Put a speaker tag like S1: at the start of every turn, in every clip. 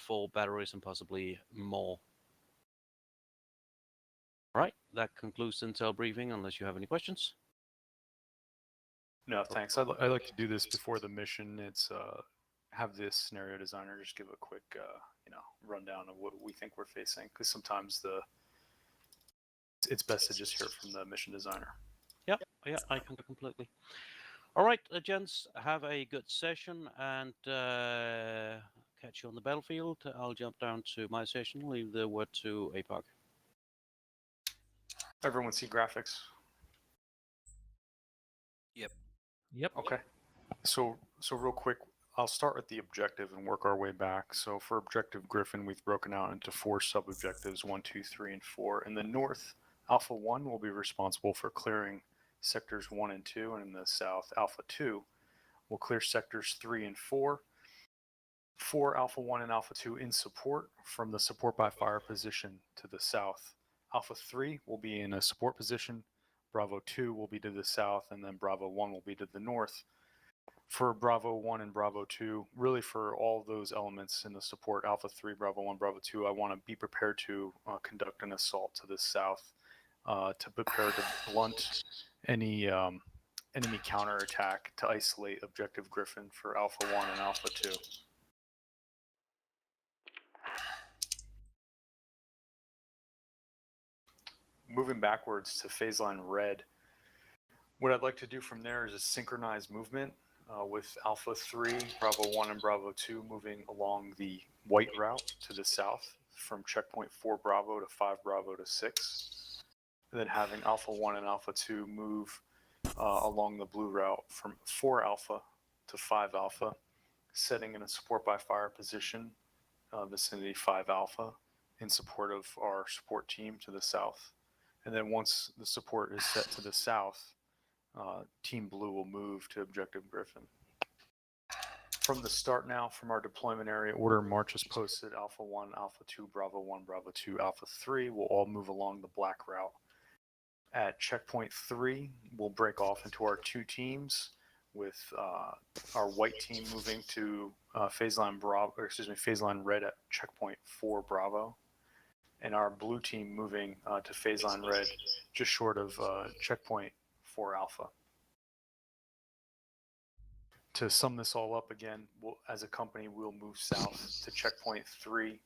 S1: 4 batteries and possibly more. Right, that concludes the intel briefing, unless you have any questions.
S2: No, thanks. I'd like to do this before the mission. It's have this scenario designer just give a quick, rundown of what we think we're facing, because sometimes it's best to just hear from the mission designer.
S1: Yeah, I can completely. All right, gents, have a good session, and catch you on the battlefield. I'll jump down to my session, leave the word to APOC.
S2: Everyone see graphics?
S3: Yep.
S2: Okay. So real quick, I'll start with the objective and work our way back. So for objective Griffin, we've broken out into 4 sub-objectives, 1, 2, 3, and 4. In the north, Alpha 1 will be responsible for clearing sectors 1 and 2, and in the south, Alpha 2 will clear sectors 3 and 4. For Alpha 1 and Alpha 2 in support from the support by fire position to the south. Alpha 3 will be in a support position, Bravo 2 will be to the south, and then Bravo 1 will be to the north. For Bravo 1 and Bravo 2, really for all those elements in the support, Alpha 3, Bravo 1, Bravo 2, I want to be prepared to conduct an assault to the south to prepare to blunt any enemy counterattack to isolate Objective Griffin for Alpha 1 and Alpha 2. Moving backwards to phase line red, what I'd like to do from there is a synchronized movement with Alpha 3, Bravo 1, and Bravo 2 moving along the white route to the south from checkpoint 4 Bravo to 5 Bravo to 6. And then having Alpha 1 and Alpha 2 move along the blue route from 4 Alpha to 5 Alpha, setting in a support by fire position, vicinity 5 Alpha, in support of our support team to the south. And then once the support is set to the south, Team Blue will move to Objective Griffin. From the start now, from our deployment area, order march is posted. Alpha 1, Alpha 2, Bravo 1, Bravo 2, Alpha 3 will all move along the black route. At checkpoint 3, we'll break off into our 2 teams, with our white team moving to phase line red at checkpoint 4 Bravo, and our blue team moving to phase line red just short of checkpoint 4 Alpha. To sum this all up again, as a company, we'll move south to checkpoint 3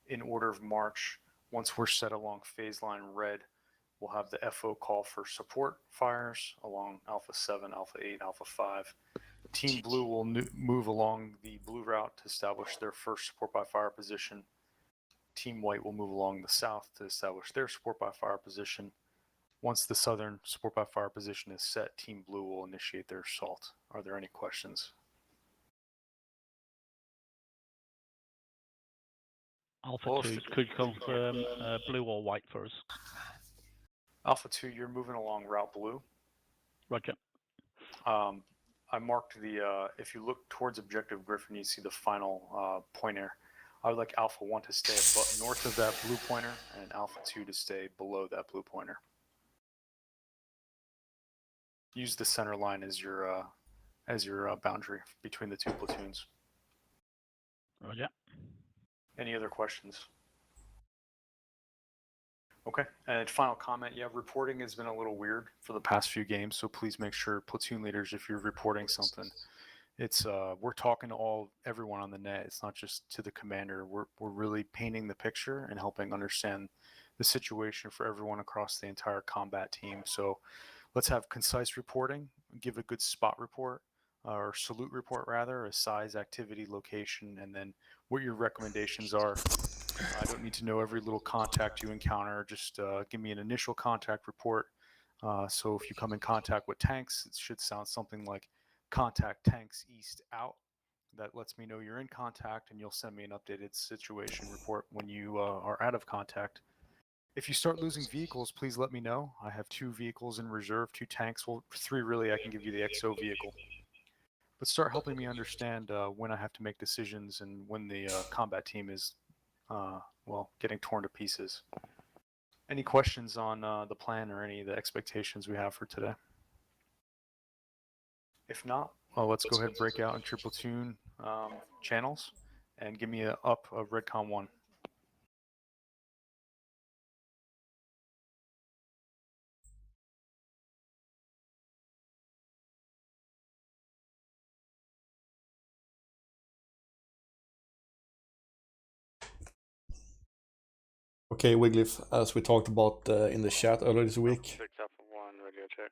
S2: in order of march. Once we're set along phase line red, we'll have the FO call for support fires along Alpha 7, Alpha 8, Alpha 5. Team Blue will move along the blue route to establish their first support by fire position. Team White will move along the south to establish their support by fire position. Once the southern support by fire position is set, Team Blue will initiate their assault. Are there any questions?
S3: Alpha 2, could you confirm blue or white for us?
S2: Alpha 2, you're moving along route blue.
S3: Roger.
S2: I marked the, if you look towards Objective Griffin, you see the final pointer. I would like Alpha 1 to stay north of that blue pointer, and Alpha 2 to stay below that blue pointer. Use the center line as your boundary between the 2 platoons.
S3: Roger.
S2: Any other questions? Okay, and final comment, yeah, reporting has been a little weird for the past few games, so please make sure, platoon leaders, if you're reporting something, it's we're talking to everyone on the net. It's not just to the commander. We're really painting the picture and helping understand the situation for everyone across the entire combat team. So let's have concise reporting, give a good spot report, or salute report rather, a size, activity, location, and then what your recommendations are. I don't need to know every little contact you encounter. Just give me an initial contact report. So if you come in contact with tanks, it should sound something like contact tanks east out. That lets me know you're in contact, and you'll send me an updated situation report when you are out of contact. If you start losing vehicles, please let me know. I have 2 vehicles in reserve, 2 tanks. Well, 3 really. I can give you the XO vehicle. But start helping me understand when I have to make decisions and when the combat team is, getting torn to pieces. Any questions on the plan or any of the expectations we have for today? If not, let's go ahead and break out into platoon channels and give me a up of Redcon 1.
S4: Okay, Wigglyf, as we talked about in the chat earlier this week.
S5: 6 Alpha 1, radio check.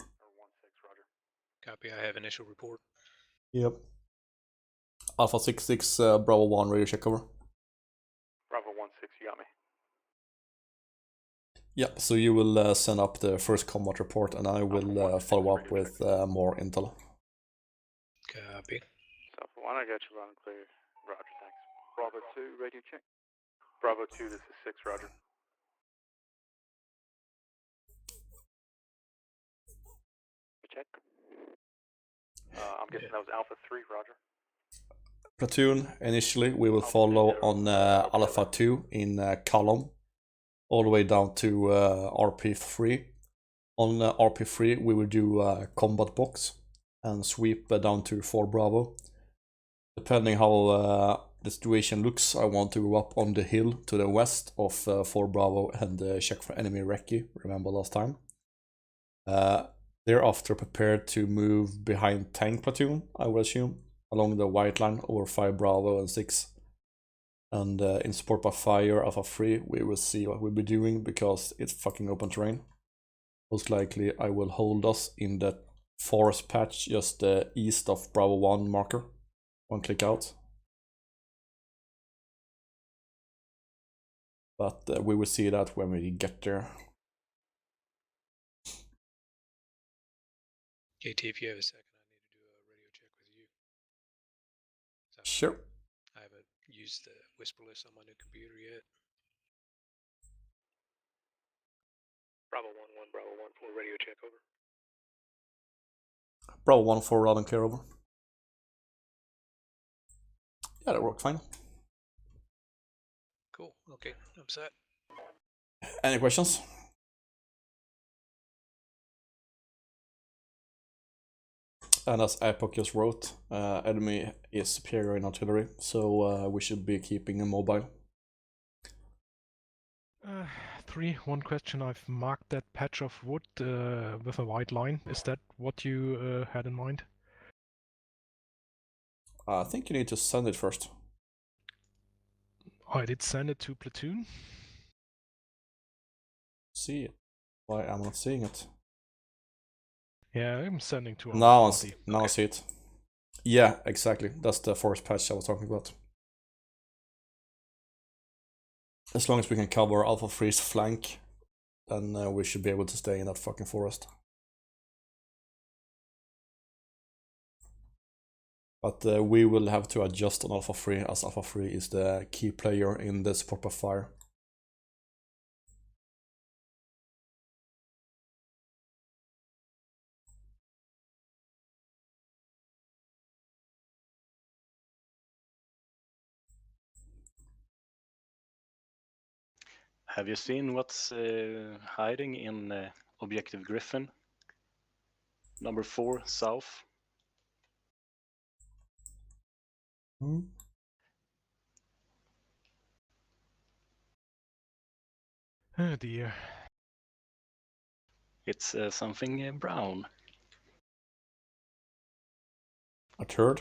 S2: Or 1-6, Roger.
S6: Copy, I have initial report.
S4: Yep. Alpha 66, Bravo 1, radio check over.
S5: Bravo 1-6, you got me.
S4: Yeah, so you will send up the first combat report and I will follow up with more intel.
S6: Copy.
S5: Alpha 1, I got you loud and clear. Roger, thanks.
S7: Bravo 2, radio check.
S5: Bravo 2, this is 6, Roger. Check. I'm guessing that was Alpha 3, Roger.
S4: Platoon, initially we will follow on Alpha 2 in column, all the way down to RP3. On RP3 we will do combat box and sweep down to 4 Bravo. Depending how the situation looks, I want to go up on the hill to the west of 4 Bravo and check for enemy recce, remember last time. Thereafter prepared to move behind tank platoon, I will assume, along the white line over 5 Bravo and 6. And in support by fire Alpha 3 we will see what we'll be doing because it's fucking open terrain. Most likely I will hold us in the forest patch just east of Bravo 1 marker. 1 click out. But we will see that when we get there.
S6: KT, if you have a second, I need to do a radio check with you. So
S4: Sure.
S6: I haven't used the whisperless on my new computer yet. Bravo 1-1, Bravo 1 for radio check, over.
S4: Bravo 1 for loud and clear, over. Yeah, that worked fine.
S6: Cool, okay, I'm set.
S4: Any questions? And as Epoch just wrote, enemy is superior in artillery, so we should be keeping him mobile.
S8: 3. One question. I've marked that patch of wood with a white line. Is that what you had in mind?
S4: I think you need to send it first.
S8: I did send it to platoon.
S4: See it. Why am I not seeing it?
S8: Yeah, I'm sending to
S4: Now,
S8: party.
S4: now I see it. Yeah, exactly. That's the forest patch I was talking about. As long as we can cover Alpha 3's flank, then we should be able to stay in that fucking forest. But we will have to adjust on Alpha 3 as Alpha 3 is the key player in the support by fire.
S9: Have you seen what's hiding in Objective Griffin? Number 4, south.
S4: Hmm?
S8: Oh dear.
S9: It's something brown.
S4: A turd?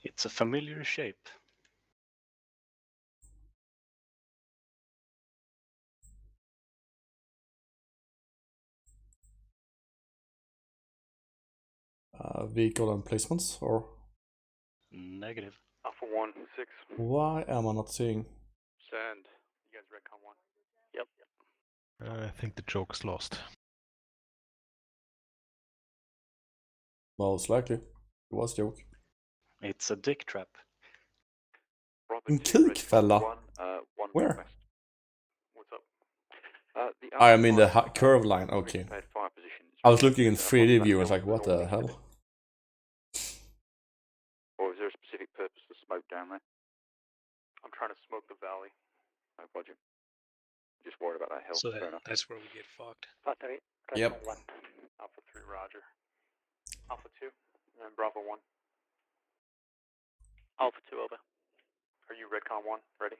S9: It's a familiar shape.
S4: Vehicle emplacements, or?
S9: Negative.
S5: Alpha 1, 6.
S4: Why am I not seeing?
S5: Send. You guys Redcon 1? Yep.
S8: I think the joke's lost.
S4: Most likely. It was a joke.
S9: It's a dick trap.
S5: Bravo
S4: In
S5: 2, Red
S4: Kilkfella?
S5: One
S4: Where?
S5: request. What's up?
S4: I mean the curve line, okay.
S5: Fire position.
S4: I was looking in 3D view, I was like, what the hell?
S5: Or is there a specific purpose for smoke down there?
S2: I'm trying to smoke the valley.
S5: No, Roger. Just worried about that hill.
S6: So
S5: Fair enough.
S6: that's where we get fucked.
S4: Yep.
S2: Alpha 3, Roger. Alpha 2, and then Bravo 1.
S5: Alpha 2 over.
S2: Are you Redcon 1 ready?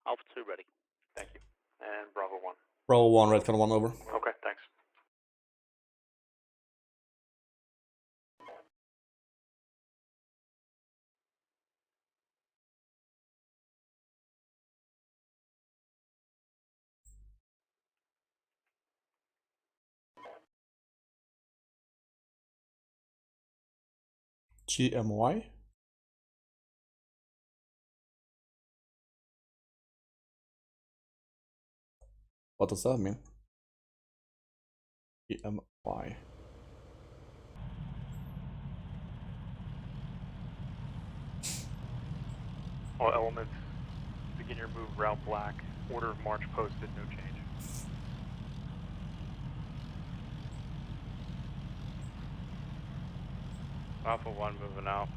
S5: Alpha 2 ready.
S2: Thank you. And Bravo 1.
S4: Bravo 1, Redcon 1 over.
S2: Okay, thanks.
S4: GMY? What does that mean? GMY.
S2: All elements, begin your move route black. Order of march posted, no change.
S5: Alpha 1 moving out.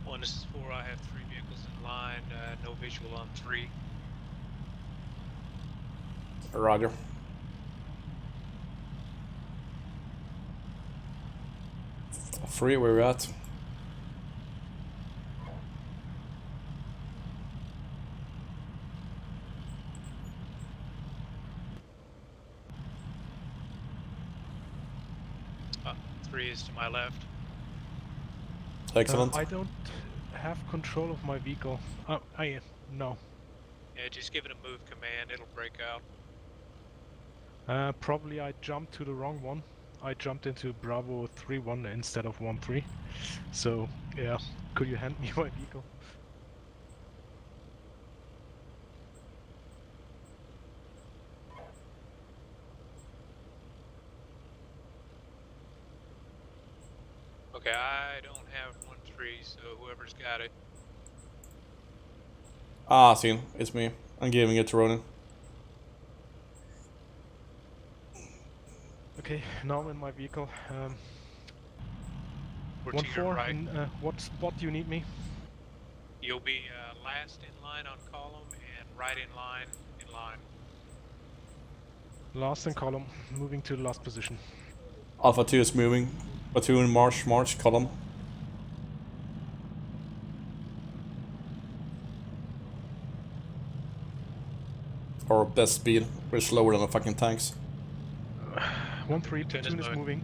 S6: One, this is 4. I have 3 vehicles in line. No visual on 3.
S4: Roger. Free, where we at?
S6: Uh, 3 is to my left.
S4: Excellent.
S8: I don't have control of my vehicle. No.
S6: Yeah, just give it a move command. It'll break out.
S8: Probably I jumped to the wrong one. I jumped into Bravo 3-1 instead of 1-3. So, yeah. Could you hand me my vehicle?
S6: Okay, I don't have 1-3, so whoever's got it.
S4: Ah, seen. It's me. I'm giving it to Ronin.
S8: Okay, now I'm in my vehicle.
S6: We're to your
S8: 1-4,
S6: right.
S8: in what spot do you need me?
S6: You'll be last in line on column and right in line
S8: Last in column, moving to the last position.
S4: Alpha 2 is moving. Platoon, march, column. Or best speed. We're slower than the fucking tanks.
S8: 1-3, platoon is moving.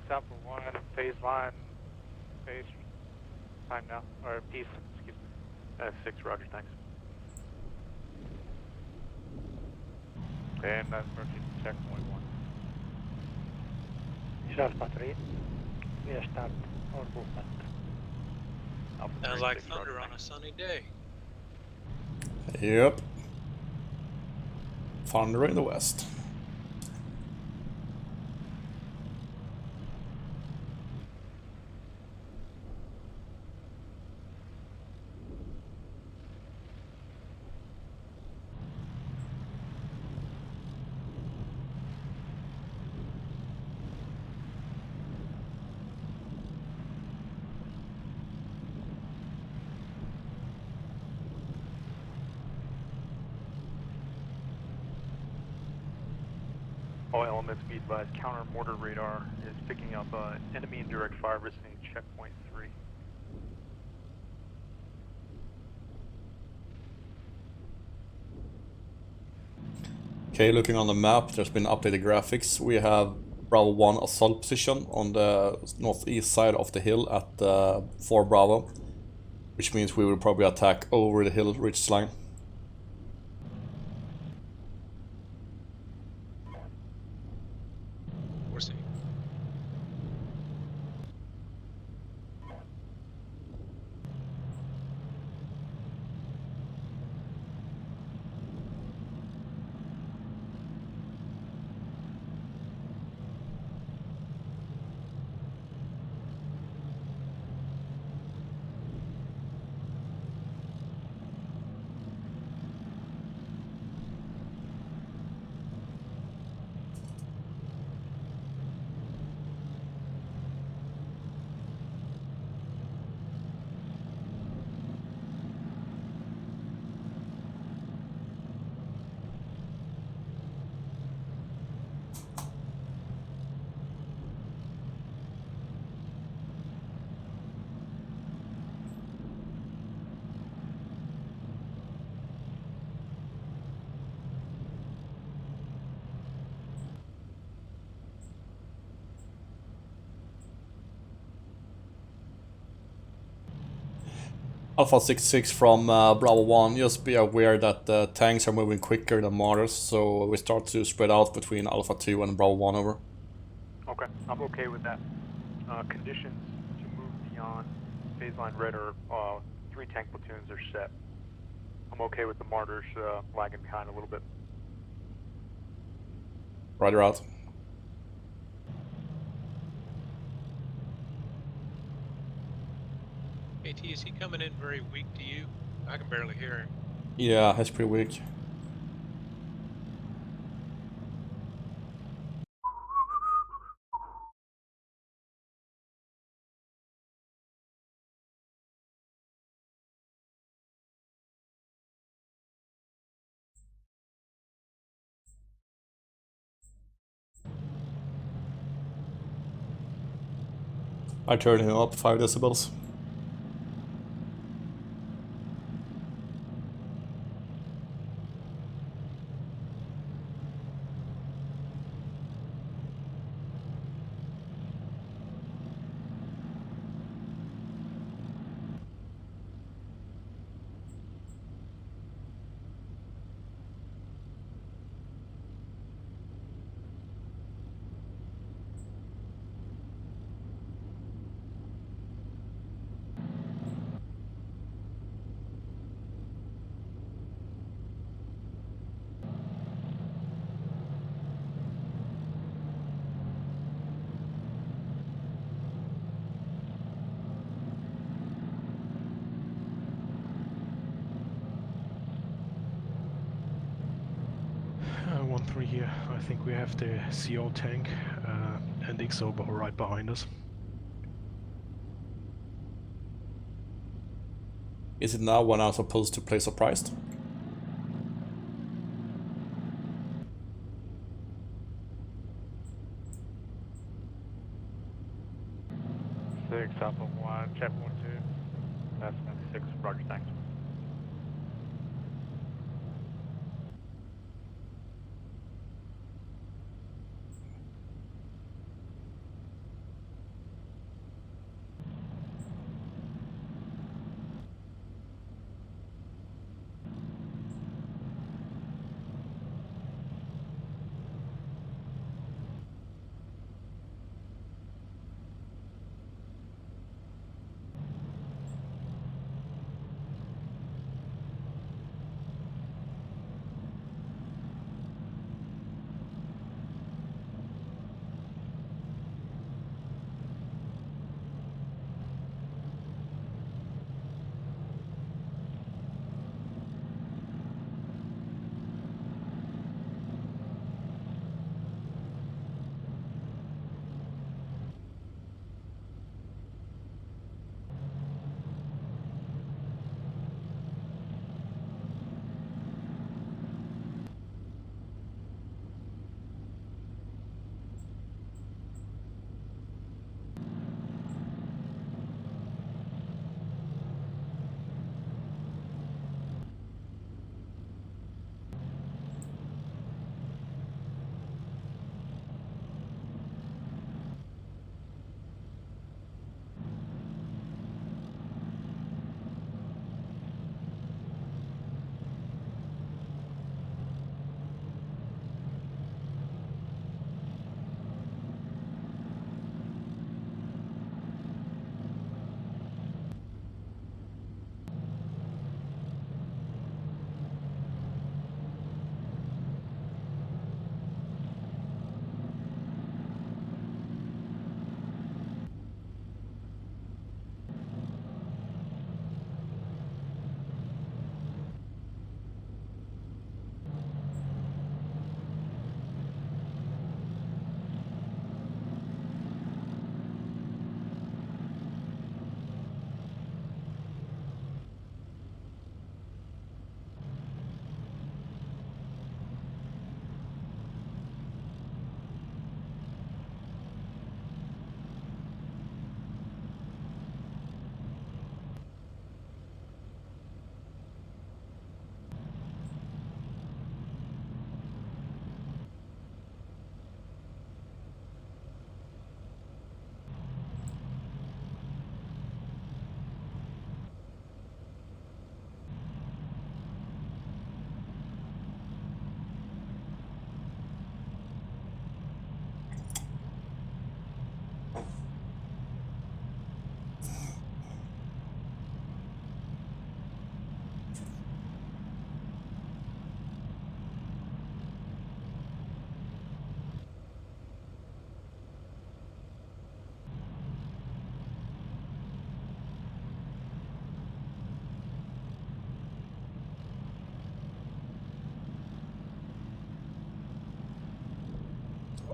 S5: Alpha 1, phase line, phase time now, or peace, excuse me. 6, roger, thanks. Okay, and that's approaching checkpoint 1. Alpha 3, we are start our movement. Alpha 3,
S6: Sounds like
S5: 6,
S6: thunder
S5: roger,
S6: on a sunny day.
S4: Yep. Thunder in the west.
S5: All elements be advised, counter mortar radar is picking up enemy indirect fire visiting checkpoint 3.
S4: Okay, looking on the map, there's been updated graphics. We have Bravo 1 assault position on the northeast side of the hill at 4 Bravo, which means we will probably attack over the hill ridge line.
S6: Foresee.
S4: Alpha 66 from Bravo 1, just be aware that the tanks are moving quicker than mortars, so we start to spread out between Alpha 2 and Bravo 1 over.
S5: Okay, I'm okay with that. Conditions to move beyond phase line red are 3 tank platoons are set. I'm okay with the mortars lagging behind a little bit.
S4: Rider out.
S6: AT, is he coming in very weak to you? I can barely hear him.
S4: Yeah, that's pretty weak. I turned him up 5 decibels.
S8: 1-3 here. I think we have the CO tank and XO right behind us.
S4: Is it now when I'm supposed to play surprised?
S5: Six Alpha 1, checkpoint 2. That's 6, Roger, thanks.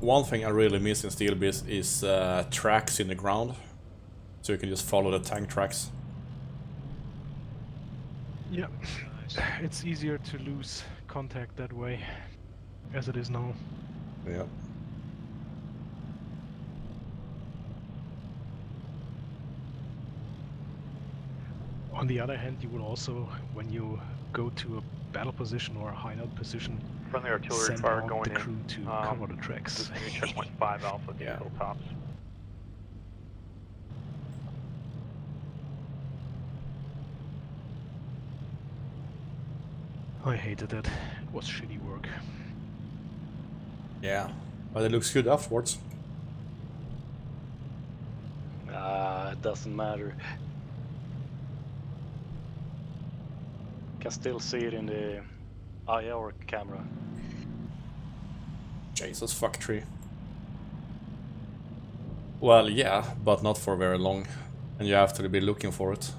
S4: one thing I really miss in Steelbeasts is tracks in the ground, so you can just follow the tank tracks.
S8: Yeah,
S6: Nice.
S8: it's easier to lose contact that way, as it is now.
S4: Yeah.
S8: On the other hand, you will also, when you go to a battle position or a hideout position,
S5: Friendly artillery
S8: send
S5: fire
S8: out
S5: going
S8: the
S5: in.
S8: crew to cover the tracks.
S5: This is new checkpoint 5 Alpha, 2
S4: Yeah.
S5: hilltops.
S8: I hated it. It was shitty work.
S4: Yeah, but it looks good afterwards.
S9: It doesn't matter. Can still see it in the IR camera.
S4: Jesus fuck tree. Well, yeah, but not for very long, and you have to be looking for it.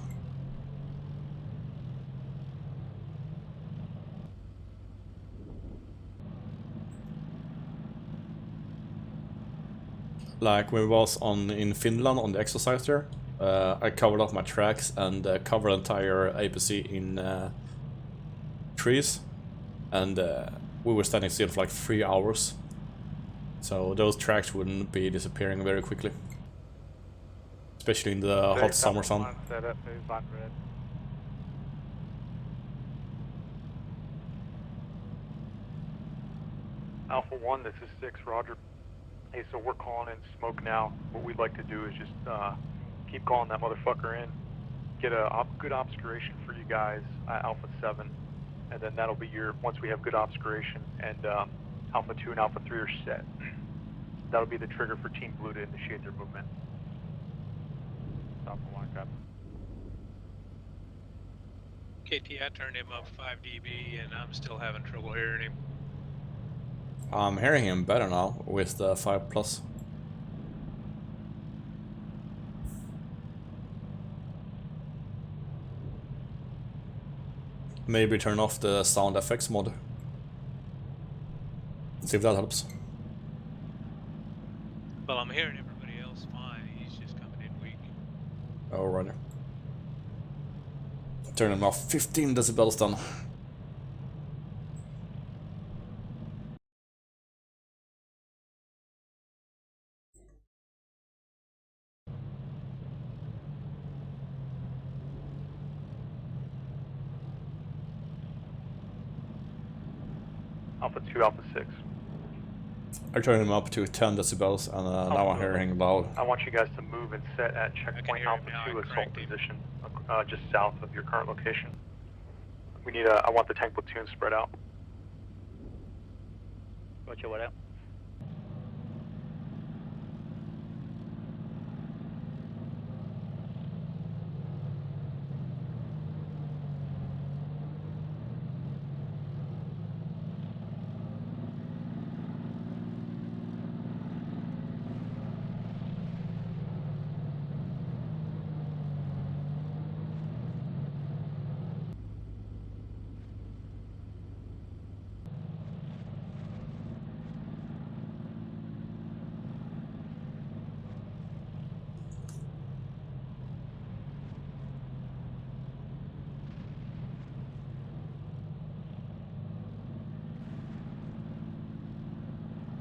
S4: Like when we was in Finland on the exercise there, I covered up my tracks and covered entire APC in trees, and we were standing still for like 3 hours. So those tracks wouldn't be disappearing very quickly, especially in the hot summer sun.
S5: Set up, move on red. Alpha 1, this is 6, roger. Hey, so we're calling in smoke now. What we'd like to do is just keep calling that motherfucker in, get a good obscuration for you guys, Alpha 7, and then that'll be your, once we have good obscuration and Alpha 2 and Alpha 3 are set, that'll be the trigger for Team Blue to initiate their movement. Alpha 1, copy.
S6: KT, I turned him up 5 dB and I'm still having trouble hearing him.
S4: I'm hearing him better now with the 5+. Maybe turn off the sound effects mod. See if that helps.
S6: Well, I'm hearing everybody else fine. He's just coming in weak.
S4: Alrighty. Turn him off 15 decibels then.
S5: Alpha 2, Alpha 6.
S4: I turned him up to 10 decibels and now I'm hearing loud.
S5: I want you guys to move and set at checkpoint
S6: hear him
S5: Alpha
S6: now.
S5: 2
S6: I
S5: assault
S6: cranked him.
S5: position, just south of your current location. We need I want the tank platoon spread out.
S7: Roger, what out?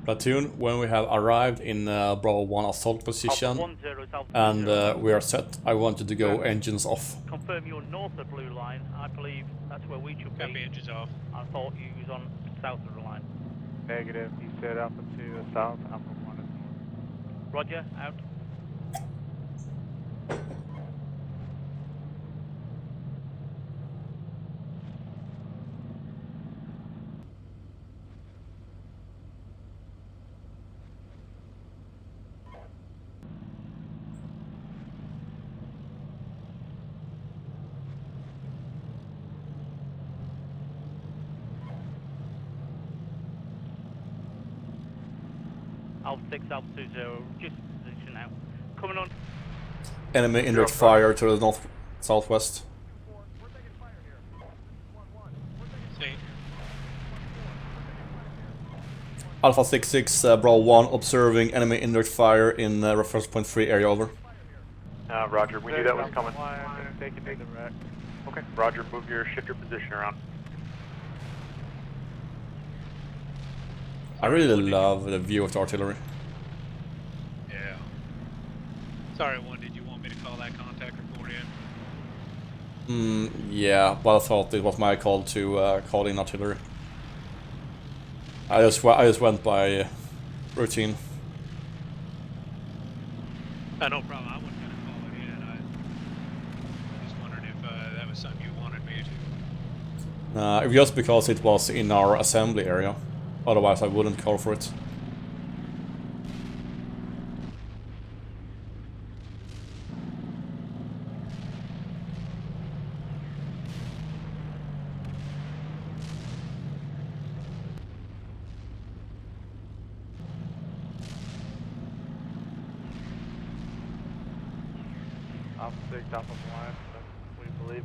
S4: Platoon, when we have arrived in Bravo 1 assault position and we are set, I want you to go engines off.
S7: Confirm you're north of blue line. I believe that's where we should
S6: Copy,
S7: be.
S6: engines off.
S7: I thought you was on south of the line.
S5: Negative, he said Alpha 2 is south, Alpha 1 is north.
S7: Roger, out. Alpha 6, Alpha 2, 0, just position out. Coming on.
S4: Enemy indirect fire to the north southwest.
S6: See.
S4: Alpha 66, Bravo 1, observing enemy indirect fire in reference point 3 area, over.
S5: Roger, we knew that was coming. Okay, Roger, shift your position around.
S4: I really love the view of the artillery.
S6: Yeah. Sorry, one, did you want me to call that contact report in?
S4: Yeah, but I thought it was my call to call in artillery. I just went by routine.
S6: No problem. I wasn't gonna call it in. I just wondered if that was something you wanted me to.
S4: Just because it was in our assembly area. Otherwise, I wouldn't call for it.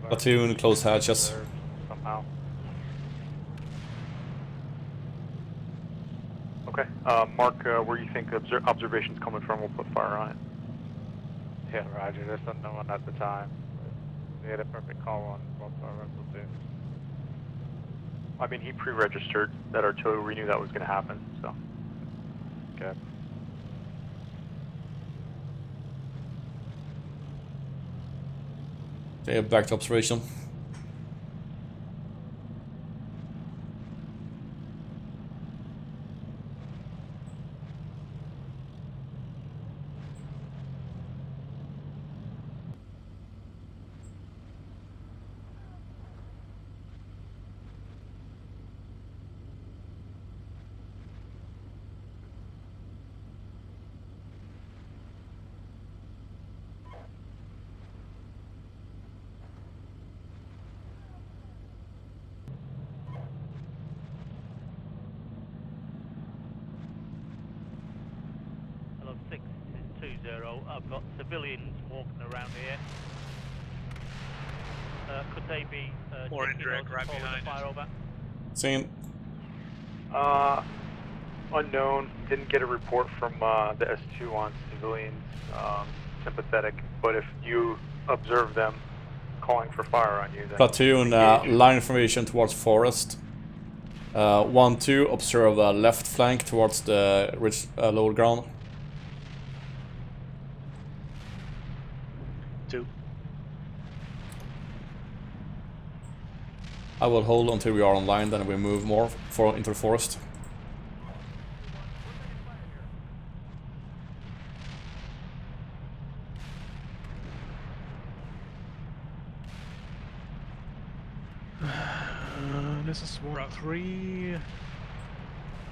S4: Platoon, close hatches.
S5: Somehow. Okay, Mark, where you think observation's coming from, we'll put fire on it.
S10: Yeah, Roger, there's no one at the time. We had a perfect call on both our platoons.
S5: I mean, he pre-registered that artillery, we knew that was going to happen, so.
S10: Okay.
S4: Okay, back to observation.
S7: Hello, 620. I've got civilians walking around here. Could they be
S6: Or
S7: taking
S6: indirect
S7: those
S6: right
S7: forward
S6: behind
S7: to fire
S6: us.
S7: over?
S4: Seen.
S5: Unknown, didn't get a report from the S2 on civilians, sympathetic, but if you observe them calling for fire on you, then
S4: Platoon,
S5: engage.
S4: line information towards forest. 1-2, observe left flank towards the ridge, lower ground.
S9: 2.
S4: I will hold until we are online, then we move more into the forest.
S8: This is 1-3.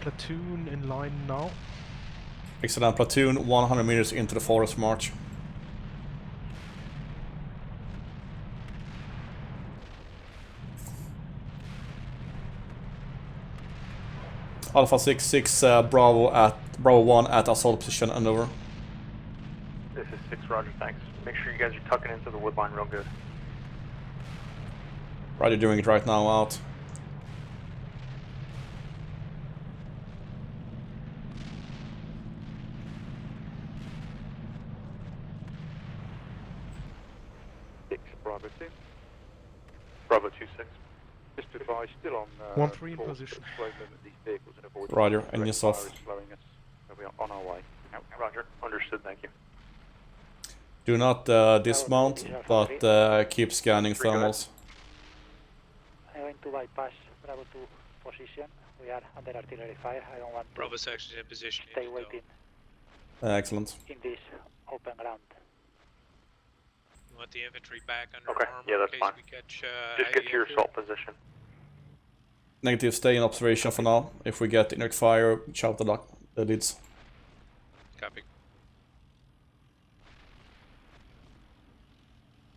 S8: Platoon in line now.
S4: Excellent. Platoon, 100 meters into the forest march. Alpha 66, Bravo 1 at assault position and over.
S5: This is 6, Roger, thanks. Make sure you guys are tucking into the wood line real good.
S4: Roger, doing it right now, out.
S5: Bravo 2. Bravo 2-6.
S10: Just to advise, still on
S8: 1-3 in position.
S10: slow movement these vehicles and avoid
S4: Roger,
S10: direct
S4: and
S10: fire
S4: yourself.
S10: is slowing us. So we are on our way. Out.
S5: Roger, understood, thank you.
S4: Do not dismount, but keep scanning thermals.
S10: I'm going to bypass Bravo 2 position. We are under artillery fire. I don't want to
S6: Bravo section in position.
S10: stay waiting
S4: Excellent.
S10: in this open ground.
S6: You want the infantry back under
S5: Okay,
S6: armor
S5: yeah, that's
S6: in case
S5: fine.
S6: we catch
S5: Just get to your
S6: ADF here?
S5: assault position.
S4: Negative, stay in observation for now. If we get indirect fire, shout the leads.
S6: Copy.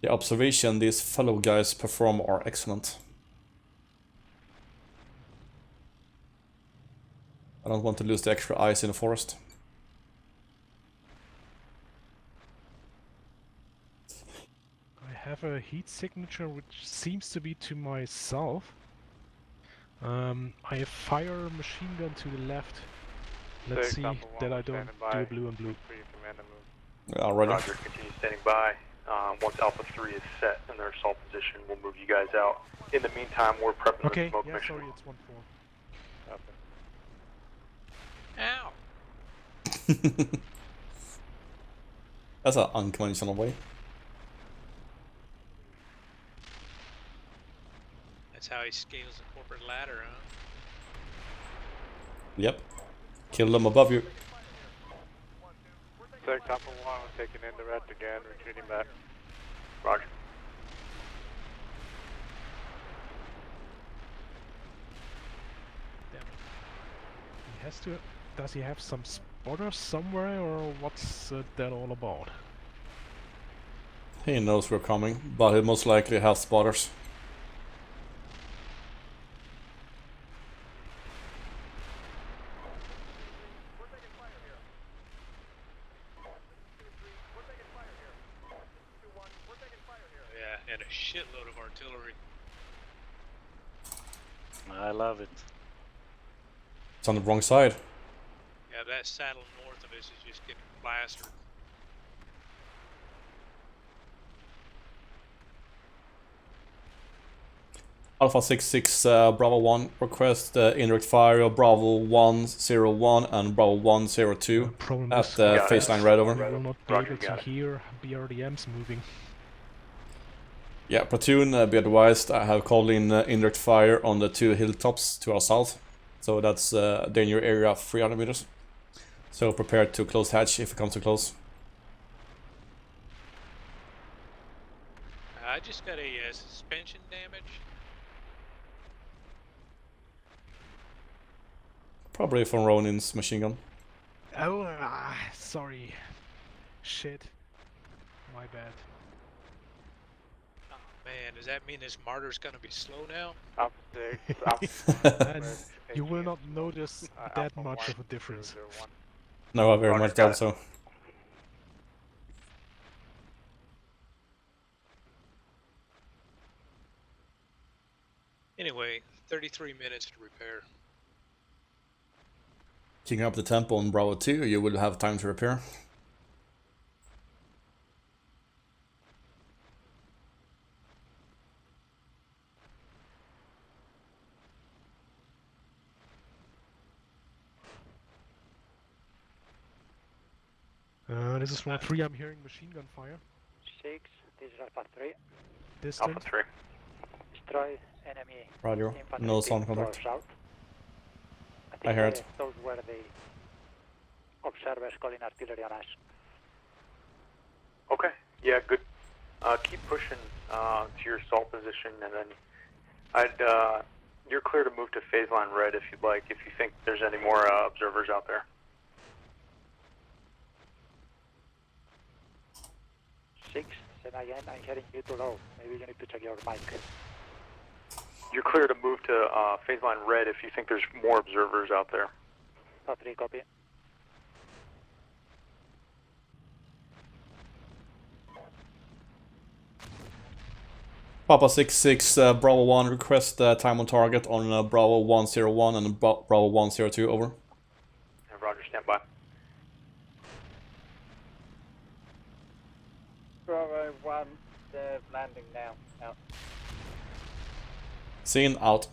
S4: The observation these fellow guys perform are excellent. I don't want to lose the extra eyes in the forest.
S8: I have a heat signature which seems to be to my south. I have fire machine gun to the left. Let's
S5: Six,
S8: see
S5: Alpha
S8: that
S5: One,
S8: I don't
S5: standing by.
S8: do a blue and blue.
S5: For your command to move.
S4: Alrighty.
S2: Roger, continue standing by. Once Alpha 3 is set in their assault position, we'll move you guys out. In the meantime, we're prepping the
S8: Okay,
S2: smoke
S8: yeah,
S2: mission.
S8: sorry, it's 1-4.
S6: Ow!
S4: That's an unconventional way.
S6: That's how he scales the corporate ladder, huh?
S4: Yep. Kill them above you.
S5: Six, Alpha One, taking in the red again, retreating back.
S2: Roger.
S8: He has to... Does he have some spotters somewhere, or what's that all about?
S4: He knows we're coming, but he most likely has spotters.
S6: Yeah, and a shitload of artillery.
S9: I love it.
S4: It's on the wrong side.
S6: Yeah, that saddle north of us is just getting plastered.
S4: Alpha 66 Bravo 1 request indirect fire of Bravo 101 and Bravo 102
S8: Problem
S4: at
S8: is,
S4: phase line right over.
S8: we will not be
S2: Roger,
S8: able to
S2: got it.
S8: hear BRDMs moving.
S4: Yeah, platoon, be advised, I have called in indirect fire on the two hilltops to our south. So that's danger area 300 meters. So prepare to close hatch if it comes too close.
S6: I just got a suspension damage.
S4: Probably from Ronin's machine gun.
S8: Oh, sorry. Shit. My bad.
S6: Oh man, does that mean this martyr's gonna be slow now?
S5: Alpha 6, Alpha
S8: And you will not notice that much of a difference.
S5: 001.
S4: No, I very
S2: Roger,
S4: much
S2: got
S4: doubt
S2: it.
S4: so.
S6: Anyway, 33 minutes to repair.
S4: Kicking up the tempo on Bravo 2, you will have time to repair.
S8: This is 1-3, I'm hearing machine gun fire.
S10: 6, this is Alpha 3.
S8: Distant.
S2: Alpha 3.
S10: Destroy enemy
S4: Radio,
S10: infantry
S4: no
S10: team
S4: sound
S10: to our
S4: contact.
S10: south.
S4: I heard it.
S10: Those were the observers calling artillery on us.
S2: Okay, yeah, good. Keep pushing to your assault position, and then you're clear to move to phase line red if you'd like, if you think there's any more observers out there.
S10: 6, then again, I'm hearing you too low. Maybe you need to check your mic.
S2: You're clear to move to phase line red if you think there's more observers out there.
S10: Alpha 3, copy.
S4: Papa 66 Bravo 1 request time on target on Bravo 101 and Bravo 102 over.
S2: And Roger, stand by.
S10: Bravo 1, they're landing now. Out.
S4: Seen out.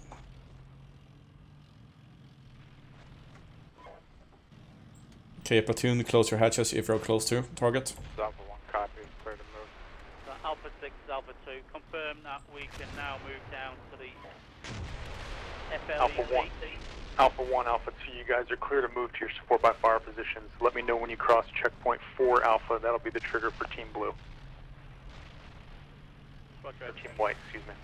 S4: Okay, platoon, close your hatches if you're close to target.
S5: Alpha 1, copy, clear to move.
S7: So Alpha 6, Alpha 2, confirm that we can now move down to the
S2: Alpha
S7: FLE
S2: 1. Alpha 1, Alpha 2, you guys are clear to move to your support by fire positions. Let me know when you cross checkpoint 4 Alpha. That'll be the trigger for Team Blue. Or Team White, excuse me.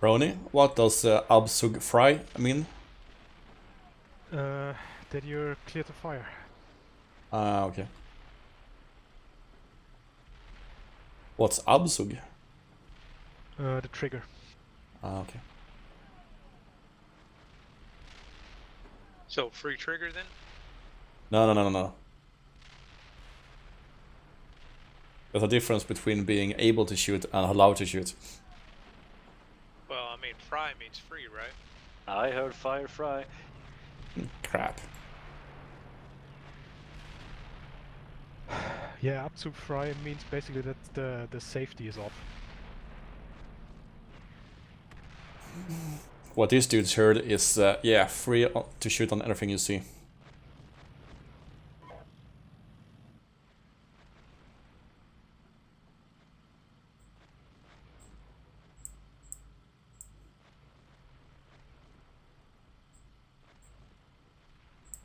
S4: Roni, what does Absug Fry mean?
S8: That you're clear to fire.
S4: Okay. What's Absug?
S8: The trigger.
S4: Okay.
S6: So free trigger then?
S4: No. There's a difference between being able to shoot and allowed to shoot.
S6: Well, I mean, fry means free, right?
S9: I heard fire fry.
S4: Crap.
S8: Yeah, up to fry means basically that the safety is off.
S4: What these dudes heard is, yeah, free to shoot on anything you see.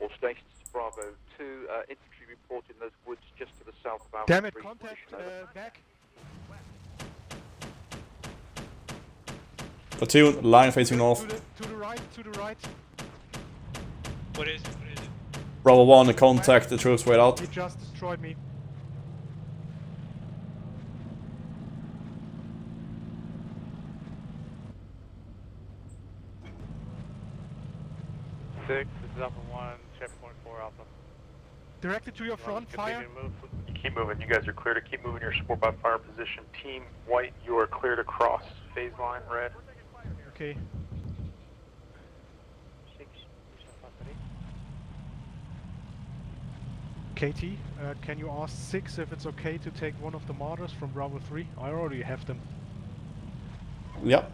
S11: All stations to Bravo 2, infantry report in those woods just to the south of Alpha
S8: Damn it,
S11: 3.
S8: contact back.
S4: Platoon, line facing north.
S8: To the right, to the right.
S6: What is it? What is it?
S4: Bravo 1, contact the troops way out.
S8: He just destroyed me.
S10: This is Alpha 1, checkpoint 4 Alpha.
S8: Directed to your front, fire.
S5: You keep moving. You guys are clear to keep moving your support by fire position. Team White, you are clear to cross phase line red.
S8: Okay. KT, can you ask 6 if it's okay to take one of the mortars from Bravo 3? I already have them.
S4: Yep.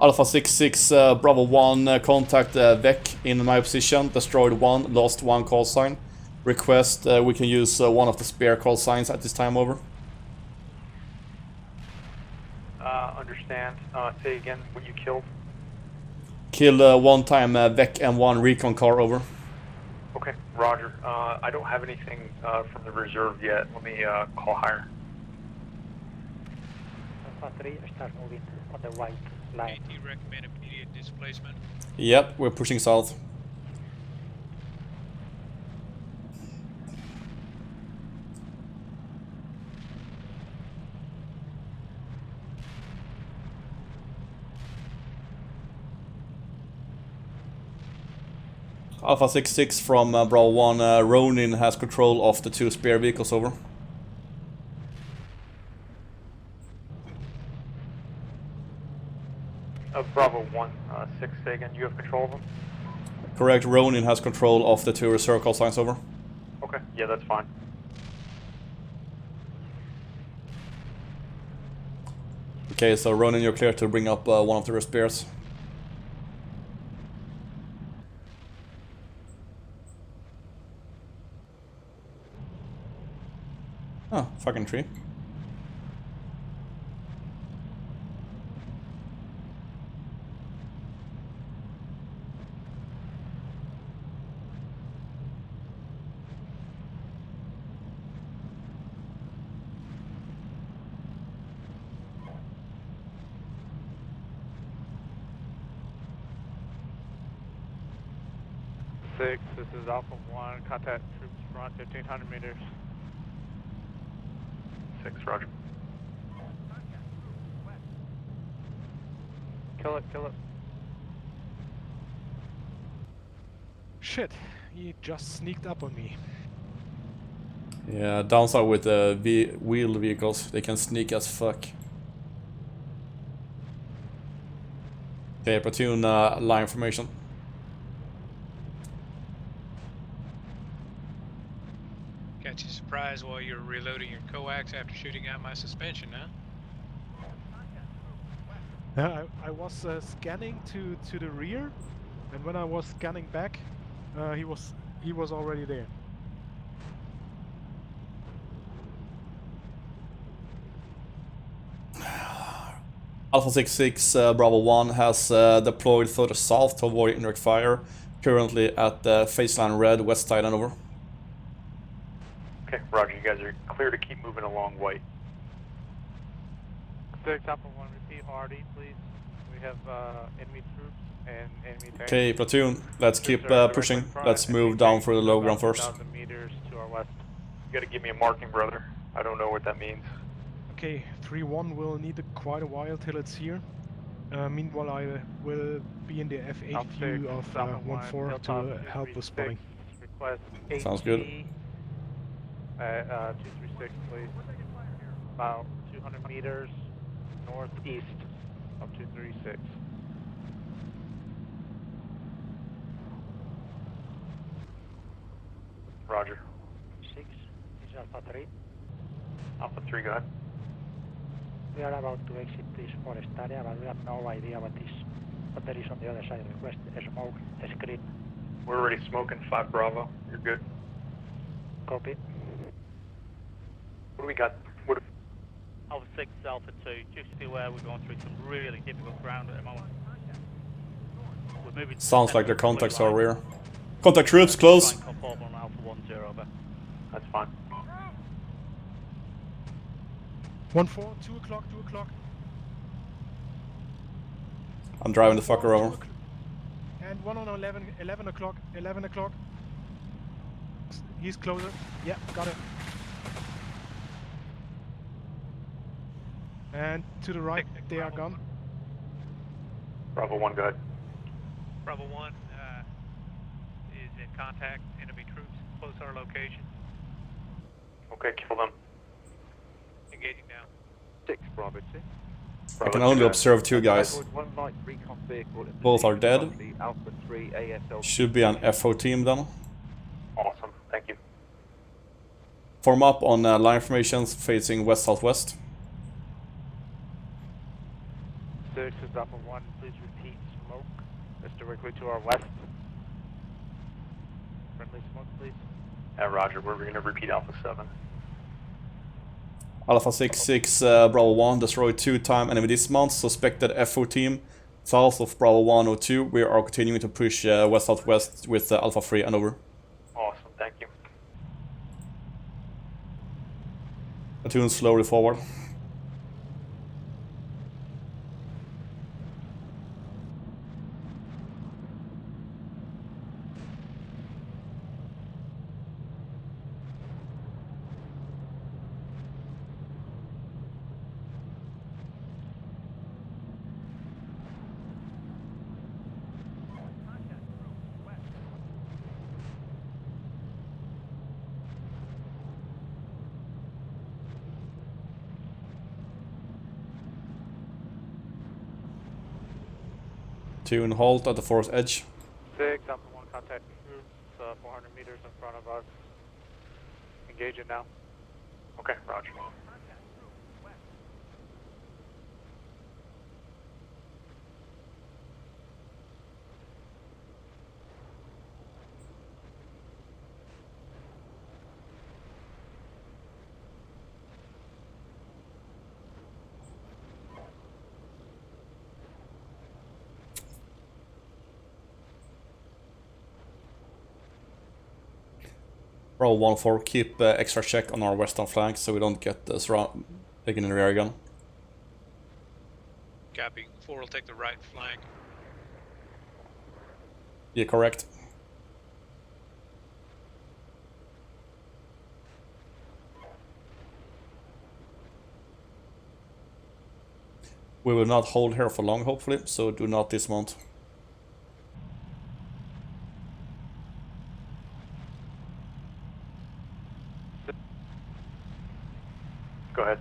S4: Alpha 66, Bravo 1, contact VEC in my position. Destroyed 1, lost 1 call sign. Request we can use one of the spare call signs at this time, over.
S5: Understand. Say again what you killed.
S4: Kill 1 time VEC and 1 recon car, over.
S5: Okay, roger. I don't have anything from the reserve yet. Let me call higher.
S10: Alpha 3, start moving on the right line.
S6: AT recommend immediate displacement.
S4: Yep, we're pushing south. Alpha 66 from Bravo 1, Ronin has control of the 2 spare vehicles, over.
S5: Bravo 1, 6, say again, you have control of them?
S4: Correct, Ronin has control of the 2 reserve call signs, over.
S5: Okay, yeah, that's fine.
S4: Okay, so Ronin, you're clear to bring up one of the spares. Oh, fucking tree.
S10: This is Alpha 1, contact troops front 1500 meters.
S5: 6, roger.
S10: Kill it, kill it.
S8: Shit, he just sneaked up on me.
S4: Yeah, downside with the wheeled vehicles, they can sneak as fuck. Okay, platoon line formation.
S6: Got you surprised while you're reloading your coax after shooting out my suspension, huh?
S8: Yeah, I was scanning to the rear, and when I was scanning back, he was already there.
S4: Alpha 66 Bravo 1 has deployed further south to avoid indirect fire. Currently at Faceline Red, west side and over.
S5: Okay, roger, you guys are clear to keep moving along White.
S10: 6 Alpha 1, repeat hardy, please. We have enemy troops and enemy tanks.
S4: Okay, platoon, let's keep pushing. Let's move down through the low ground first.
S10: 1,000 meters to our west.
S5: You gotta give me a marking, brother. I don't know what that means.
S8: Okay, 3-1 will need quite a while till it's here. Meanwhile, I will be in the F8 view of 1-4 to help with spotting.
S10: Southwest 8.
S4: Sounds good.
S10: 236, please. About 200 meters northeast of 236.
S5: Roger.
S10: 6 is Alpha 3.
S5: Alpha 3, go ahead.
S10: We are about to exit this forest area, but we have no idea what there is on the other side. Request a smoke, a screen.
S5: We're already smoking 5 Bravo. You're good.
S10: Copy.
S5: What do we got? What?
S7: Alpha 6, Alpha 2, just be aware we're going through some really difficult ground at the moment. We're moving to
S4: Sounds
S7: the
S4: like their
S7: centre of
S4: contacts
S7: the
S4: are
S7: blue line.
S4: rear. Contact troops, close.
S7: Try and come forward on Alpha 10, over.
S5: That's fine.
S8: 1-4, 2 o'clock, 2 o'clock.
S4: I'm driving the fucker over.
S8: And 1 on 11 o'clock, 11 o'clock. He's closer. Yeah, got it. And to the right, they are gone.
S5: Bravo 1, go ahead.
S6: Bravo 1 is in contact. Enemy troops close our location.
S5: Okay, kill them.
S6: Engaging now.
S11: 6 Bravo 2.
S4: I can only observe 2 guys.
S11: One light recon vehicle in
S4: Both are dead.
S11: position, Alpha 3 ASL.
S4: Should be an FO team then.
S5: Awesome, thank you.
S4: Form up on line formations facing west-southwest.
S10: 6 is Alpha 1, please repeat smoke. That's directly to our west. Friendly smoke, please.
S5: Roger, we're going to repeat Alpha 7.
S4: Alpha 6-6, Bravo 1, destroyed 2-time enemy dismount, suspected FO team, south of Bravo 102. We are continuing to push west-southwest with Alpha 3 and over.
S5: Awesome, thank you.
S4: Platoon slowly forward. Platoon halt at the forest edge.
S10: 6, Alpha 1, contact troops, 400 meters in front of us. Engage it now.
S5: Okay, roger.
S4: Bravo 1-4, keep extra check on our western flank so we don't get taken in the rear again.
S6: Copy. 4 will take the right flank.
S4: Yeah, correct. We will not hold here for long, hopefully, so do not dismount.
S5: Go ahead.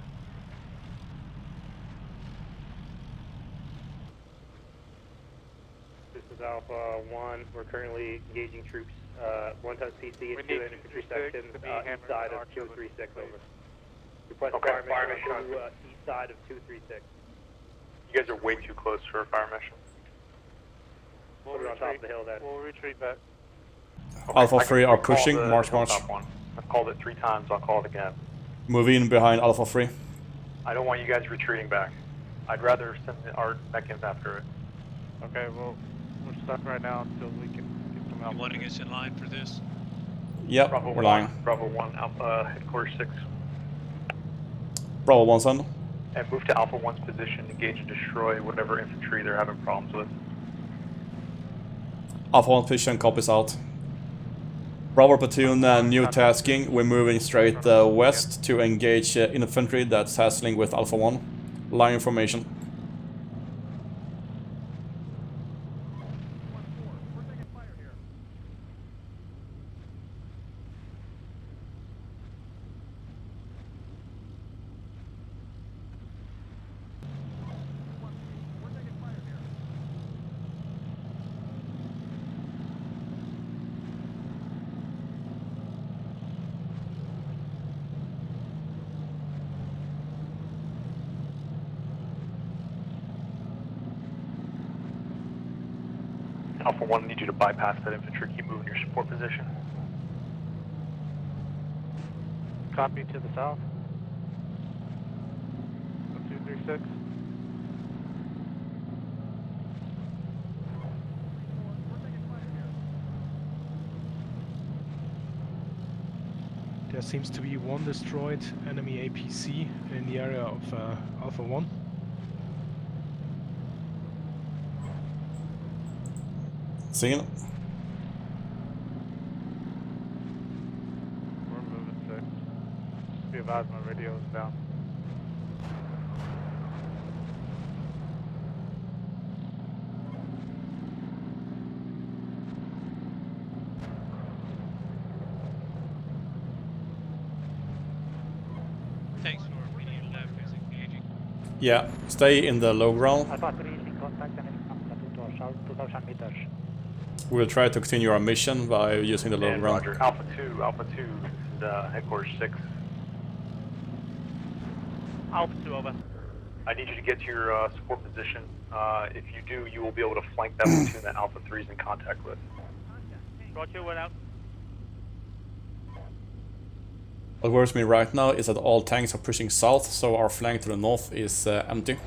S10: This is Alpha 1. We're currently engaging troops. 1-ton CC into infantry section east side of 236 over. Request
S5: Okay,
S10: fire mission to east side of 236.
S5: You guys are way too close for a fire mission.
S10: We're on top of the hill there. We'll retreat back.
S5: Okay,
S4: Alpha
S5: I can
S4: 3 are
S5: recall
S4: pushing,
S5: the
S4: march.
S5: hilltop one. I've called it 3 times, I'll call it again.
S4: Move in behind Alpha 3.
S5: I don't want you guys retreating back. I'd rather send our seconds after it.
S10: Okay, well, we're stuck right now until we can get some
S6: You
S10: help.
S6: wanting us in line for this?
S4: Yep,
S5: Bravo
S4: we're
S5: 1,
S4: lying.
S5: Bravo 1, Alpha headquarters 6.
S4: Bravo 1 send.
S5: And move to Alpha 1's position, engage and destroy whatever infantry they're having problems with.
S4: Alpha 1 position, copies out. Bravo platoon, new tasking. We're moving straight west to engage infantry that's hassling with Alpha 1. Line information.
S5: Alpha 1, I need you to bypass that infantry. Keep moving your support position.
S10: Copy to the south. 236.
S8: There seems to be one destroyed enemy APC in the area of Alpha 1.
S4: Seen it.
S5: We're moving 6. Be advised, my radio is down.
S6: Thanks for immediate left is engaging.
S4: Yeah, stay in the low ground.
S10: Alpha 3 is in contact and platoon to our south, 2,000 meters.
S4: We'll try to continue our mission by using the low
S5: And
S4: ground.
S5: Roger. Alpha 2, headquarters 6.
S7: Alpha 2 over.
S5: I need you to get to your support position. If you do, you will be able to flank that platoon that Alpha 3 is in contact with.
S7: Roger, we're out.
S4: What worries me right now is that all tanks are pushing south, so our flank to the north is empty.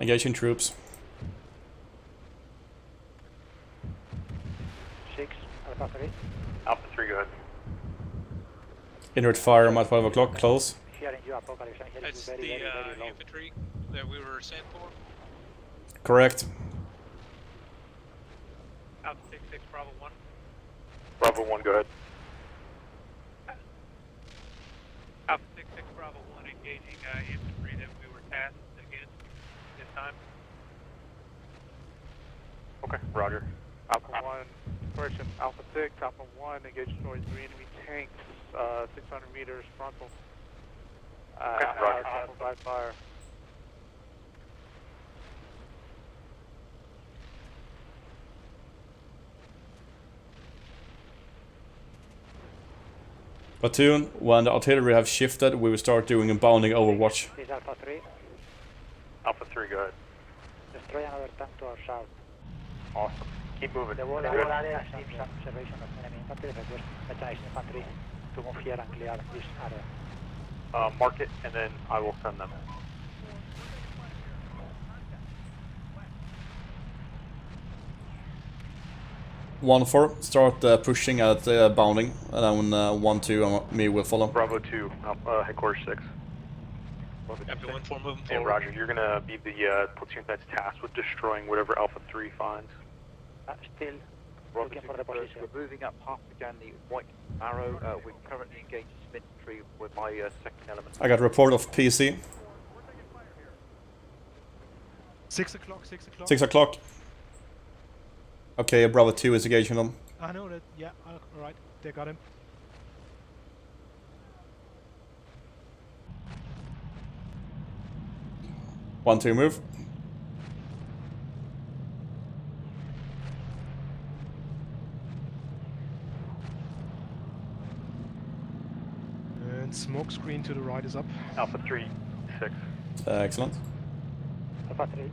S4: Engaging troops.
S10: 6, Alpha 3.
S5: Alpha 3, go ahead.
S4: Inward fire at 12 o'clock, close.
S10: Hearing you, Apocalypse. I'm hearing
S6: That's
S10: you very,
S6: the
S10: very, very low.
S6: infantry that we were sent for.
S4: Correct.
S6: Alpha 6, Bravo 1.
S5: Bravo 1, go ahead.
S6: Alpha 6, Bravo 1 engaging infantry that we were tasked against this time.
S5: Okay, Roger.
S12: Alpha 1, correction, Alpha 6, Alpha 1, engage destroy 3 enemy tanks, 600 meters frontal.
S5: Okay, Roger.
S12: Alpha by fire.
S4: Platoon, when the artillery have shifted, we will start doing a bounding overwatch.
S10: This is Alpha 3.
S5: Alpha 3, go ahead.
S10: Destroy another tank to our south.
S5: Awesome. Keep moving.
S10: The wall
S5: Good.
S10: area seems some observation of enemy infantry. Request mechanized infantry to move here and clear this area.
S5: Mark it, and then I will send them.
S4: One 4, start pushing at bounding, and then 1 2 and me will follow.
S5: Bravo 2, headquarters 6.
S6: After 1-4 moving
S5: Hey,
S6: forward.
S5: Roger, you're going to be the platoon that's tasked with destroying whatever Alpha 3 finds.
S10: Still looking for the position.
S11: We're moving up half again the white arrow. We're currently engaged some infantry with my second element.
S4: I got report of PC.
S8: 6 o'clock, 6 o'clock.
S4: 6 o'clock. Okay, Bravo 2 is engaging them.
S8: I know that, yeah, alright, they got him.
S4: One 2 move.
S8: And smoke screen to the right is up.
S5: Alpha 3, 6.
S4: Excellent.
S10: Alpha 3,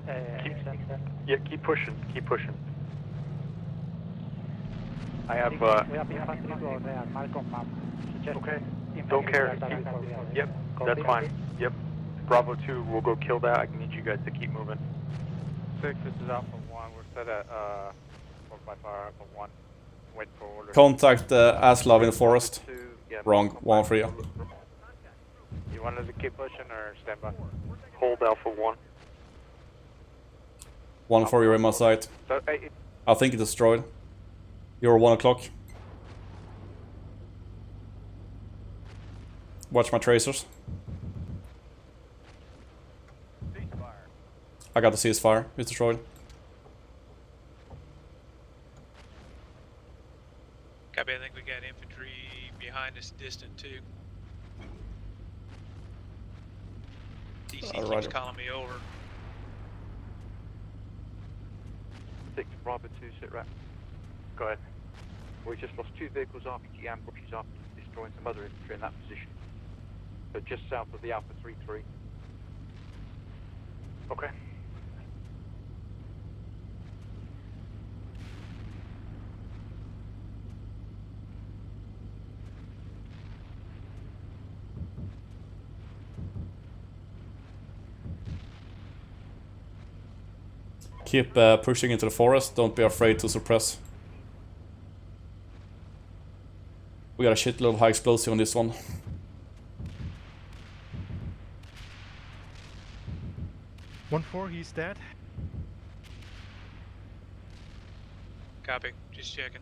S5: Yeah, keep pushing, keep pushing. I have,
S10: we have infantry go there, mark on map. Suggest
S5: okay,
S10: infantry
S5: don't care.
S10: are targeted for the area.
S5: Yep,
S10: Copy.
S5: that's fine. Yep. Bravo 2, we'll go kill that. I need you guys to keep moving.
S12: 6, this is Alpha 1, we're set at 4 by fire, Alpha 1. Wait for order.
S4: Contact Aslav in the forest.
S11: 2, yeah,
S4: Wrong, 1 for you.
S12: You want us to keep pushing or stand by?
S5: Hold Alpha 1.
S4: 1 for you in my sight.
S12: So, hey,
S4: I think it's destroyed. You're 1 o'clock. Watch my tracers. I got the ceasefire. It's destroyed.
S6: Copy, I think we got infantry behind us distant too. DC keeps
S4: Roger.
S6: calling me over.
S11: 6, Bravo 2, sit rep.
S5: Go ahead.
S11: We just lost 2 vehicles, RPG ambushes after this join some other infantry in that position. So just south of the Alpha 3-3.
S5: Okay.
S4: Keep pushing into the forest, don't be afraid to suppress. We got a shitload of high explosive on this one.
S8: One 4, he's dead.
S6: Copy. Just checking.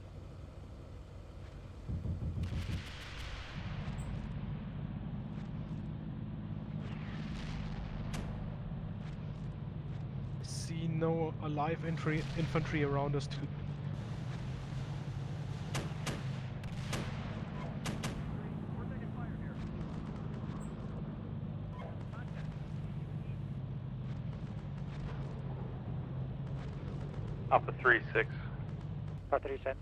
S8: See no alive infantry around us too.
S5: Alpha 3-6.
S10: Alpha 3-7.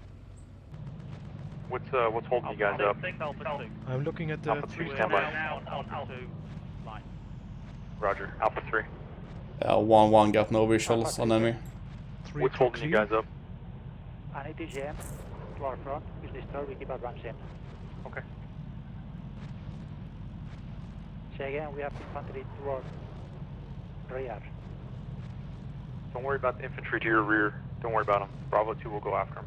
S5: What's holding you guys up?
S7: Alpha 2.
S8: I'm looking at the
S5: Alpha 3
S8: 3
S5: standby.
S7: Alpha 2. Line.
S5: Roger. Alpha 3.
S4: 1-1 got no visuals on enemy.
S8: 3
S5: What's holding you guys up?
S10: Nike-Ajax to our front. Is destroyed. We keep our guns in.
S5: Okay.
S10: Say again, we have infantry to our rear.
S5: Don't worry about the infantry to your rear. Don't worry about them. Bravo 2 will go after them.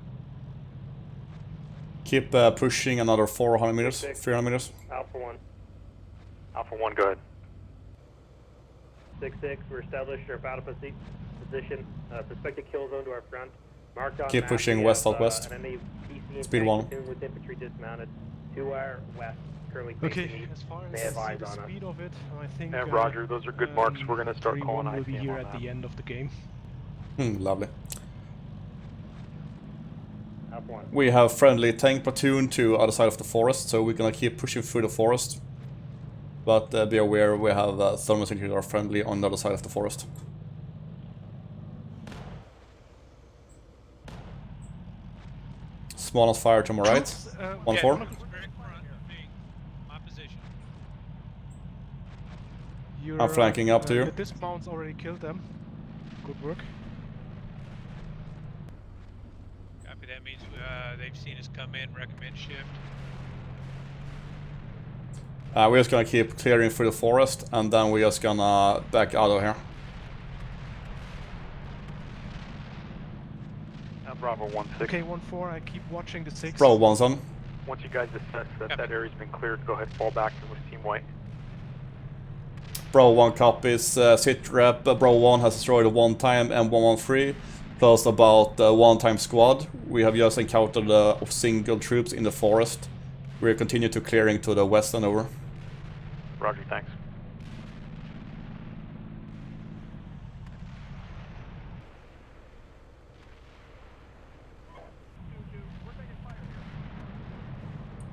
S4: Keep pushing another 400 meters, 300 meters.
S10: Alpha 1.
S5: Alpha 1, go ahead.
S10: 6-6, we're established our battle position. Suspected kill zone to our front. Marked on
S4: Keep
S10: map,
S4: pushing
S10: we
S4: west
S10: have,
S4: southwest.
S10: enemy PC
S4: Speed
S10: tank
S4: 1.
S10: platoon with infantry dismounted to our west. Currently
S8: Okay,
S10: facing east.
S8: as far
S10: They
S8: as
S10: have
S8: I see
S10: eyes
S8: the
S10: on us.
S8: speed of it, I think
S5: Yeah, Roger, those are good marks. We're going to start
S8: 3-1
S5: calling
S8: will be
S5: ICM
S8: here
S5: on
S8: at
S5: that.
S8: the end of the game.
S4: Lovely.
S10: Alpha 1.
S4: We have friendly tank platoon to other side of the forest, so we're gonna keep pushing through the forest. But be aware, we have thermal signatures are friendly on the other side of the forest. Small on fire to my right. 1-4.
S6: Direct front. Me. My position.
S4: I'm flanking up to you.
S8: The dismounts already killed them. Good work.
S6: Copy. That means they've seen us come in. Recommend shift.
S4: We're just gonna keep clearing through the forest, and then we're just gonna back out of here.
S5: Bravo 1-6.
S8: Okay, 1-4, I keep watching the 6.
S4: Bro, 1's on.
S5: Once you guys assess that area's been cleared, go ahead, fall back with Team White.
S4: Bro 1 copies, sit rep, Bro 1 has destroyed 1 time and 113, plus about 1 time squad. We have just encountered single troops in the forest. We'll continue to clearing to the west and over.
S5: Roger, thanks.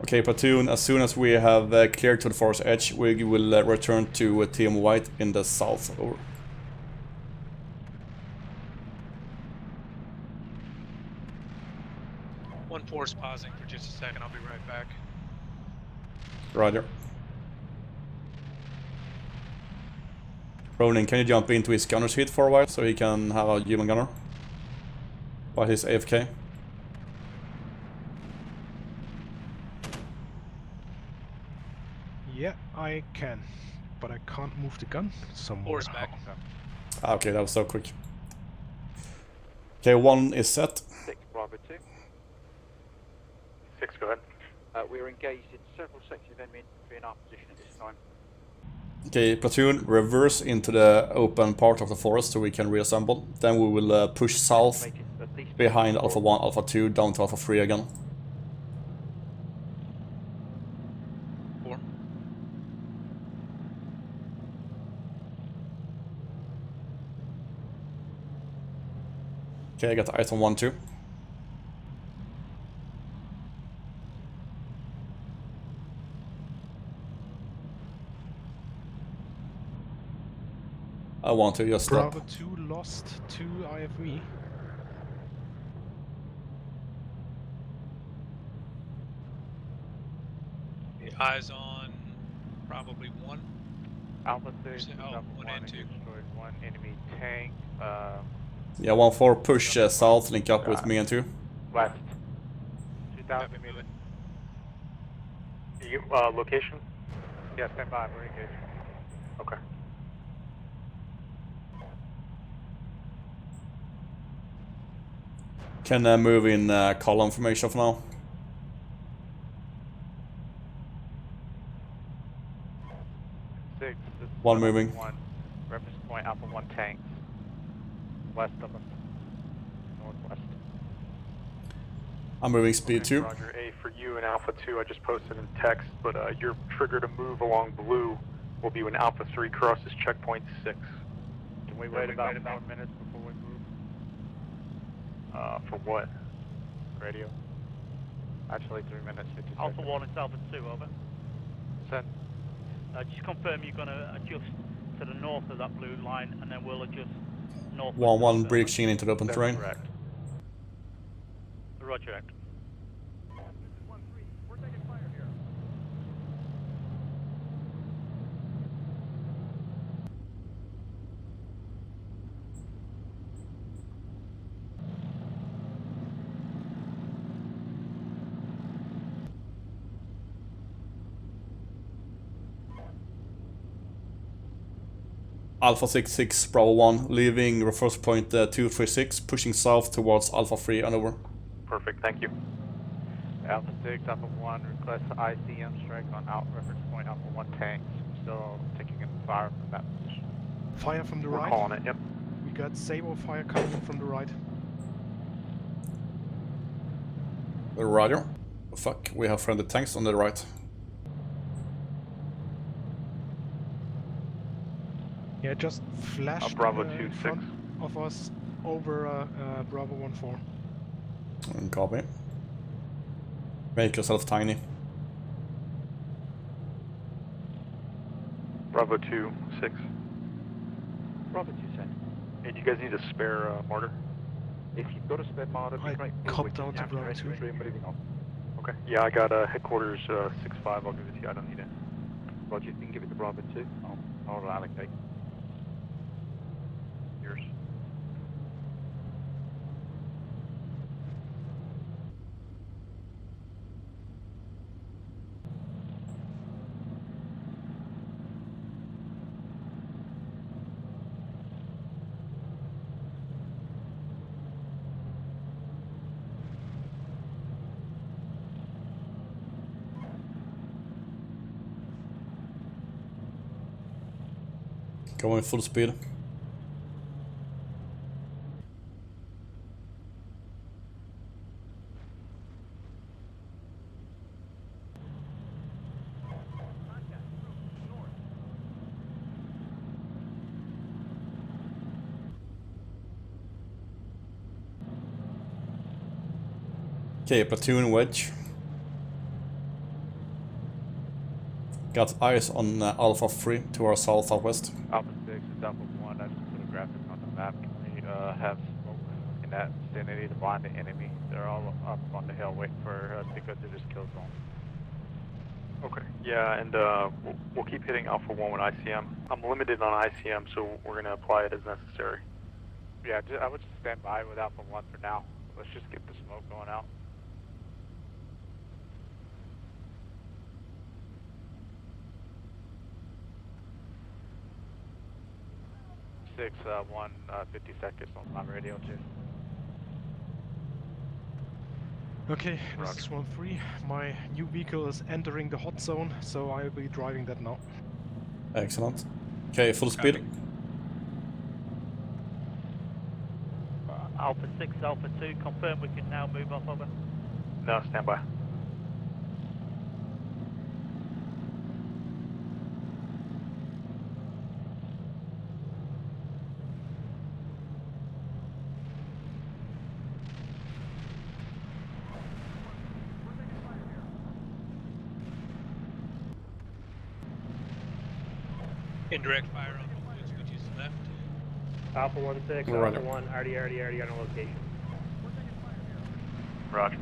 S4: Okay, platoon, as soon as we have cleared to the forest edge, we will return to Team White in the south. Over.
S6: One force pausing for just a second. I'll be right back.
S4: Roger. Ronin, can you jump into his gunner seat for a while so he can have a human gunner? While he's AFK.
S8: Yeah, I can. But I can't move the gun somewhere.
S6: Force back.
S4: Okay, that was so quick. Okay, 1 is set.
S11: 6 Bravo 2.
S5: 6, go ahead.
S11: We're engaged in several sections of enemy infantry in our position at this time.
S4: Okay, platoon, reverse into the open part of the forest so we can reassemble. Then we will push south behind Alpha 1, Alpha 2, down to Alpha 3 again.
S6: 4.
S4: Okay, I got eyes on 1, 2. I want to just stop.
S8: Bravo 2 lost 2 IFV.
S6: Eyes on probably 1.
S12: Alpha 6,
S6: Oh,
S12: Alpha
S6: 1
S12: 1
S6: and 2.
S12: destroyed 1 enemy tank.
S4: Yeah, 1-4, push south, link up with me and 2.
S12: West. 2,000 meters.
S5: You, location?
S12: Yeah, stand by, we're engaged.
S5: Okay.
S4: Can move in column formation for now.
S12: Six. This is
S4: One moving.
S12: 1, reference point Alpha 1 tanks. West of us. Northwest.
S4: I'm moving speed 2.
S5: Roger, A for you and Alpha 2, I just posted in text, but your trigger to move along blue will be when Alpha 3 crosses checkpoint 6.
S12: Can we wait about 4 minutes before we move?
S5: For what?
S12: Radio. Actually, 3 minutes, 50 seconds.
S7: Alpha 1 and Alpha 2, over.
S12: Send.
S7: Just confirm you're going to adjust to the north of that blue line, and then we'll adjust north.
S4: 1-1, breaching into the open terrain.
S12: Correct.
S7: Roger.
S4: Alpha 66, Bravo 1, leaving reverse point 236, pushing south towards Alpha 3 and over.
S5: Perfect, thank you.
S12: Alpha 6, Alpha 1, request ICM strike on reference point Alpha 1 tanks. Still taking in fire from that position.
S8: Fire from the
S5: We're
S8: right.
S5: calling it, yep.
S8: We got Sable fire coming in from the right.
S4: Roger. Fuck, we have friendly tanks on the right.
S8: Yeah, just flashed
S5: Bravo
S8: in
S5: 2-6.
S8: front of us over Bravo 1-4.
S4: Copy. Make yourself tiny.
S5: Bravo 2-6.
S10: Bravo 2-6.
S5: Hey, do you guys need a spare mortar?
S10: If you've got a spare mortar,
S8: I copped out to Bravo 2.
S10: moving on.
S5: Okay. Yeah, I got headquarters 6-5. I'll give it to you. I don't need it.
S10: Roger, you can give it to Bravo 2. I'll allocate.
S5: Yours.
S4: Going full speed. Okay, platoon wedge. Got eyes on Alpha 3 to our south-southwest.
S12: Alpha 6 is Alpha 1. I just put a graphic on the map. Can we have smoke in that vicinity to blind the enemy? They're all up on the hill waiting for us to go through this kill zone.
S5: Okay. Yeah, and we'll keep hitting Alpha 1 with ICM. I'm limited on ICM, so we're going to apply it as necessary.
S12: Yeah, I would just stand by with Alpha 1 for now. Let's just get the smoke going out. 1, 50 seconds on my radio too.
S8: Okay, this is 1-3. My new vehicle is entering the hot zone, so I'll be driving that now.
S4: Excellent. Okay, full speed.
S7: Alpha 6, Alpha 2, confirm we can now move off over.
S5: No, stand by.
S6: Indirect fire on the woods, which is left.
S10: Alpha 1-6, Alpha 1, already on a location.
S5: Roger.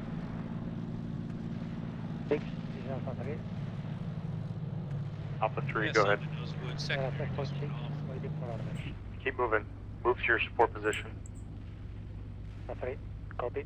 S10: 6,
S5: Alpha 3,
S6: Yes,
S5: go
S6: I'm
S5: ahead.
S6: in those woods. Secondary just went off.
S5: Keep moving. Move to your support position.
S10: Alpha 3, copy.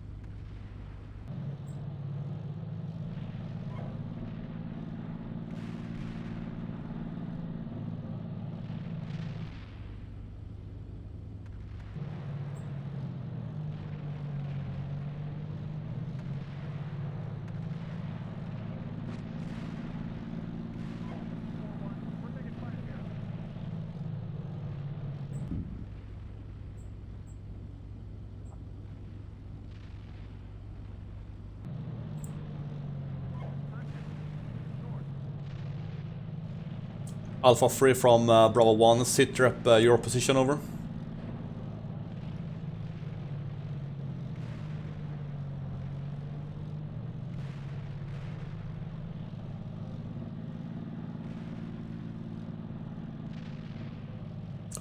S4: Alpha 3 from Bravo 1, sit rep your position over.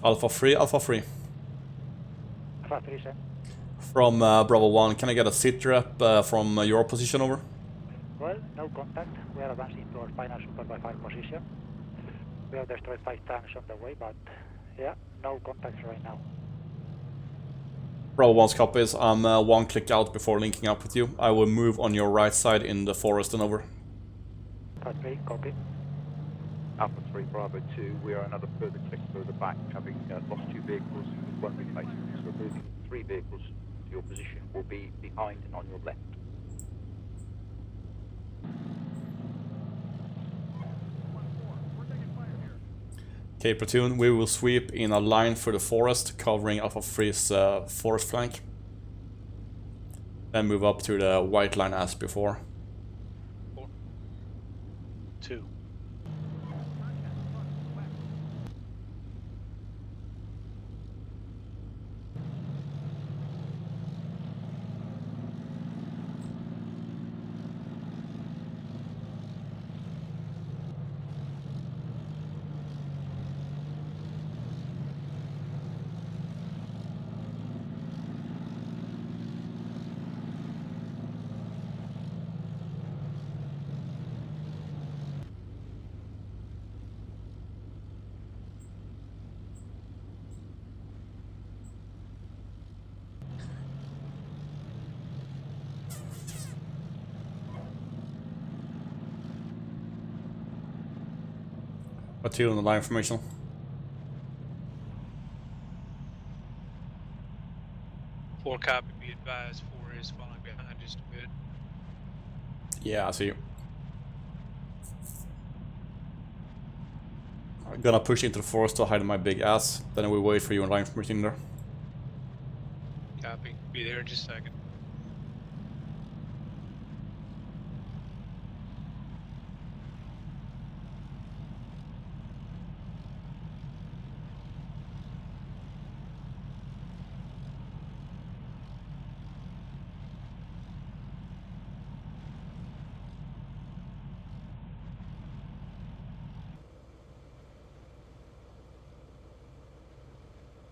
S4: Alpha 3, Alpha 3.
S10: Alpha 3, sir.
S4: From Bravo 1, can I get a sit rep from your position over?
S10: Well, no contact. We are advancing to our final super by 5 position. We have destroyed 5 tanks on the way, but yeah, no contacts right now.
S4: Bravo 1's copies. I'm 1 click out before linking up with you. I will move on your right side in the forest and over.
S10: Alpha 3, copy.
S11: Alpha 3, Bravo 2, we are another further click further back, having lost 2 vehicles with 1 replacement. So we're moving 3 vehicles to your position, will be behind and on your left.
S4: Okay, platoon, we will sweep in a line through the forest, covering Alpha 3's forest flank. Then move up to the white line as before.
S9: 2.
S4: Platoon on the line formation.
S6: Four copy, be advised. 4 is falling behind just a bit.
S4: Yeah, I see you. I'm gonna push into the forest to hide my big ass. Then we wait for you in line formation there.
S6: Copy. Be there in just a second.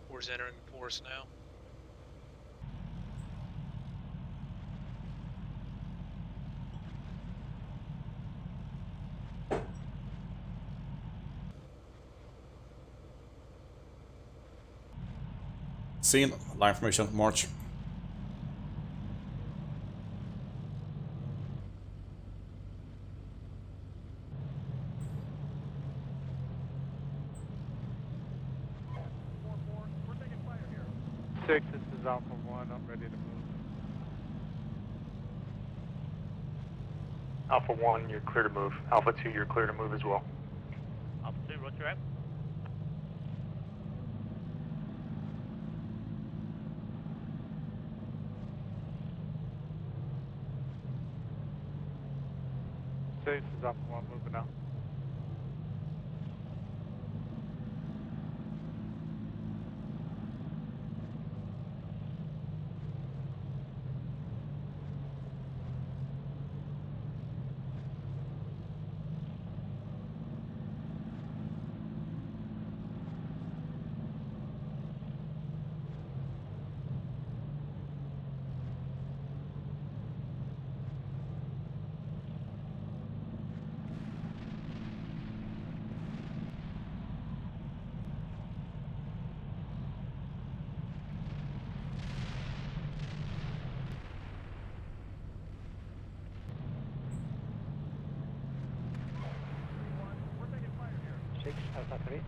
S6: Four's entering the forest now.
S4: Seen, line formation, march.
S12: Six, this is Alpha 1, I'm ready to move.
S5: Alpha 1, you're clear to move. Alpha 2, you're clear to move as well.
S7: Alpha 2, roger out.
S12: Six, this is Alpha 1, moving out.
S10: 6, Alpha 3.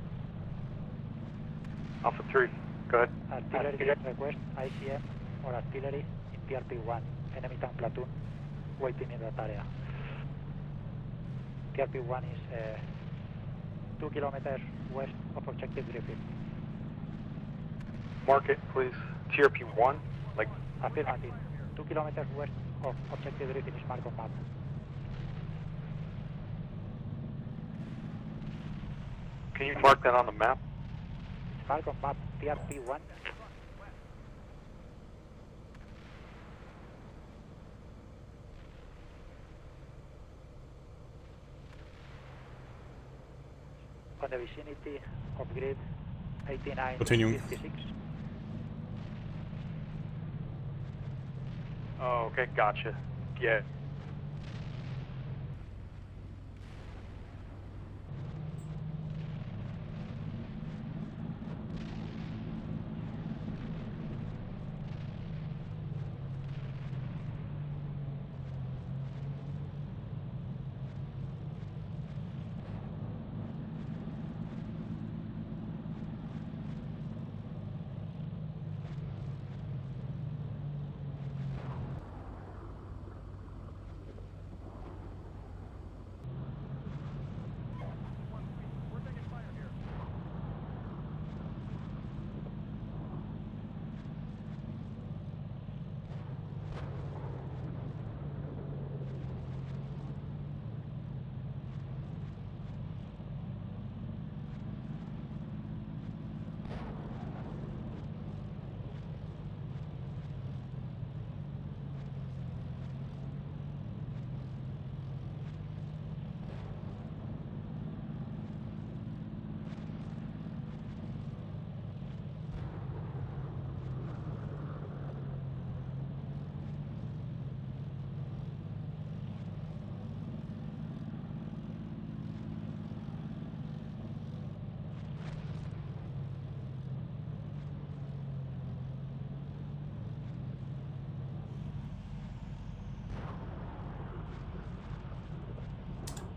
S5: Alpha 3, go ahead.
S10: Artillery request ICM or artillery in TRP-1. Enemy tank platoon waiting in that area. TRP-1 is 2 kilometers west of objective Griffin.
S5: Mark it, please. TRP-1, like...
S10: Affirmative. 2 kilometers west of objective Griffin is marked on map.
S5: Can you mark that on the map?
S10: It's marked on map, TRP-1. On the vicinity of grid 8956.
S5: Oh, okay, gotcha. Yeah.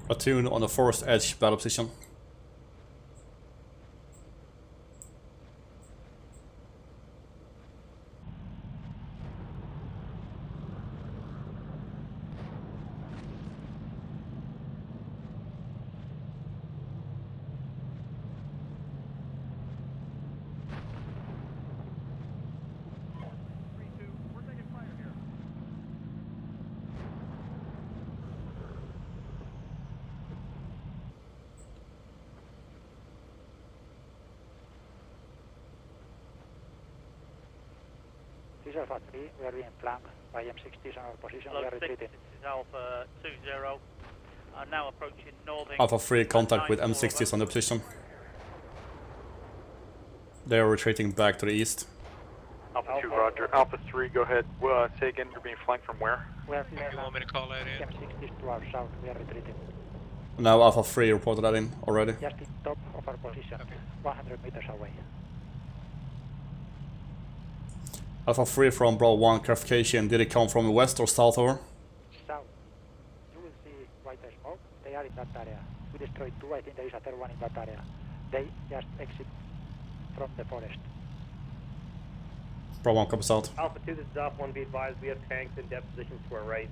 S4: Platoon on the forest edge battle position.
S10: This is Alpha 3, we are being flanked by M60s on our position, we are retreating.
S7: This is Alpha 20. I'm now approaching northern.
S4: Alpha 3 contact with M60s on the position. They are retreating back to the east.
S5: Alpha 2, roger. Alpha 3, go ahead. Say again, you're being flanked from where?
S10: We are
S6: You want me to call that in?
S10: M60s to our south, we are retreating.
S4: Now Alpha 3 reported that in already.
S10: Just in top of our position, 100 meters away.
S4: Alpha 3 from Bravo 1, clarification, did it come from the west or south over?
S10: South. You will see white smoke, they are in that area. We destroyed 2, I think there is a third one in that area. They just exit from the forest.
S4: Bravo 1 comes out.
S13: Alpha 2, this is Alpha 1, be advised, we have tanks in depth positions to our right.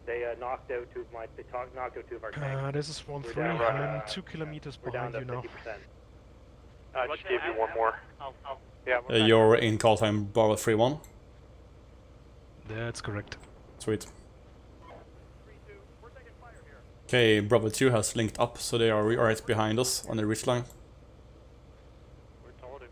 S13: They knocked out 2 of my, knocked out 2 of our tanks.
S8: This is 1-3, I'm 2 kilometers
S13: we're down
S8: behind
S13: to
S8: you
S13: 50%.
S8: now.
S5: Just gave you one more. Yeah,
S4: You're in call time Bravo 3-1.
S8: That's correct.
S4: Sweet. Okay, Bravo 2 has linked up, so they are right behind us on the ridge line.
S12: We're told it.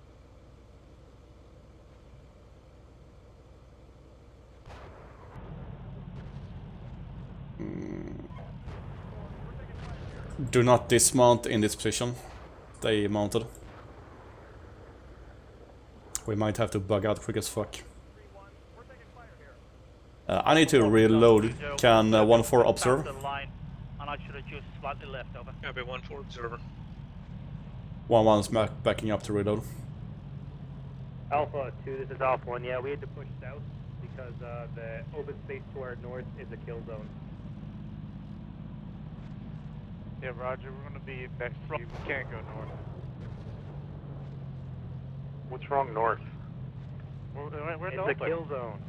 S4: Do not dismount in this position. They mounted. We might have to bug out quick as fuck. I need to reload. Can 1-4 observe?
S7: And I should adjust slightly left over.
S6: Copy 1-4 observer.
S4: 1-1's backing up to reload.
S13: Alpha 2, this is Alpha 1, yeah, we had to push south because the open space to our north is a kill zone.
S12: Yeah, Roger, we're gonna be next to you. We can't go north.
S5: What's wrong north?
S12: We're
S11: It's
S12: in
S11: a kill zone.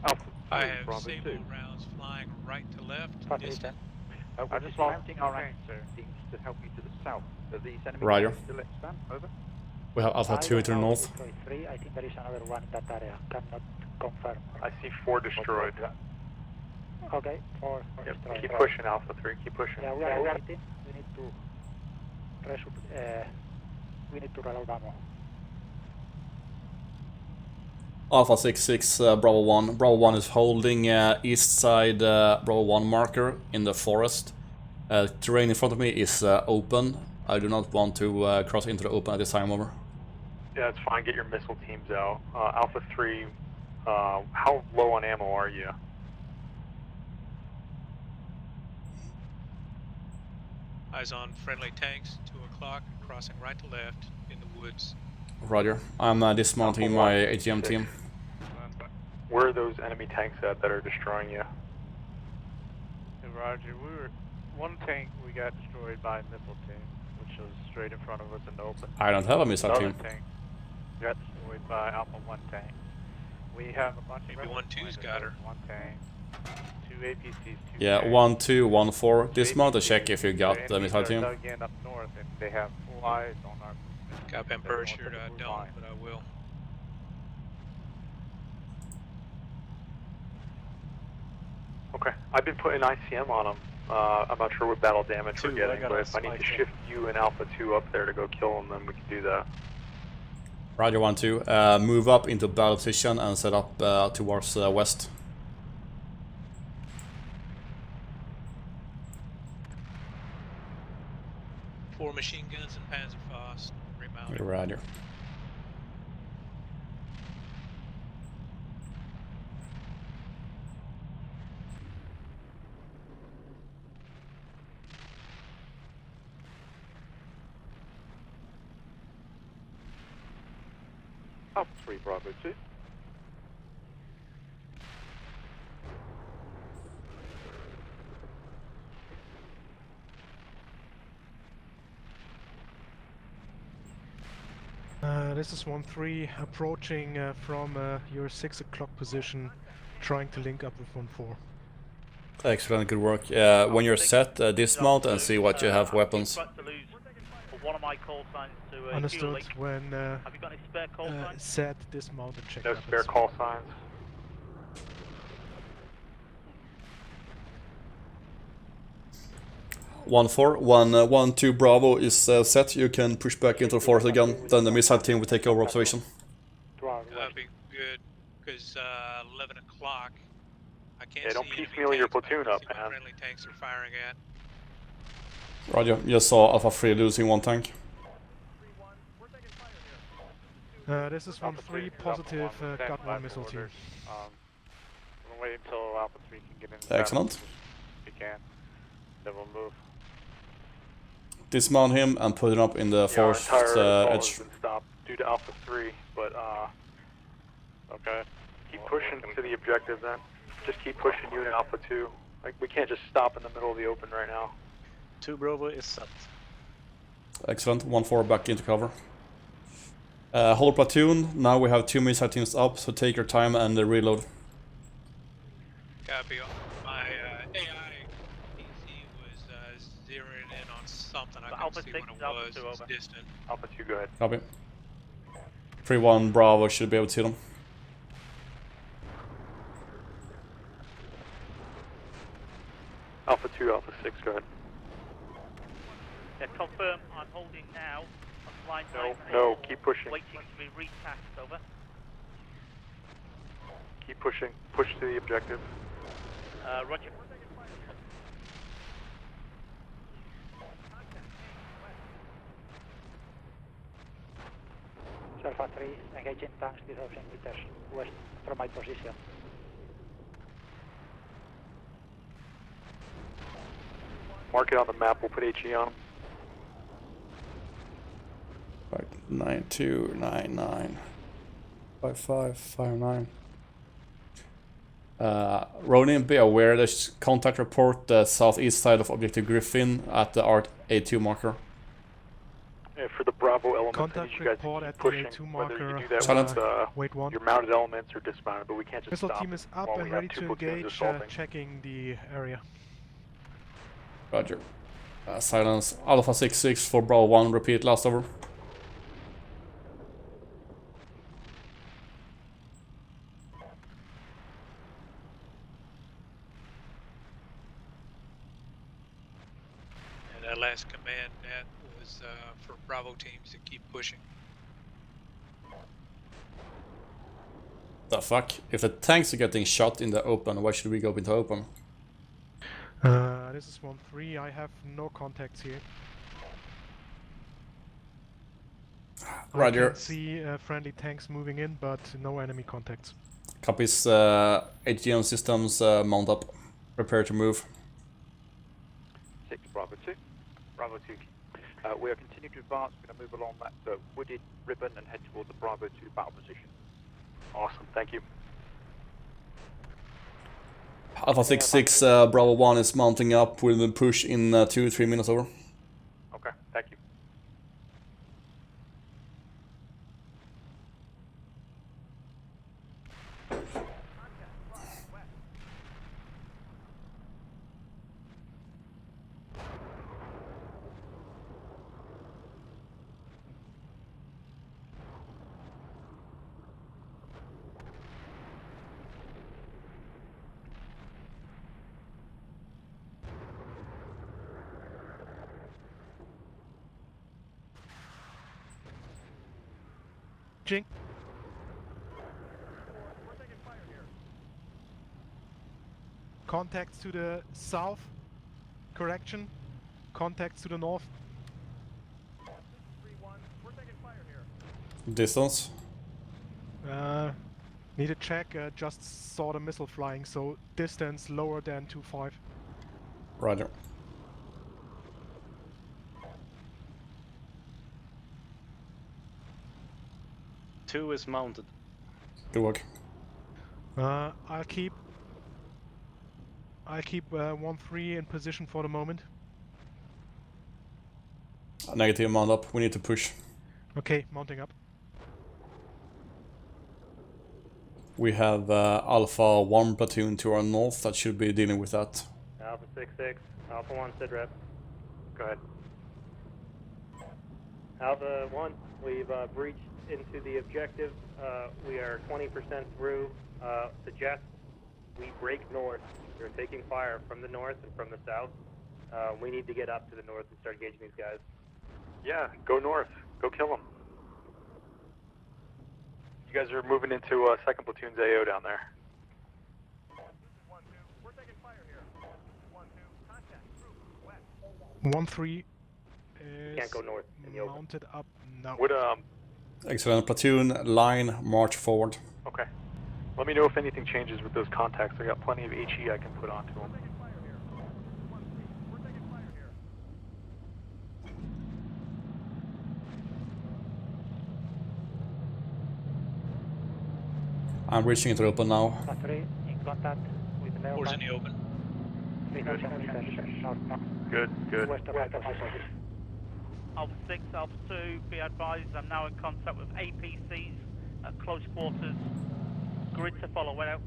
S5: Alpha
S6: I
S5: 3,
S6: have
S5: Bravo
S6: sable
S5: 2.
S6: rounds flying right to left,
S10: Pass
S6: distant.
S11: We're
S12: just
S11: dismounting
S12: lost
S11: our
S12: tanks, sir.
S11: teams to help you to the south. Are these enemy
S4: Roger.
S11: tanks still extant? Over.
S4: We have Alpha 2 to the north.
S10: Destroy 3. I think there is another one in that area. Cannot confirm.
S5: I see 4 destroyed.
S10: Okay, 4
S5: Yep.
S10: destroyed.
S5: Keep pushing, Alpha 3. Keep pushing.
S10: Yeah, we are ready. We need to we need to reload ammo.
S4: Alpha 6-6, Bravo 1. Bravo 1 is holding east side Bravo 1 marker in the forest. Terrain in front of me is open. I do not want to cross into the open at this time, over.
S5: Yeah, it's fine. Get your missile teams out. Alpha 3, how low on ammo are you?
S6: Eyes on friendly tanks, 2 o'clock, crossing right to left in the woods.
S4: Roger. I'm dismounting my AGM team.
S5: Where are those enemy tanks at that are destroying you?
S12: Hey, Roger, one tank we got destroyed by a missile team, which was straight in front of us in the open.
S4: I don't have a missile
S12: Another
S4: team.
S12: tank got destroyed by Alpha 1 tank. We have a bunch
S6: Maybe
S12: of
S6: 1-2's got her.
S12: 1 tank, 2 APCs, 2
S4: Yeah,
S12: tanks.
S4: 1, 2, 1, 4.
S12: Two
S4: Dismount to
S12: APCs.
S4: check if you got the
S12: Enemies
S4: missile
S12: are
S4: team.
S12: dug in up north, and they have full eyes on our movement.
S6: Got been
S12: They're going
S6: parachuted,
S12: to the
S6: I
S12: blue
S6: don't,
S12: line.
S6: but I will.
S5: Okay. I've been putting ICM on them. I'm not sure what battle damage we're
S9: 2,
S5: getting,
S9: got
S5: but
S9: a
S5: if I need to
S9: spike.
S5: shift you and Alpha 2 up there to go kill them, then we can do that.
S4: Roger 1, 2. Move up into battle position and set up towards west.
S6: Four machine guns and Panzerfaust. Remount.
S4: Roger.
S11: Alpha 3, Bravo 2.
S8: This is 1-3 approaching from your 6 o'clock position, trying to link up with 1-4.
S4: Excellent, good work. When you're set, dismount and see what you have weapons.
S7: One of my call signs to
S8: Understood. When
S7: have you got any spare call signs?
S8: set, dismount and check
S5: No
S8: weapons.
S5: spare call signs.
S4: One 4, 1 2 Bravo is set. You can push back into the forest again. Then the missile team will take over observation.
S6: That'd be good, because 11 o'clock, I can't
S5: Yeah, don't
S6: see enemy
S5: piecemeal your
S6: tanks, but I
S5: platoon
S6: can
S5: up,
S6: see what
S5: man.
S6: friendly tanks are firing at.
S4: Roger. You saw Alpha 3 losing 1 tank.
S8: This is 1-3 positive. Got 1 missile team.
S12: We'll wait until Alpha 3 can get in. the
S4: Excellent.
S12: battle if we can. Then we'll move.
S4: Dismount him and put him up in the
S5: Yeah, our
S4: forest
S5: entire assault
S4: edge.
S5: has been stopped due to Alpha 3, but
S12: Okay.
S5: keep pushing to the objective then. Just keep pushing you and Alpha 2. Like, we can't just stop in the middle of the open right now.
S9: 2 Bravo is set.
S4: Excellent. 1-4 back into cover. Whole platoon. Now we have 2 missile teams up, so take your time and reload.
S6: Copy. My AI PC was zeroing in on something. I
S7: Alpha
S6: couldn't see
S7: 6,
S6: what it
S7: Alpha
S6: was.
S7: 2,
S6: It was
S7: over.
S6: distant.
S5: Alpha 2, go ahead.
S4: Copy. 3-1 Bravo should be able to see them.
S5: Alpha 2, Alpha 6, go ahead.
S7: Yeah, confirm. I'm holding now on line
S5: No,
S7: 9.
S5: no, keep pushing.
S7: Waiting to be retasked, over.
S5: Keep pushing. Push to the objective.
S7: Roger.
S10: Alpha 3 engaging tanks 2000 meters west from my position.
S5: Mark it on the map. We'll put HE on them.
S4: Right, 9299 5559. Ronin, be aware there's contact report the southeast side of Objective Griffin at the A2 marker.
S5: For the Bravo elements,
S8: Contact
S5: I need you guys
S8: report
S5: to
S8: at
S5: keep
S8: the
S5: pushing,
S8: A2
S5: whether you
S8: marker.
S5: do that
S4: Silent.
S5: with
S8: Wait one.
S5: your mounted elements or dismounted, but we can't just
S8: Missile
S5: stop
S8: team is up
S5: while
S8: and
S5: we
S8: ready
S5: have two
S8: to
S5: platoons
S8: engage,
S5: assaulting.
S8: checking the area.
S4: Roger. Silence. Alpha 6-6 for Bravo 1, repeat, last over.
S6: And that last command, Nat, was for Bravo teams to keep pushing.
S4: The fuck? If the tanks are getting shot in the open, why should we go into open?
S8: This is 1-3. I have no contacts here.
S4: Roger.
S8: I can see friendly tanks moving in, but no enemy contacts.
S4: Copies. HGM systems mount up. Prepare to move.
S11: 6 Bravo 2.
S13: Bravo 2.
S11: We are continuing to advance. We're going to move along that wooded ribbon and head toward the Bravo 2 battle position.
S5: Awesome, thank you.
S4: Alpha 6-6, Bravo 1 is mounting up. We'll push in 2-3 minutes over.
S5: Okay, thank you.
S8: Jing. Contacts to the south. Correction. Contacts to the north.
S4: Distance.
S8: Need a check. Just saw the missile flying, so distance lower than 2-5.
S4: Roger.
S9: Two is mounted.
S4: Good work.
S8: I'll keep 1-3 in position for the moment.
S4: Negative, mount up. We need to push.
S8: Okay, mounting up.
S4: We have Alpha 1 platoon to our north that should be dealing with that.
S13: Alpha 6-6. Alpha 1, sit rep.
S5: Go ahead.
S13: Alpha 1, we've breached into the objective. We are 20% through. Suggest we break north. They're taking fire from the north and from the south. We need to get up to the north and start engaging these guys.
S5: Yeah, go north. Go kill them. You guys are moving into 2nd Platoon's AO down there.
S8: 1-3 is
S13: Can't go north in the open.
S8: mounted up now.
S5: Would,
S4: Excellent. Platoon, line, march forward.
S5: okay. Let me know if anything changes with those contacts. I got plenty of HE I can put onto them.
S4: I'm reaching into open now.
S10: Battery in contact with the
S6: Who's in the open?
S5: Good, good.
S10: West of
S7: Alpha 6, Alpha 2, be advised I'm now in contact with APCs at close quarters. Grid to follow, went out.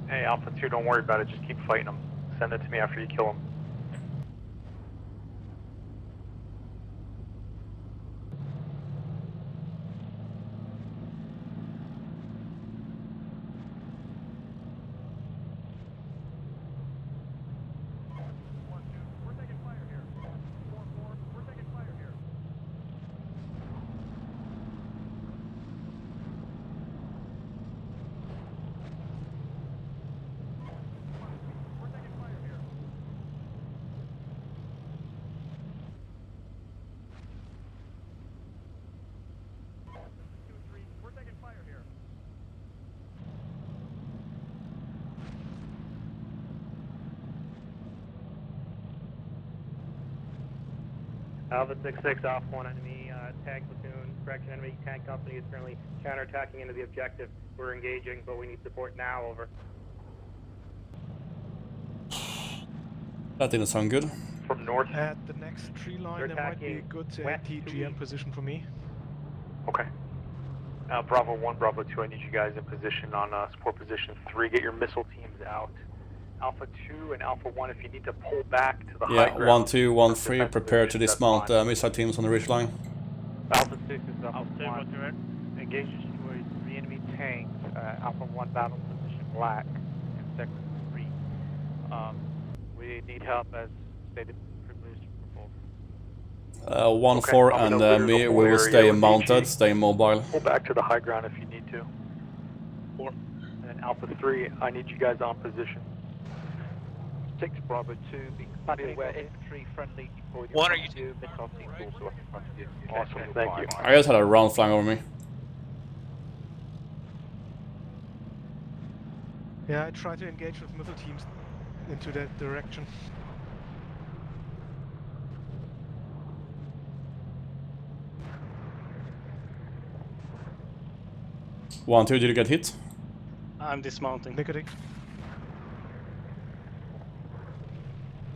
S5: Hey, Alpha 2, don't worry about it. Just keep fighting them. Send it to me after you kill them.
S13: Alpha 6-6 off one enemy tank platoon. Correction, enemy tank company is currently counterattacking into the objective. We're engaging, but we need support now. Over.
S4: That didn't sound good.
S2: From north.
S8: At the next tree line, there might be a good ATGM position for me.
S5: Okay. Bravo 1, Bravo 2, I need you guys in position on support position 3. Get your missile teams out. Alpha 2 and Alpha 1, if you need to pull back to the high
S4: Yeah,
S5: ground.
S4: 1, 2, 1, 3, prepare to dismount missile teams on the ridge line.
S12: Alpha 6 is Alpha 1. Engage destroy 3 enemy tanks. Alpha 1 battle position black in sector 3. We need help as stated previously before.
S4: 1, 4 and me, we will stay mounted, stay mobile.
S5: Pull back to the high ground if you need to. 4. And Alpha 3, I need you guys on position.
S11: 6 Bravo 2, be aware infantry friendly deployed in
S6: What
S11: front
S6: are you
S11: of you, missile teams also up in front of you.
S5: Awesome, thank you.
S4: I just had a round flying over me.
S8: Yeah, I try to engage with missile teams into that direction.
S4: One, 2, did you get hit?
S9: I'm dismounting.
S8: Negative.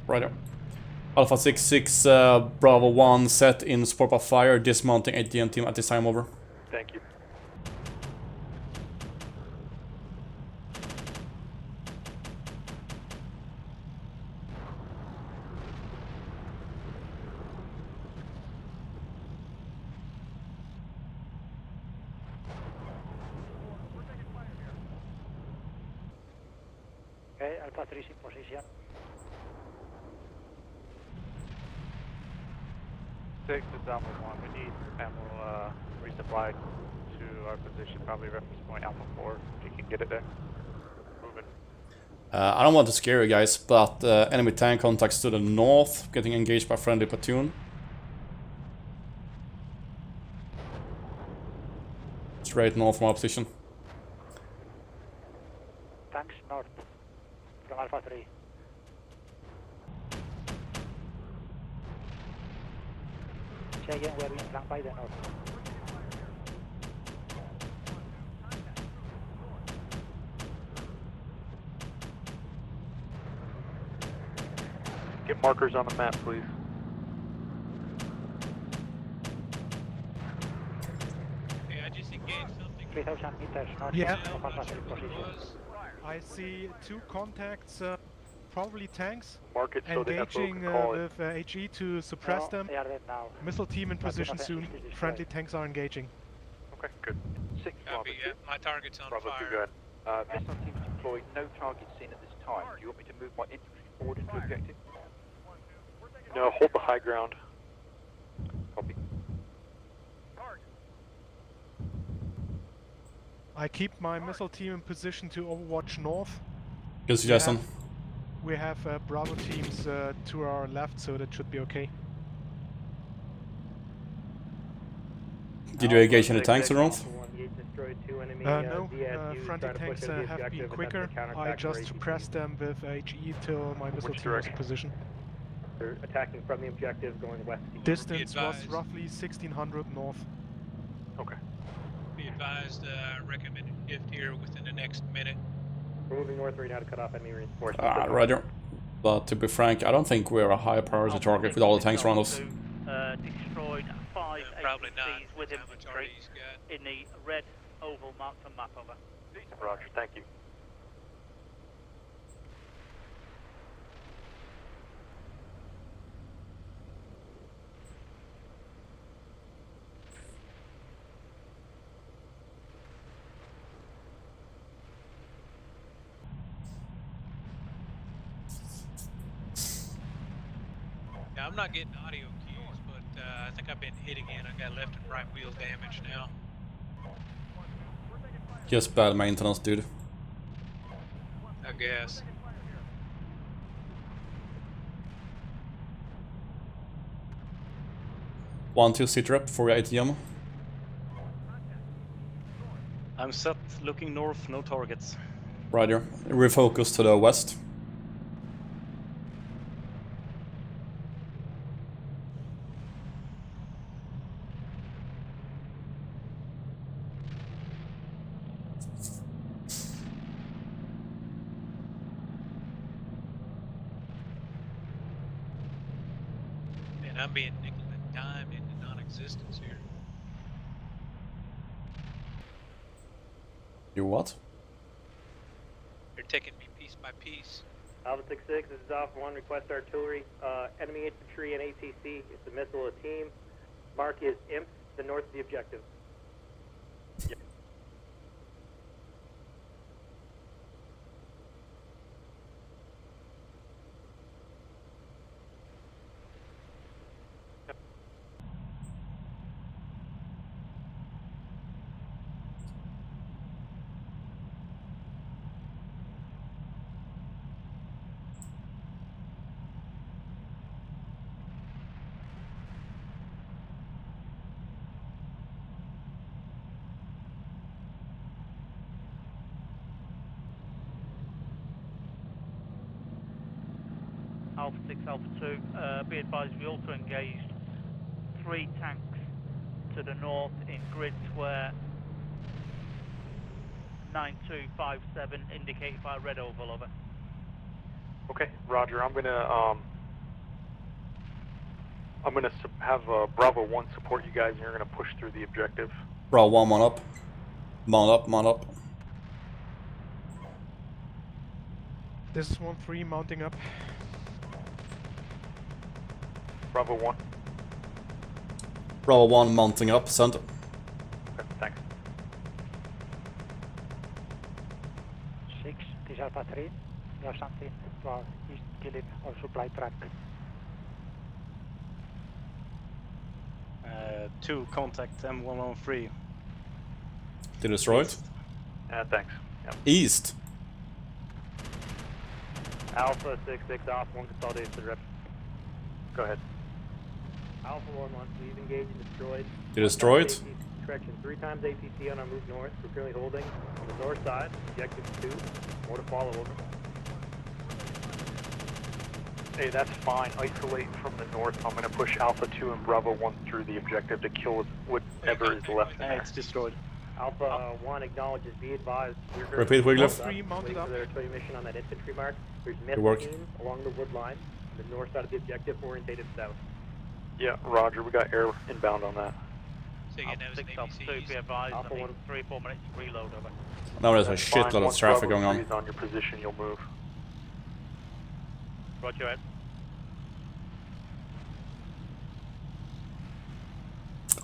S4: Right. Alpha 6-6, Bravo 1, set in support of fire, dismounting ATM team at this time, over.
S5: Thank you.
S10: Okay, Alpha 3 is in position.
S12: 6 is Alpha 1. We need ammo resupply to our position, probably reference point Alpha 4, if you can get it there. Moving.
S4: I don't want to scare you guys, but enemy tank contacts to the north, getting engaged by friendly platoon. Straight north from our position.
S10: Tanks north from Alpha 3. Say again, we're being flanked by the north.
S5: Get markers on the map, please.
S6: Hey, I just engaged something.
S10: 3,000 meters north
S8: Yeah.
S10: of Alpha 3 position.
S8: I see 2 contacts, probably tanks,
S5: Mark it so they have
S8: engaging
S5: call it.
S8: with HE to suppress
S10: No,
S8: them.
S10: they are dead now.
S8: Missile team in
S10: But
S8: position
S10: not
S8: soon.
S10: actually destroyed.
S8: Friendly tanks are engaging.
S5: Okay, good.
S11: 6 Bravo
S6: Copy,
S11: 2.
S6: yeah. My target's on
S5: Bravo 2,
S6: fire.
S5: go ahead.
S11: Missile teams deployed, no targets seen at this time. Do you want me to move my infantry forward into objective?
S5: No, hold the high ground.
S11: Copy.
S8: I keep my missile team in position to overwatch north.
S4: Good suggestion.
S8: We have Bravo teams to our left, so that should be okay.
S4: Did you engage any tanks or north?
S8: No, friendly tanks have been quicker. I just suppressed them with HE till my missile team was in position.
S13: They're attacking from the objective, going west.
S8: Distance was roughly 1600 north.
S5: Okay.
S6: Be advised, recommended shift here within the next minute.
S13: We're moving north right now to cut off enemy reinforcements.
S4: Roger. But to be frank, I don't think we're a high priority target with all the tanks around us.
S7: Destroyed 5
S6: Probably not.
S7: APCs with
S6: How much
S7: infantry
S6: he's got.
S7: in the red oval marked on map, over.
S5: Roger, thank you.
S6: Yeah, I'm not getting audio cues, but I think I've been hit again. I got left and right wheel damage now.
S4: Just bad maintenance, dude.
S6: I guess.
S4: One, 2, sit rep for your ATM.
S9: I'm set, looking north, no targets.
S4: Roger. Refocus to the west.
S6: And I'm being nickel and dime into non-existence here.
S4: You what?
S6: They're taking me piece by piece.
S13: Alpha 6-6, this is Alpha 1, request artillery. Enemy infantry and APC, it's a missile, a team. Mark is IMP, the north of the objective.
S2: Yep.
S7: Alpha 6, Alpha 2, be advised we also engaged 3 tanks to the north in grid square 9257, indicated by red oval, over.
S5: Okay, Roger. I'm gonna have Bravo 1 support you guys, and you're gonna push through the objective.
S4: Bravo 1, mount up. Mount up, mount up.
S8: This is 1-3 mounting up.
S5: Bravo 1.
S4: Bravo 1 mounting up, send.
S5: Okay, thanks.
S10: 6, this is Alpha 3. You have something to our east, killing our supply track.
S9: 2, contact M113.
S4: They destroyed?
S5: Thanks. Yep.
S4: East.
S13: Alpha 6-6, Alpha 1, consolidate to the rep.
S5: Go ahead.
S13: Alpha 1-1, we've engaged and destroyed.
S4: They destroyed?
S13: Correction, 3 times APC on our move north. We're currently holding on the north side, objective 2. More to follow, over.
S5: Hey, that's fine. Isolate from the north. I'm going to push Alpha 2 and Bravo 1 through the objective to kill whatever is left in there.
S9: It's destroyed.
S13: Alpha 1 acknowledges, be advised. We're
S4: Repeat, Wiglaf.
S13: waiting for their artillery mission on that infantry mark. There's
S4: Good work.
S13: missile team along the wood line, on the north side of the objective, orientated south.
S5: Yeah, Roger. We got air inbound on that.
S6: So again, that was an
S7: Alpha 6, Alpha 2, be advised, I need 3 or 4 minutes to reload, over.
S4: Now there's a
S5: That's fine.
S4: shitload of
S5: Once
S4: traffic
S5: Bravo
S4: going
S5: 3
S4: on.
S5: is on your position, you'll move.
S7: Roger, Ed.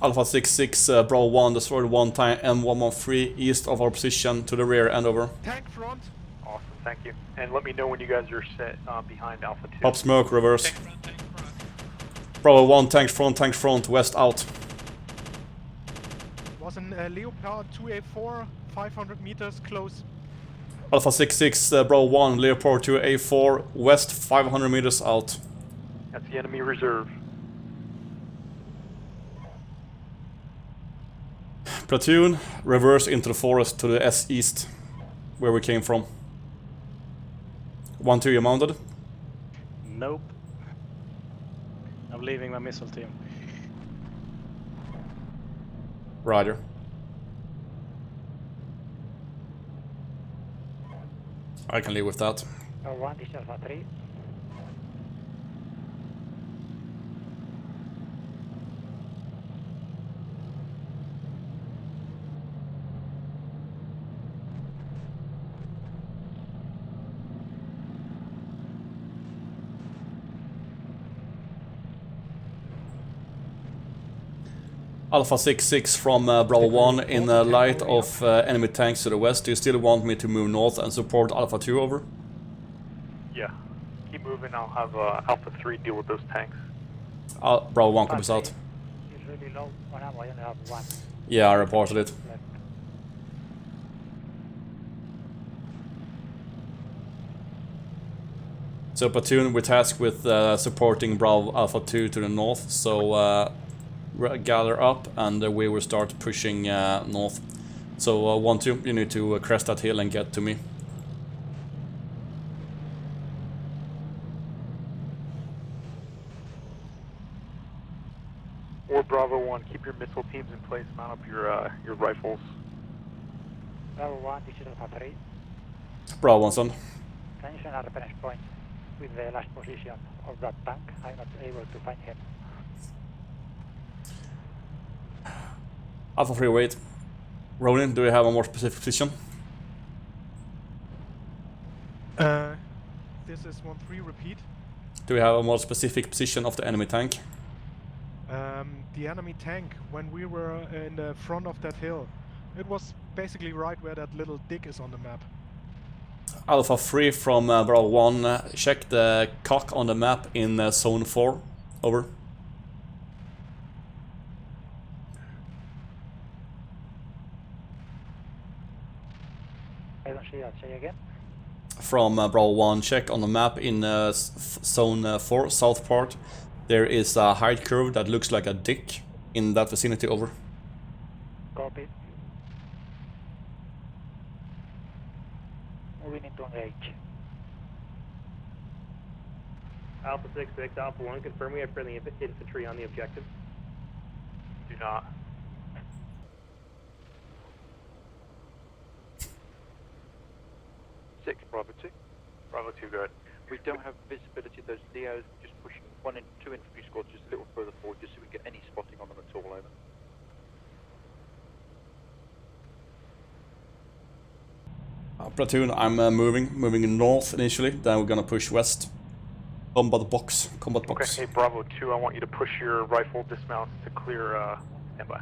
S4: Alpha 6-6, Bravo 1 destroyed 1 tank M113 east of our position to the rear and over.
S8: Tank front.
S5: Awesome, thank you. And let me know when you guys are set behind Alpha 2.
S4: Pop smoke, reverse.
S6: Tank front, tank front.
S4: Bravo 1, tank front, west out.
S8: Was an Leopard 2A4, 500 meters close.
S4: Alpha 6-6, Bravo 1, Leopard 2A4, west 500 meters out.
S5: That's the enemy reserve.
S4: Platoon, reverse into the forest to the S-east, where we came from. 1-2, you mounted?
S9: Nope. I'm leaving my missile team.
S4: Roger. I can live with that.
S10: 1, this is Alpha 3.
S4: Alpha 6-6 from Bravo 1 in light of enemy tanks to the west. Do you still want me to move north and support Alpha 2 over?
S5: Yeah. Keep moving. I'll have Alpha 3 deal with those tanks.
S4: Bravo 1 comes out.
S10: It's really low on ammo, I only have 1.
S4: Yeah, I reported it.
S10: Left.
S4: So platoon, we're tasked with supporting Bravo Alpha 2 to the north, so gather up and we will start pushing north. So 1-2, you need to crest that hill and get to me.
S5: Or Bravo 1, keep your missile teams in place, mount up your rifles.
S10: Bravo 1, this is Alpha 3.
S4: Bravo 1, son.
S10: Can you send a reference point with the last position of that tank? I'm not able to find him.
S4: Alpha 3, wait. Ronin, do you have a more specific position?
S8: This is 1-3, repeat.
S4: Do we have a more specific position of the enemy tank?
S8: The enemy tank, when we were in the front of that hill, it was basically right where that little dick is on the map.
S4: Alpha 3 from Bravo 1, check the cock on the map in Zone 4. Over.
S10: I don't see that. Say again.
S4: From Bravo 1, check on the map in Zone 4, south part. There is a height curve that looks like a dick in that vicinity. Over.
S10: Copy. Moving into engage.
S13: Alpha 6-6, Alpha 1, confirm we have friendly infantry on the objective.
S5: Do not.
S11: Bravo 2.
S5: Bravo 2, good.
S11: We don't have visibility of those Leos, just pushing 1 and 2 infantry squads just a little further forward, just so we get any spotting on them at all, over.
S4: Platoon, I'm moving north initially, then we're gonna push west. Combat box.
S5: Okay, hey Bravo 2, I want you to push your rifle dismounts to clear standby.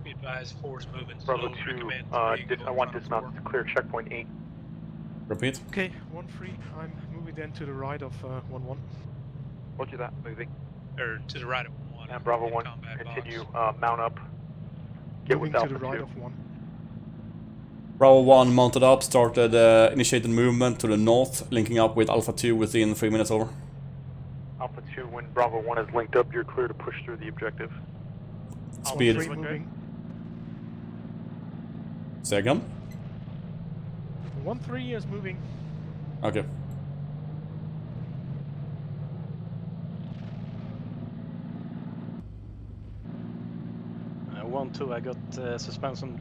S6: Be advised, force moving.
S5: Bravo 2, I want dismounts to clear checkpoint 8.
S4: Repeat.
S8: Okay, 1-3, I'm moving then to the right of 1-1.
S11: Roger that, moving.
S6: Or to the right of 1.
S5: And Bravo 1, continue, mount up. Get
S8: Moving
S5: with
S8: to
S5: Alpha
S8: the right
S5: 2.
S8: of 1.
S4: Bravo 1 mounted up, started initiated movement to the north, linking up with Alpha 2 within 3 minutes. Over.
S5: Alpha 2, when Bravo 1 is linked up, you're clear to push through the objective.
S4: Speed.
S8: 1-3 moving.
S4: Say again?
S8: 1-3 is moving.
S4: Okay.
S9: One, two, I got suspension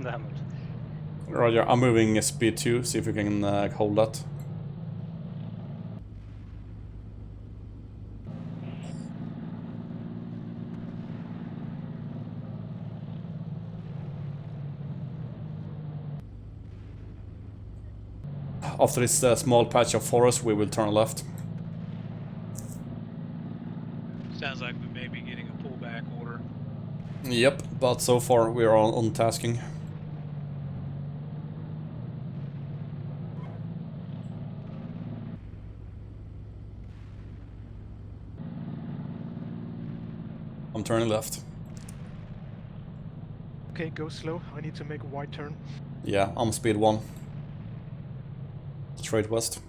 S9: damage.
S4: Roger, I'm moving speed 2, see if we can hold that. After this small patch of forest, we will turn left.
S6: Sounds like we may be getting a pullback order.
S4: Yep, but so far we are on tasking. I'm turning left.
S8: Okay, go slow. I need to make a wide turn.
S4: Yeah, I'm speed 1. Straight west.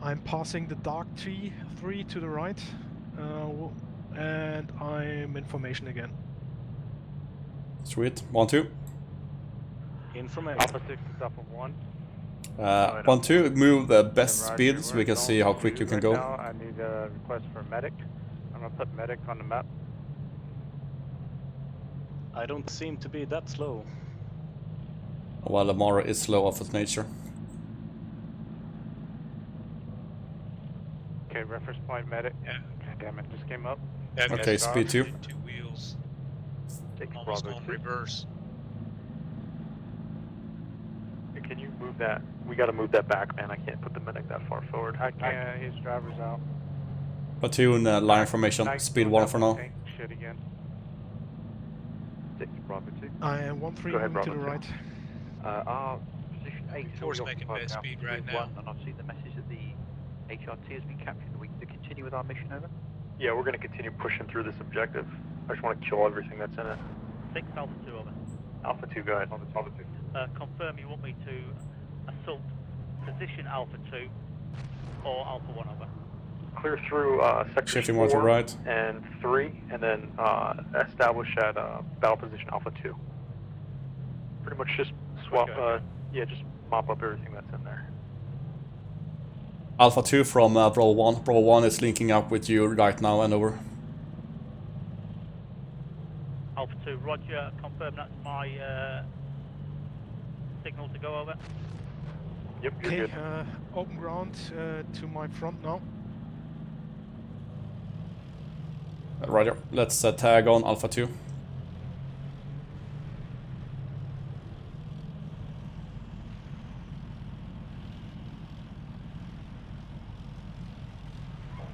S8: I'm passing the dark tree 3 to the right, and I'm in formation again.
S4: Sweet. 1, 2.
S9: Information.
S12: Alpha 6 is Alpha 1.
S4: 1, 2. Move the best speed so we can see how quick you can go.
S12: Now I need a request for a medic. I'm gonna put medic on the map.
S9: I don't seem to be that slow.
S4: While Amara is slow of its nature.
S12: Okay, reference point medic.
S6: Yeah.
S12: God damn it, just came up.
S6: That
S4: Okay,
S6: guy's
S4: speed 2.
S6: 2 wheels.
S11: 6
S6: Almost
S11: Bravo
S6: on
S11: 2.
S6: reverse.
S5: Hey, can you move that? We gotta move that back, man. I can't put the medic that far forward.
S12: I can't, his driver's out.
S4: Platoon line formation. Speed 1 for now.
S12: Shit again.
S11: 6 Bravo 2.
S8: I am 1-3
S5: Go ahead,
S8: moving to the
S5: Bravo
S8: right.
S11: Our position 8 is
S6: Force
S11: already
S6: making
S11: occupied
S6: best
S11: now.
S6: speed right
S11: Move
S6: now.
S11: 1, and I've seen the message that the HRT has been captured. Are we to continue with our mission, over?
S5: Yeah, we're gonna continue pushing through this objective. I just want to kill everything that's in it.
S7: 6 Alpha 2 over.
S5: Alpha 2, go ahead. Alpha 2.
S7: Confirm you want me to assault position Alpha 2 or Alpha 1 over.
S5: Clear through sectors
S4: Shifting 1 to
S5: 4
S4: right.
S5: and 3, and then establish at battle position Alpha 2. Pretty much just swap, just mop up everything that's in there.
S4: Alpha 2 from Bravo 1. Bravo 1 is linking up with you right now and over.
S7: 2, roger, confirm that's my signal to go over.
S5: Yep, you're
S8: Okay,
S5: good.
S8: open ground to my front now.
S4: Roger. Let's tag on Alpha 2.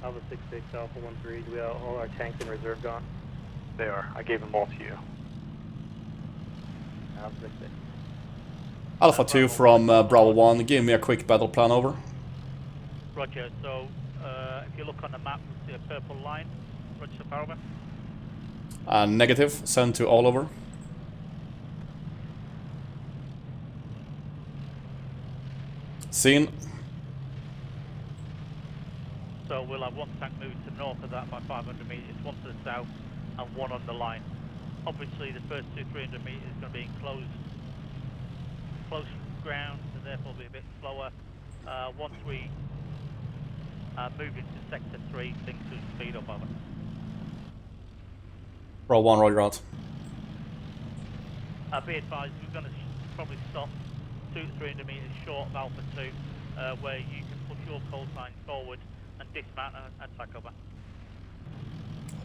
S13: Alpha 6-6, Alpha 1-3, do we have all our tanks in reserve gone?
S5: They are. I gave them all to you.
S13: Alpha 6-6.
S4: Alpha 2 from Bravo 1, give me a quick battle plan over.
S7: Roger, so if you look on the map, you'll see a purple line. Roger, so far over.
S4: Negative, send to all over. Seen.
S7: So we'll have one tank moving to north of that by 500 metres, one to the south, and one on the line. Obviously, the first 200-300 metres is going to be enclosed, close ground, and therefore be a bit slower. Once we move into sector 3, things will speed up over.
S4: Bravo 1, roger out.
S7: Be advised, we're going to probably stop 200 to 300 metres short of Alpha 2, where you can push your coal signs forward and dismount and attack over.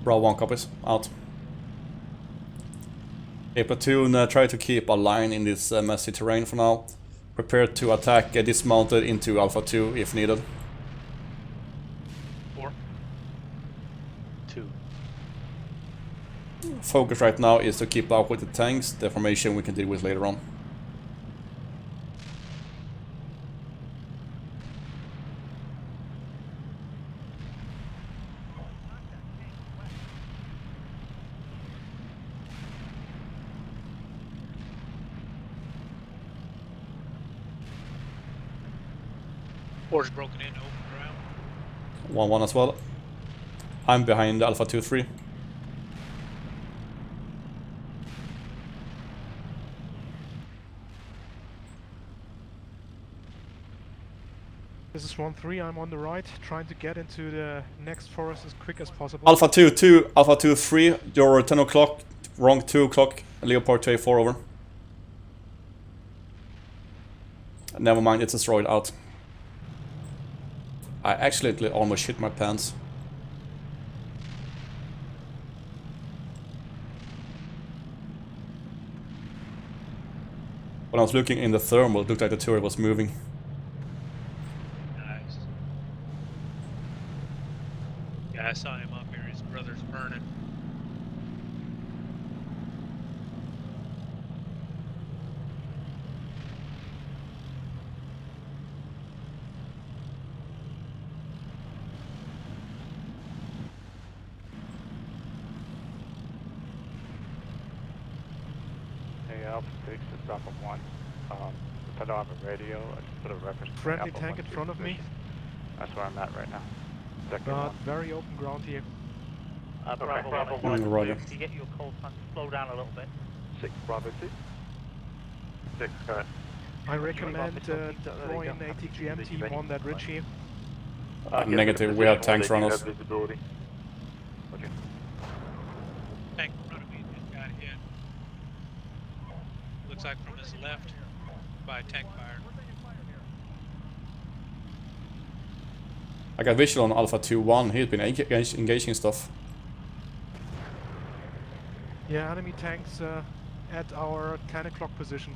S4: Bravo 1 copies, out. Okay, platoon, try to keep a line in this messy terrain for now. Prepare to attack dismounted into Alpha 2 if needed.
S9: 4. 2.
S4: Focus right now is to keep up with the tanks. The formation we can deal with later on.
S6: Or's broken into open ground.
S4: 1-1 as well. I'm behind Alpha 2-3.
S8: This is 1-3, I'm on the right, trying to get into the next forest as quick as possible.
S4: Alpha 2-2, Alpha 2-3, you're 10 o'clock, wrong 2 o'clock, Leopard 2A4 over. Never mind, it's destroyed, out. I accidentally almost shit my pants. When I was looking in the thermal, it looked like the turret was moving.
S6: Nice. Yeah, I saw him up here. His brother's burning.
S5: Hey, Alpha 6, it's Alpha 1. If I don't have a radio, I just put a reference to
S8: Friendly
S5: Alpha
S8: tank
S5: 1
S8: in front of me.
S5: position. That's where I'm at right now. Sector
S8: But
S5: 1.
S8: very open ground here.
S7: Bravo,
S5: Bravo
S7: 1,
S4: Roger.
S7: if you get your coal signs, slow down a little bit.
S5: 6, Bravo 2. 6, go ahead.
S8: I recommend throwing an ATGM team on that ridge here.
S4: Negative, we have tanks around us.
S5: Visibility. Okay.
S6: Tank in front of me just got hit. Looks like from his left by tank fire.
S4: I got visual on Alpha 2-1, he's been engaging stuff.
S8: Yeah, enemy tanks at our 10 o'clock position.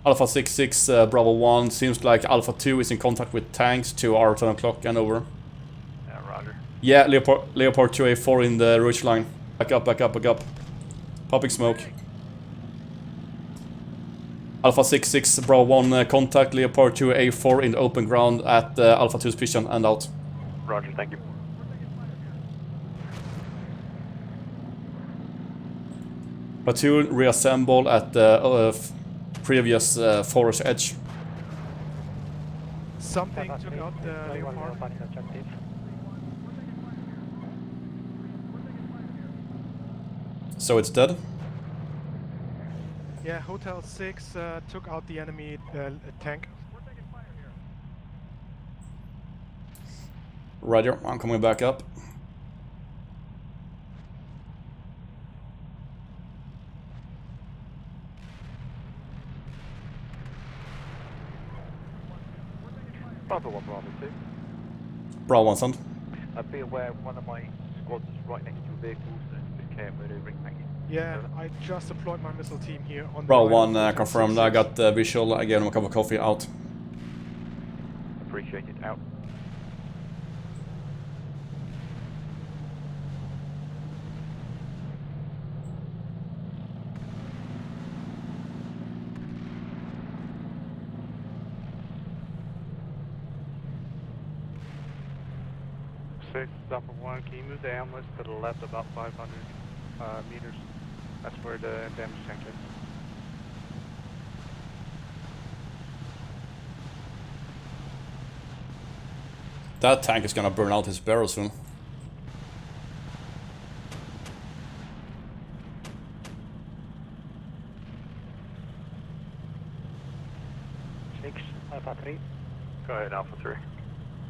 S4: Alpha 6-6, Bravo 1, seems like Alpha 2 is in contact with tanks to our 10 o'clock and over.
S5: Yeah, roger.
S4: Yeah, Leopard 2A4 in the ridge line. Back up, back up, back up. Popping smoke. Alpha 6-6, Bravo 1, contact Leopard 2A4 in the open ground at Alpha 2's position and out.
S5: Roger, thank you.
S4: Platoon reassemble at the previous forest edge.
S8: Something took out the Leopard.
S4: So it's dead.
S8: Yeah, Hotel 6 took out the enemy tank.
S4: Roger, I'm coming back up.
S11: Bravo 1, Bravo 2.
S4: Bravo 1, send.
S11: Be aware one of my squads is right next to your vehicles and just care maneuvering, thank you.
S8: Yeah, I just deployed my missile team here on the
S4: Bravo
S8: line
S4: 1
S8: of
S4: confirmed. I got visual. I gave him a cup of coffee. Out.
S11: Appreciated, out.
S12: Alpha 1, can you move the ambulance to the left about 500 meters? That's where the damage tank is.
S4: That tank is gonna burn out his barrel soon.
S10: Alpha 3.
S2: Go ahead, Alpha 3.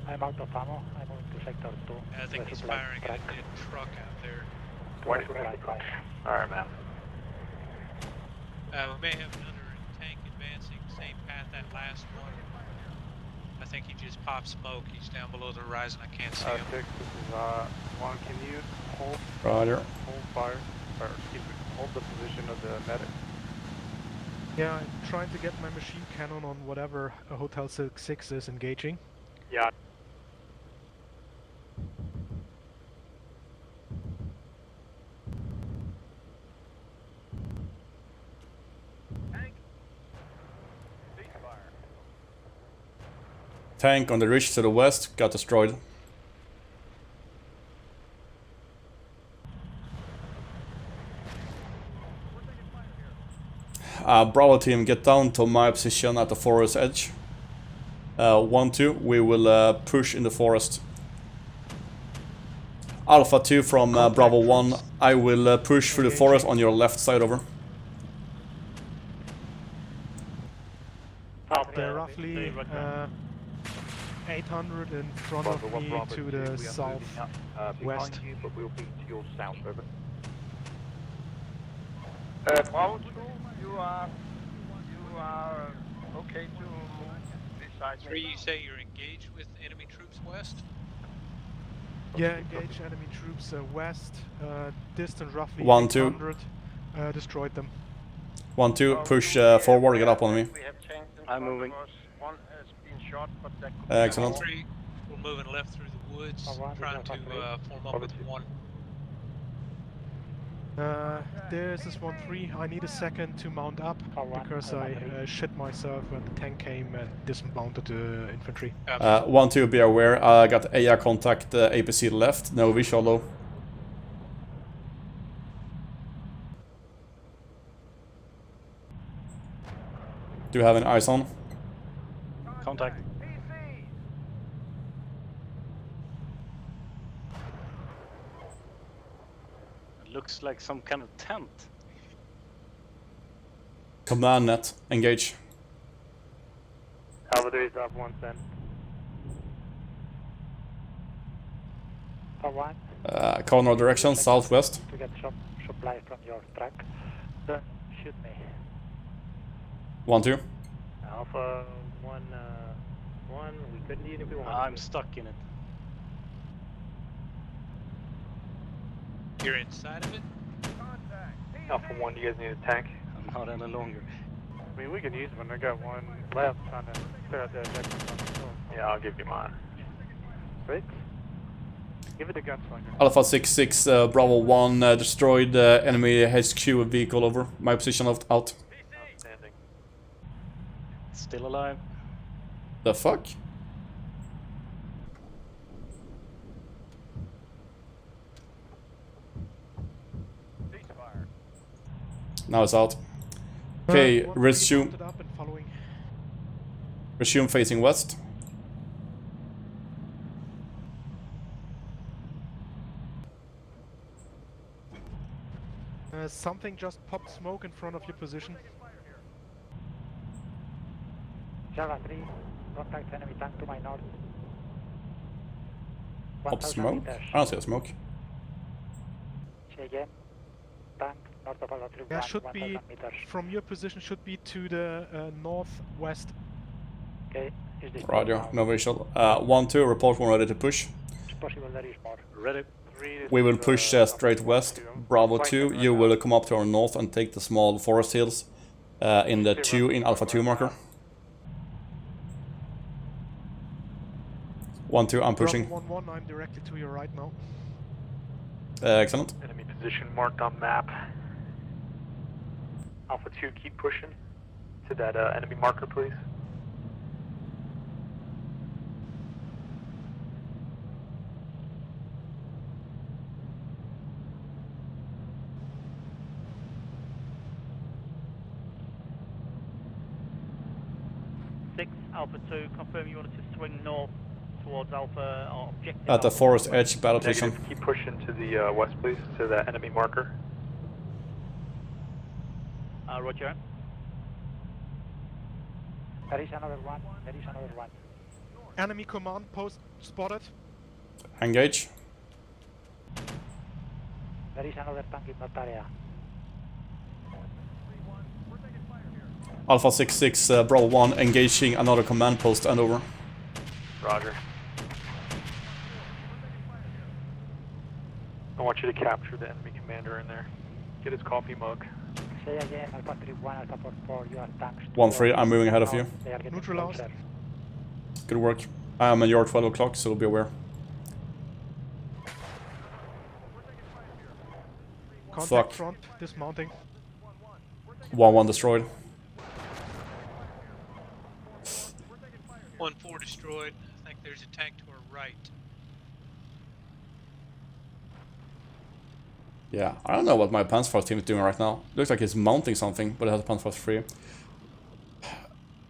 S10: I'm out of ammo. I'm moving to sector 2.
S6: I think he's firing at a truck out there.
S2: Alright, man.
S6: We may have another tank advancing, same path that last one. I think he just popped smoke. He's down below the horizon. I can't see him.
S12: 6, this is 1. Can you hold fire, or hold the position of the medic?
S8: Yeah, I'm trying to get my machine cannon on whatever a Hotel 6 is engaging.
S12: Yeah.
S4: Tank on the ridge to the west got destroyed. Bravo team, get down to my position at the forest edge. 1-2, we will push in the forest. Alpha 2 from Bravo 1, I will push through the forest on your left side, over.
S8: They're roughly 800 in front of me to the south west.
S11: You, but we'll be to your south, over.
S14: Bravo 2, you are okay to move this side?
S6: 3, you say you're engaged with enemy troops west?
S8: Yeah, engage enemy troops west, distance roughly
S4: 1-2.
S8: 800, destroyed them.
S4: 1-2, push forward, get up on me.
S14: I'm moving. One has been shot, but that could
S4: Excellent.
S6: 3, we're moving left through the woods, trying to form up with 1.
S8: There's this 1-3. I need a second to mount up because I shit myself when the tank came and dismounted the infantry.
S4: 1-2, be aware. I got AR contact APC left. No visual though. Do you have any eyes on?
S9: Contact. Looks like some kind of tent.
S4: Command net, engage.
S12: Alpha 3 is up 1 cent.
S10: Alpha 1.
S4: Corner direction, southwest.
S10: To get some supply from your truck. Don't shoot me.
S4: 1-2.
S12: Alpha 1, 1, we couldn't eat if we wanted.
S9: I'm stuck in it.
S6: You're inside of it?
S2: Alpha 1, do you guys need a tank?
S9: I'm not any longer.
S12: I mean, we can use one. I got one left trying to clear out the objectives on the hill.
S2: Yeah, I'll give you mine.
S12: 6? Give it a gunslinger.
S4: Alpha 6-6, Bravo 1, destroyed enemy HQ vehicle, over. My position out.
S2: Outstanding.
S9: Still alive.
S4: The fuck? Now it's out. Okay, resume. Resume facing west.
S8: Something just popped smoke in front of your position.
S10: Java 3, contact enemy tank to my north.
S4: Pop smoke? I don't see a smoke.
S10: Say again. Tank north of Alpha 3.
S8: There should be, from your position, should be to the northwest.
S10: Okay. Is this
S4: Roger, no visual. 1-2, report when ready to push.
S10: It's possible there is more.
S9: Ready.
S4: We will push straight west. Bravo 2, you will come up to our north and take the small forest hills in the 2 in Alpha 2 marker. 1-2, I'm pushing.
S8: Bravo 1-1, I'm directly to your right now.
S4: Excellent.
S5: Enemy position marked on map. Alpha 2, keep pushing to that enemy marker, please.
S7: Alpha 2, confirm you wanted to swing north towards Alpha or objective.
S4: At the forest edge battle position.
S5: Keep pushing to the west, please, to that enemy marker.
S7: Roger.
S10: There is another one. There is another one.
S8: Enemy command post spotted.
S4: Engage.
S10: There is another tank in that area.
S4: Alpha 6-6, Bravo 1, engaging another command post and over.
S5: Roger. I want you to capture the enemy commander in there. Get his coffee mug.
S10: Say again, Alpha 3-1, Alpha 4-4, you have tanks.
S4: 1-3, I'm moving ahead of you.
S8: Neutralized.
S4: Good work. I am at your 12 o'clock, so be aware.
S8: Contact
S4: Fuck.
S8: front, dismounting.
S4: 1-1 destroyed.
S6: 1-4 destroyed. I think there's a tank to our right.
S4: Yeah, I don't know what my Panzer team is doing right now. Looks like it's mounting something, but it has a Panzer 3.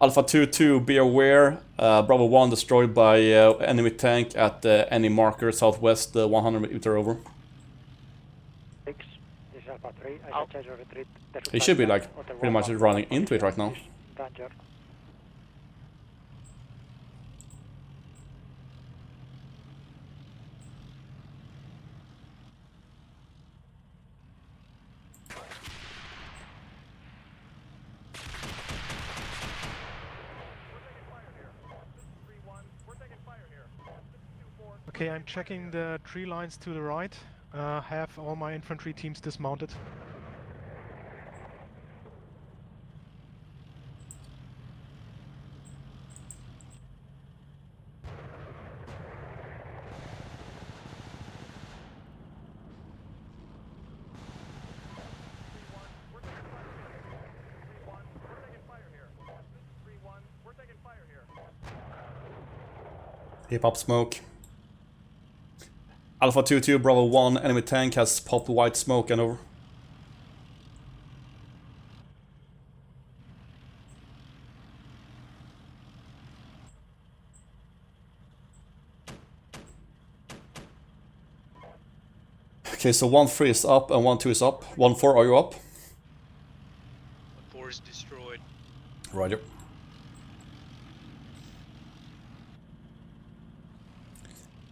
S4: Alpha 2-2, be aware. Bravo 1 destroyed by enemy tank at any marker southwest, 100 meter over.
S10: 6, this is Alpha 3, I suggest your retreat.
S4: He should be like pretty much running into it right now.
S10: Danger.
S8: Okay, I'm checking the tree lines to the right. Have all my infantry teams dismounted.
S4: Hip up smoke. Alpha 2-2, Bravo 1, enemy tank has popped white smoke and over. Okay, so 1-3 is up and 1-2 is up. 1-4, are you up?
S6: 1-4 is destroyed.
S4: Roger.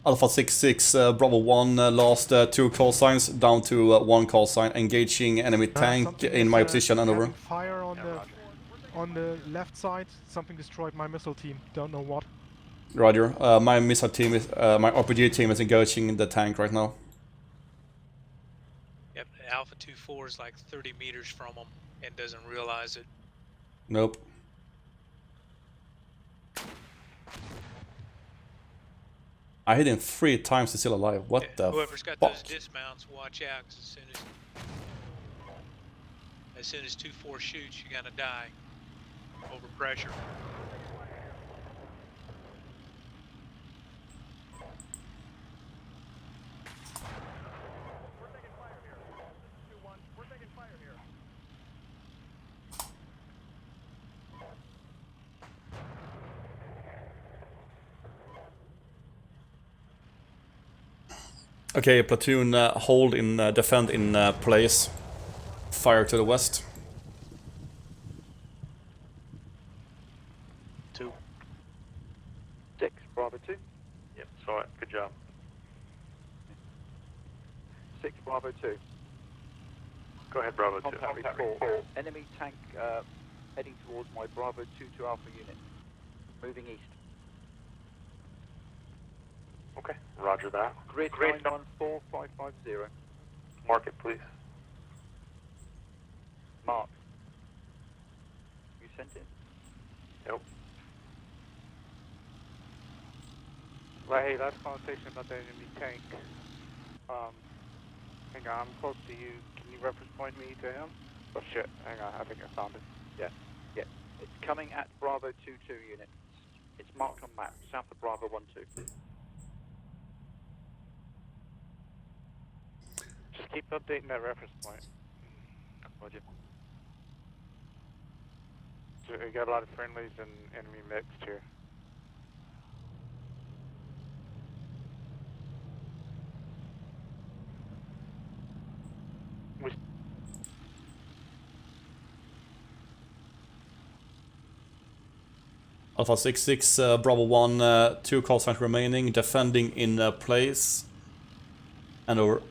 S4: Alpha 6-6, Bravo 1, lost 2 call signs, down to 1 call sign, engaging enemy tank in my position and over.
S8: Fire on the left side, something destroyed my missile team, don't know what.
S4: Roger, my missile team is, my RPG team is engaging the tank right now.
S6: Yep, Alpha 2-4 is like 30 meters from him and doesn't realize it.
S4: Nope. I hit him 3 times, he's still alive. What the
S6: Whoever's got
S4: fuck?
S6: those dismounts, watch out, 'cause as soon as 2-4 shoots, you're gonna die. Over pressure.
S4: Okay, platoon, hold in, defend in place. Fire to the west.
S9: 2.
S11: 6, Bravo 2.
S5: Yep, saw it. Good job.
S11: Bravo 2.
S5: Go ahead, Bravo 2.
S11: Contact report. Enemy tank heading towards my Bravo 2 Alpha unit. Moving east.
S5: Okay, roger that.
S11: Grid 914550.
S5: Mark it, please.
S11: Mark. You sent it?
S5: Nope.
S12: Well, hey, last conversation about the enemy tank. Hang on, I'm close to you. Can you reference point me to him? Oh shit, hang on, I think I found it.
S11: Yeah. It's coming at Bravo 2 unit. It's marked on map, south of Bravo 1-2.
S12: Just keep updating that reference point.
S11: Roger.
S12: So we got a lot of friendlies and enemy mixed here.
S4: Alpha 66, Bravo 1, 2 call signs remaining, defending in place. And over.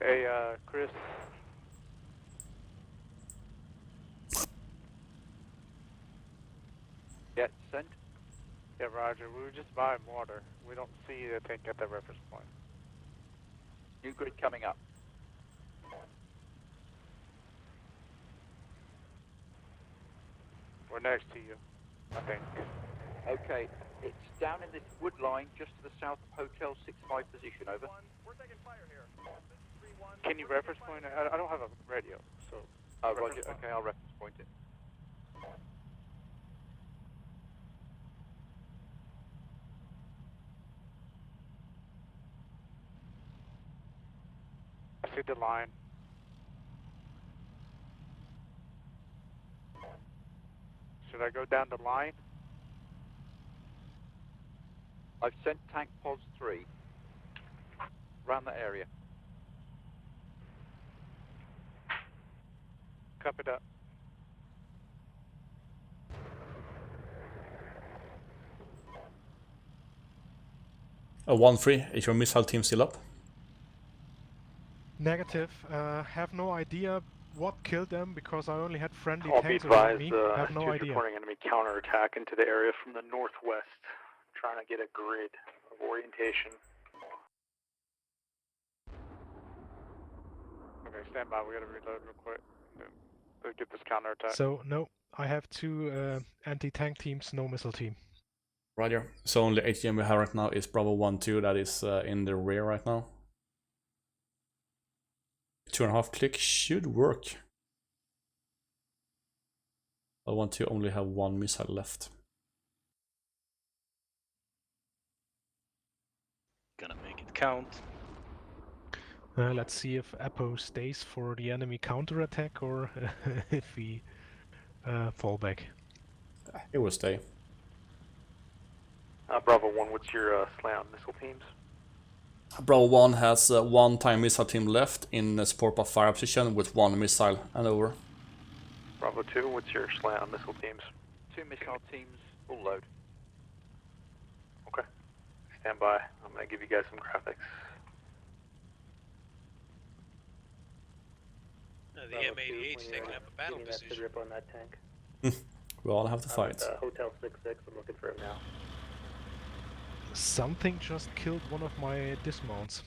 S12: Hey, Chris.
S11: Yeah, sent.
S12: Yeah, Roger. We were just buying water. We don't see the tank at that reference point.
S11: New grid coming up.
S12: We're next to you, I think.
S11: Okay, it's down in this wood line just to the south of Hotel 65 position, over.
S14: We're taking fire here.
S12: Can you reference point? I don't have a radio, so...
S11: Oh, Roger. Okay, I'll reference point it.
S12: I see the line. Should I go down the line?
S11: I've sent tank pods 3 around that area.
S12: Copy that.
S4: A 1-3, is your missile team still up?
S8: Negative. Have no idea what killed them because I only had friendly
S5: All be
S8: tanks around
S5: advised,
S8: me. Have no
S5: Stu's
S8: idea.
S5: reporting enemy counterattack into the area from the northwest. Trying to get a grid of orientation.
S12: Okay, stand by. We gotta reload real quick. Let's get this counterattack.
S8: So no, I have 2 anti-tank teams, no missile team.
S4: Roger. So only HGM we have right now is Bravo 1-2 that is in the rear right now. 2.5 click should work. I want to only have 1 missile left.
S9: Gonna make it count.
S8: Let's see if Apo stays for the enemy counterattack or if we fall back.
S4: It will stay.
S5: Bravo 1, what's your slant on missile teams?
S4: Bravo 1 has 1 time missile team left in support of fire position with 1 missile and over.
S5: Bravo 2, what's your slant on missile teams?
S11: 2 missile teams, full load.
S5: Okay. Stand by. I'm going to give you guys some graphics.
S6: The M88's taking up a battle position.
S13: On that tank.
S4: We all have to fight.
S13: Hotel 66, I'm looking for him now.
S8: Something just killed one of my dismounts.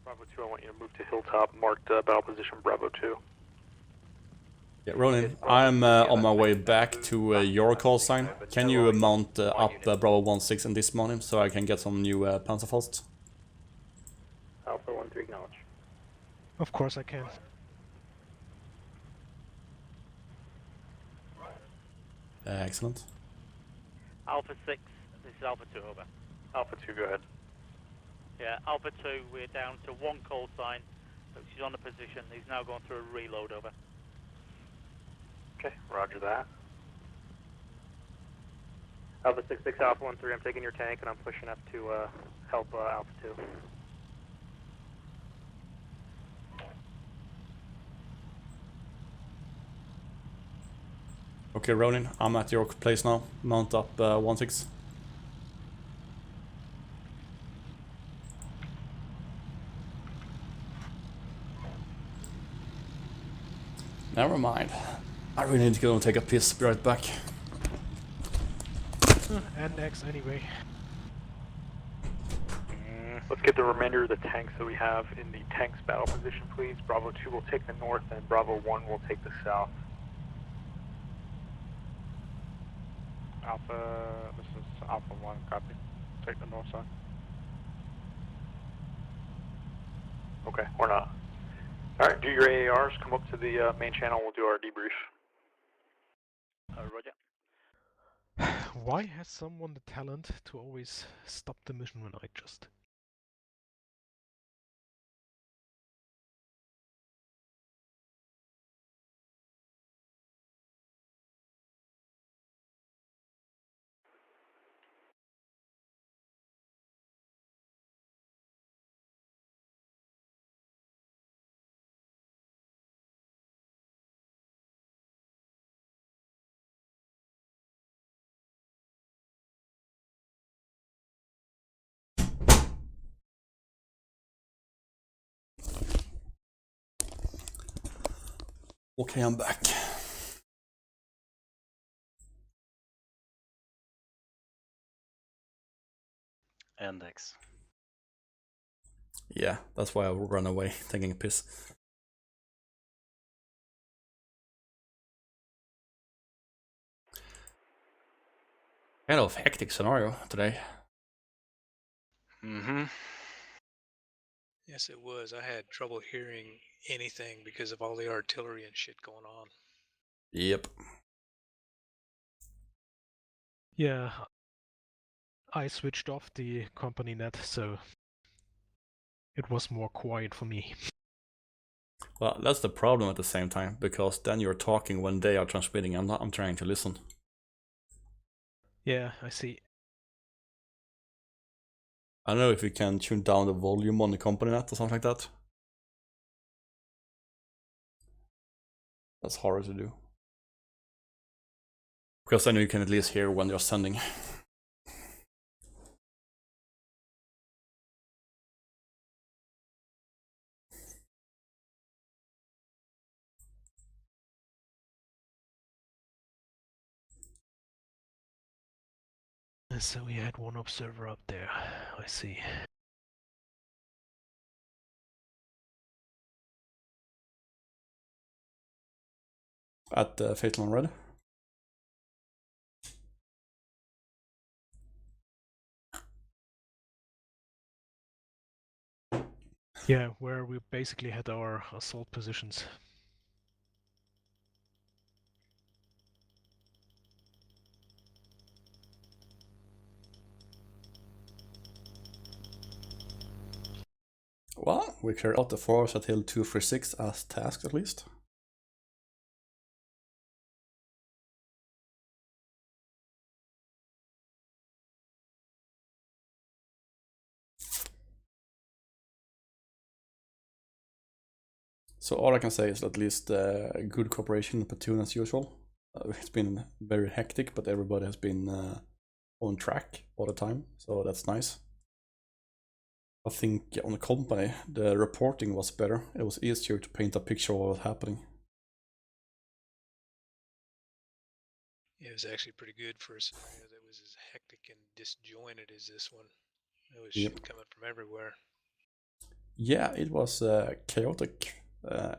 S5: Bravo 2, I want you to move to Hilltop, marked battle position Bravo 2.
S4: Yeah, Ronin, I'm on my way back to your call sign. Can you mount up Bravo 1-6 and dismount him so I can get some new Panzerfaust?
S13: Alpha 1-3, acknowledge.
S8: Of course I can.
S4: Excellent.
S7: Alpha 6, this is Alpha 2, over.
S5: Alpha 2, go ahead.
S7: Yeah, Alpha 2, we're down to 1 call sign, which is on the position. He's now going through a reload, over.
S5: Okay, roger that. Alpha 66 Alpha 13, I'm taking your tank and I'm pushing up to help Alpha 2.
S4: Okay, Ronin, I'm at your place now. Mount up 1-6. Never mind. I really need to go and take a piss. Be right back.
S8: And X anyway.
S5: Let's get the remainder of the tanks that we have in the tanks battle position, please. Bravo 2 will take the north and Bravo 1 will take the south.
S12: Alpha, this is Alpha 1, copy. Take the north side.
S5: Okay, we're not. Alright, do your AARs, come up to the main channel, we'll do our debrief.
S7: Roger.
S8: Why has someone the talent to always stop the mission when I just...
S4: Okay, I'm back.
S9: And X.
S4: Yeah, that's why I run away, taking a piss. Kind of hectic scenario today.
S9: Mm-hmm.
S6: Yes, it was. I had trouble hearing anything because of all the artillery and shit going on.
S4: Yep.
S8: Yeah, I switched off the company net, so it was more quiet for me.
S4: Well, that's the problem at the same time, because then you're talking when they are transmitting and I'm trying to listen.
S8: Yeah, I see.
S4: I don't know if you can tune down the volume on the company net or something like that. That's harder to do. Because then you can at least hear when you're sending.
S8: So we had one observer up there, I see.
S4: At Fatal and Red.
S8: Yeah, where we basically had our assault positions.
S4: Well, we cleared out the force at Hill 236 as tasked at least. So all I can say is at least good cooperation in platoon as usual. It's been very hectic, but everybody has been on track all the time, so that's nice. I think on the company, the reporting was better. It was easier to paint a picture of what was happening.
S6: It was actually pretty good for a scenario that was as hectic and disjointed as this one. There was shit coming from everywhere.
S4: Yeah, it was chaotic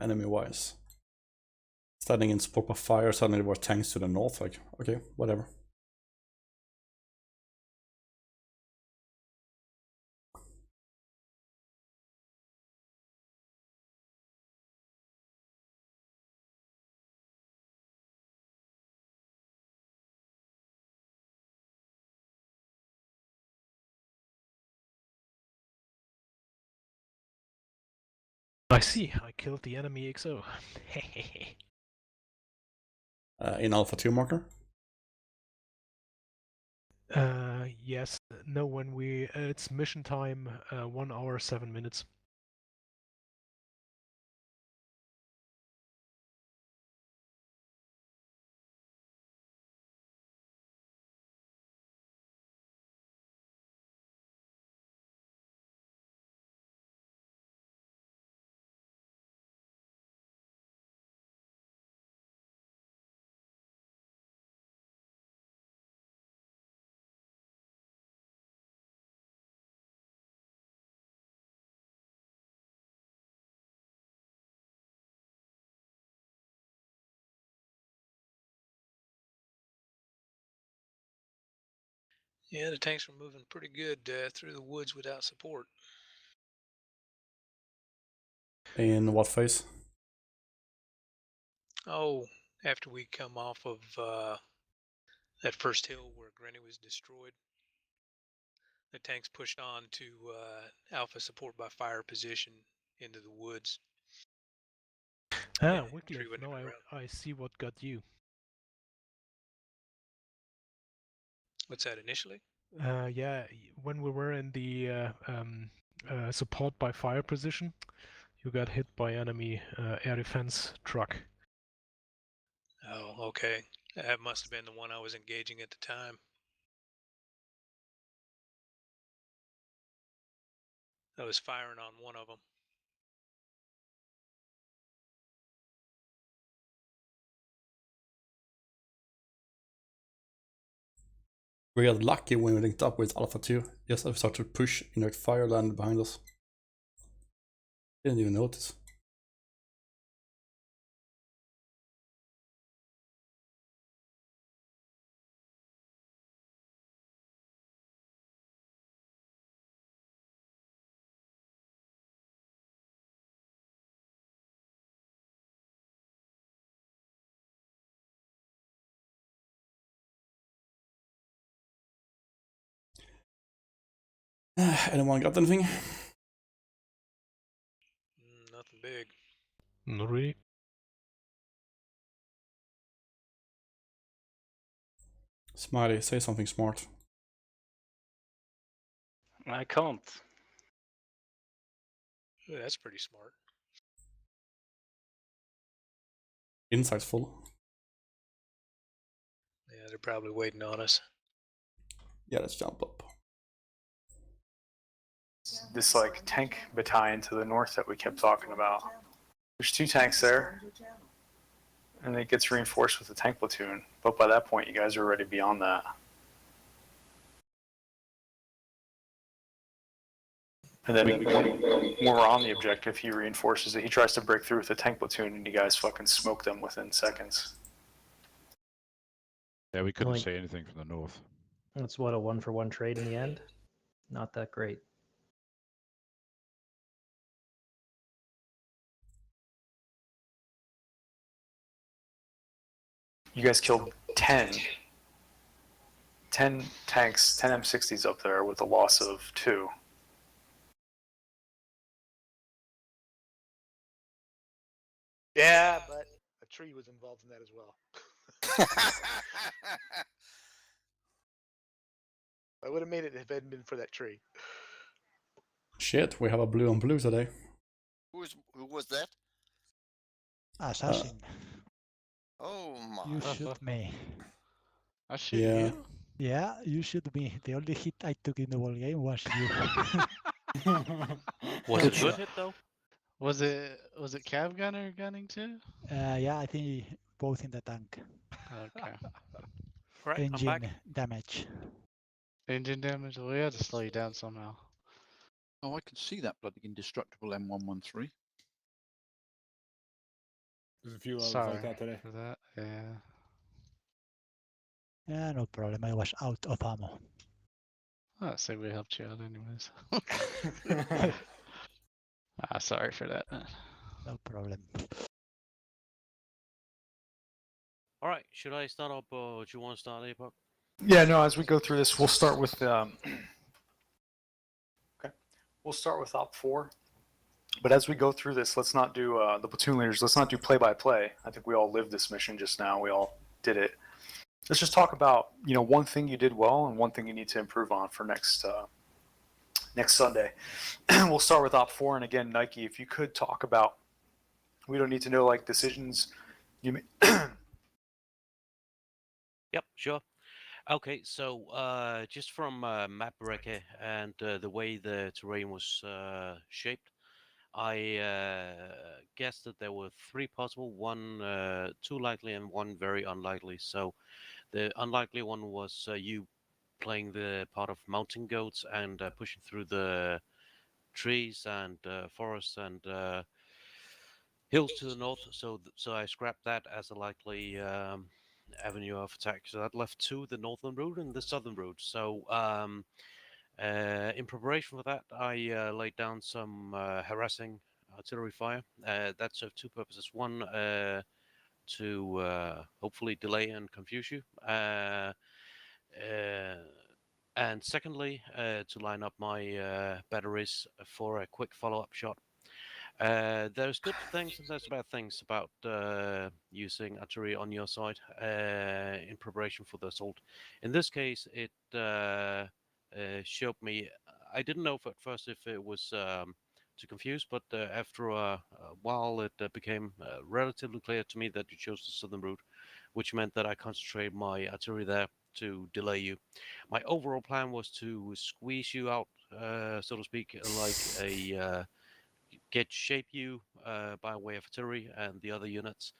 S4: enemy-wise. Standing in spot of fire, suddenly there were tanks to the north, like, okay, whatever.
S8: I see, I killed the enemy XO.
S4: in Alpha 2 marker?
S8: Yes. No, when we it's mission time, 1 hour 7 minutes.
S6: Yeah, the tanks were moving pretty good through the woods without support.
S4: In what phase?
S6: Oh, after we come off of that first hill where Granny was destroyed, the tanks pushed on to Alpha support by fire position into the woods.
S8: Wycliffe, no, I see what got you.
S6: What's that initially?
S8: Yeah, when we were in the support by fire position, you got hit by enemy air defense truck.
S6: Oh, okay. That must have been the one I was engaging at the time. I was firing on one of them.
S4: We got lucky when we linked up with Alpha 2, just as we started to push, inert fire landed behind us. Didn't even notice. Anyone got anything?
S6: Nothing big.
S8: Not really.
S4: Smiley, say something smart.
S9: I can't.
S6: Ooh, that's pretty smart.
S4: Insightful.
S6: Yeah, they're probably waiting on us.
S4: Yeah, let's jump up.
S2: This like tank battalion to the north that we kept talking about. There's 2 tanks there, and it gets reinforced with a tank platoon. But by that point, you guys are already beyond that. And then when we're on the objective, he reinforces it. He tries to break through with a tank platoon, and you guys fucking smoke them within seconds.
S15: Yeah, we couldn't say anything from the north.
S16: That's what, a 1-for-1 trade in the end? Not that great.
S2: You guys killed 10 tanks, 10 M60s up there with a loss of 2.
S17: Yeah, but a tree was involved in that as well. I would have made it if it hadn't been for that tree.
S4: Shit, we have a blue on blue today.
S14: Who was that?
S18: Assassin.
S14: Oh my.
S18: You shoot me.
S15: I shoot
S4: Yeah.
S15: you?
S18: Yeah, you shoot me. The only hit I took in the whole game was you.
S1: Was it a good hit though?
S3: Was it Cav Gunner gunning too?
S18: Yeah, I think both in the tank.
S3: Okay.
S1: Right,
S18: Engine
S1: I'm back.
S18: damage.
S3: Engine damage? Well, we had to slow you down somehow.
S19: Oh, I could see that bloody indestructible M113.
S20: There's a few others
S3: Sorry
S20: like that today.
S3: for that. Yeah.
S18: Yeah, no problem. I was out of ammo.
S3: I'd say we helped you out anyways. Sorry for that.
S18: No problem.
S1: All right, should I start up or do you want to start, Apoc?
S2: Yeah, no, as we go through this, we'll start with we'll start with Op 4. But as we go through this, let's not do the platoon leaders. Let's not do play-by-play. I think we all lived this mission just now. We all did it. Let's just talk about one thing you did well and one thing you need to improve on for next Sunday. We'll start with Op 4, and again, Nike, if you could talk about, we don't need to know like decisions you made.
S1: Yep, sure. Okay, so just from map recce and the way the terrain was shaped, I guessed that there were three possible, one too likely and one very unlikely. So the unlikely one was you playing the part of mountain goats and pushing through the trees and forests and hills to the north. So I scrapped that as a likely avenue of attack. So that left two, the northern route and the southern route. So in preparation for that, I laid down some harassing artillery fire. That served two purposes. One, to hopefully delay and confuse you. And secondly, to line up my batteries for a quick follow-up shot. There's good things and there's bad things about using artillery on your side in preparation for the assault. In this case, it showed me. I didn't know at first if it was to confuse, but after a while, it became relatively clear to me that you chose the southern route, which meant that I concentrated my artillery there to delay you. My overall plan was to squeeze you out, so to speak, like a shape you by way of artillery and the other units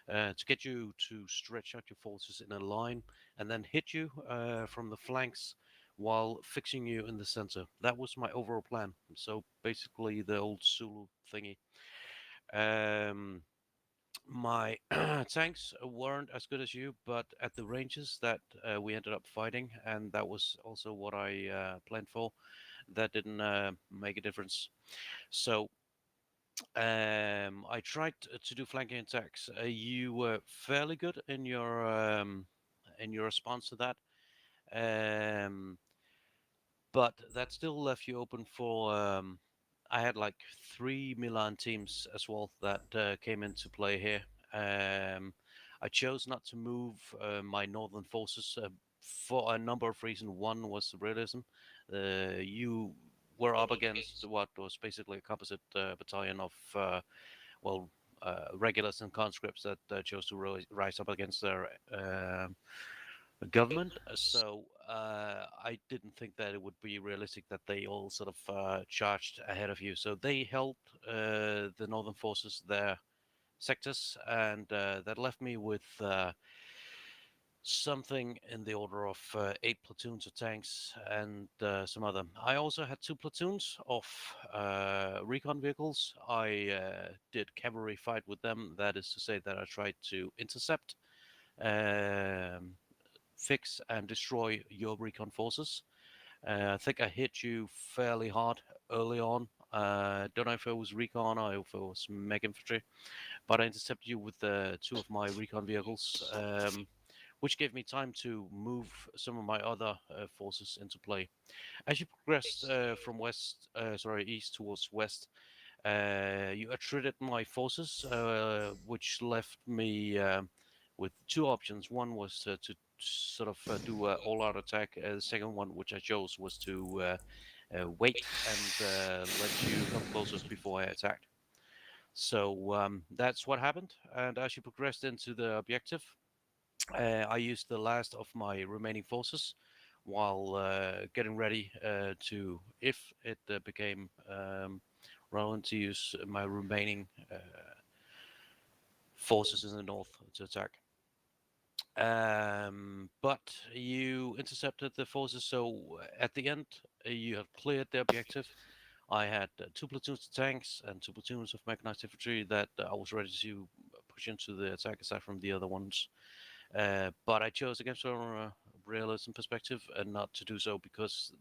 S1: to get you to stretch out your forces in a line and then hit you from the flanks while fixing you in the center. That was my overall plan. So basically the old Zulu thingy. My tanks weren't as good as you, but at the ranges that we ended up fighting, and that was also what I planned for, that didn't make a difference. So I tried to do flanking attacks. You were fairly good in your response to that, but that still left you open for. I had like 3 Milan teams as well that came into play here. I chose not to move my northern forces for a number of reasons. One was realism. You were up against what was basically a composite battalion of regulars and conscripts that chose to rise up against their government. So I didn't think that it would be realistic that they all sort of charged ahead of you. So they held the northern forces their sectors, and that left me with something in the order of 8 platoons of tanks and some other. I also had 2 platoons of recon vehicles. I did cavalry fight with them. That is to say that I tried to intercept, fix, and destroy your recon forces. I think I hit you fairly hard early on. Don't know if it was recon or if it was mech infantry, but I intercepted you with 2 of my recon vehicles. Which gave me time to move some of my other forces into play. As you progressed from east towards west, you attrited my forces, which left me with 2 options. One was to sort of do an all-out attack. The second one, which I chose, was to wait and let you come closer before I attacked. So that's what happened. And as you progressed into the objective, I used the last of my remaining forces while getting ready to, if it became relevant, to use my remaining forces in the north to attack. But you intercepted the forces, so at the end you have cleared the objective. I had 2 platoons of tanks and 2 platoons of mechanized infantry that I was ready to push into the attack aside from the other ones. But I chose against a realism perspective and not to do so because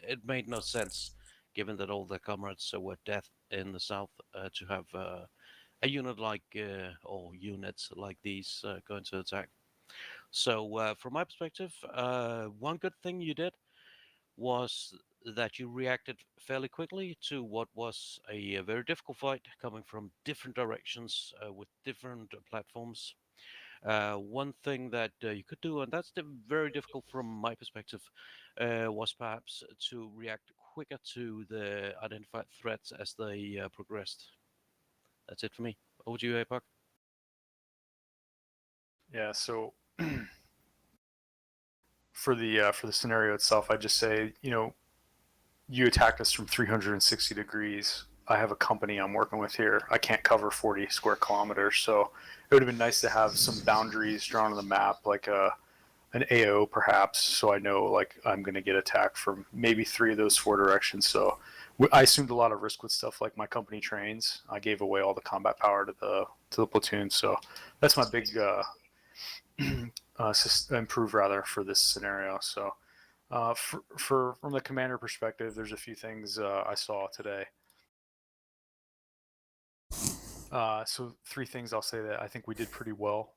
S1: it made no sense, given that all their comrades were dead in the south, to have a unit like or units like these going to attack. So from my perspective, one good thing you did was that you reacted fairly quickly to what was a very difficult fight coming from different directions with different platforms. One thing that you could do, and that's very difficult from my perspective, was perhaps to react quicker to the identified threats as they progressed. That's it for me. Over to you, Apak.
S2: Yeah. So for the scenario itself, I just say, you attacked us from 360 degrees. I have a company I'm working with here. I can't cover 40 square kilometers, so it would have been nice to have some boundaries drawn on the map, like an AO perhaps, so I know like I'm going to get attacked from maybe 3 of those 4 directions. So I assumed a lot of risk with stuff like my company trains. I gave away all the combat power to the platoon, so that's my big improve rather for this scenario. So from the commander perspective, there's a few things I saw today. So 3 things I'll say that I think we did pretty well.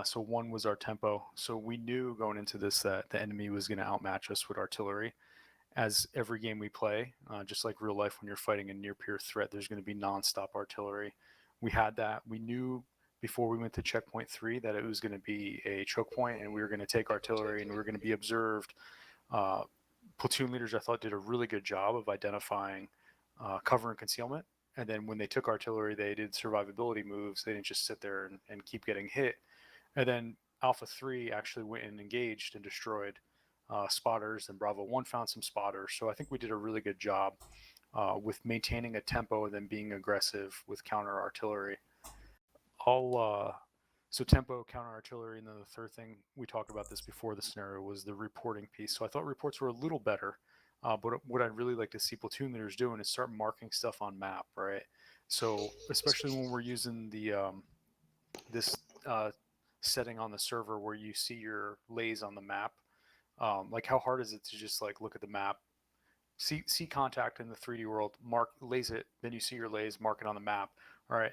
S2: So one was our tempo. So we knew going into this that the enemy was going to outmatch us with artillery. As every game we play, just like real life, when you're fighting a near peer threat, there's going to be nonstop artillery. We had that. We knew before we went to checkpoint 3 that it was going to be a choke point, and we were going to take artillery, and we were going to be observed. Platoon leaders, I thought, did a really good job of identifying cover and concealment. And then when they took artillery, they did survivability moves. They didn't just sit there and keep getting hit. And then Alpha 3 actually went and engaged and destroyed spotters, and Bravo 1 found some spotters. So I think we did a really good job with maintaining a tempo and then being aggressive with counter artillery. So tempo, counter artillery, and then the third thing, we talked about this before the scenario, was the reporting piece. So I thought reports were a little better, but what I'd really like to see platoon leaders doing is start marking stuff on map, right? So especially when we're using the this setting on the server where you see your lays on the map, like how hard is it to just like look at the map, see contact in the 3D world, mark lays it, then you see your lays, mark it on the map, all right?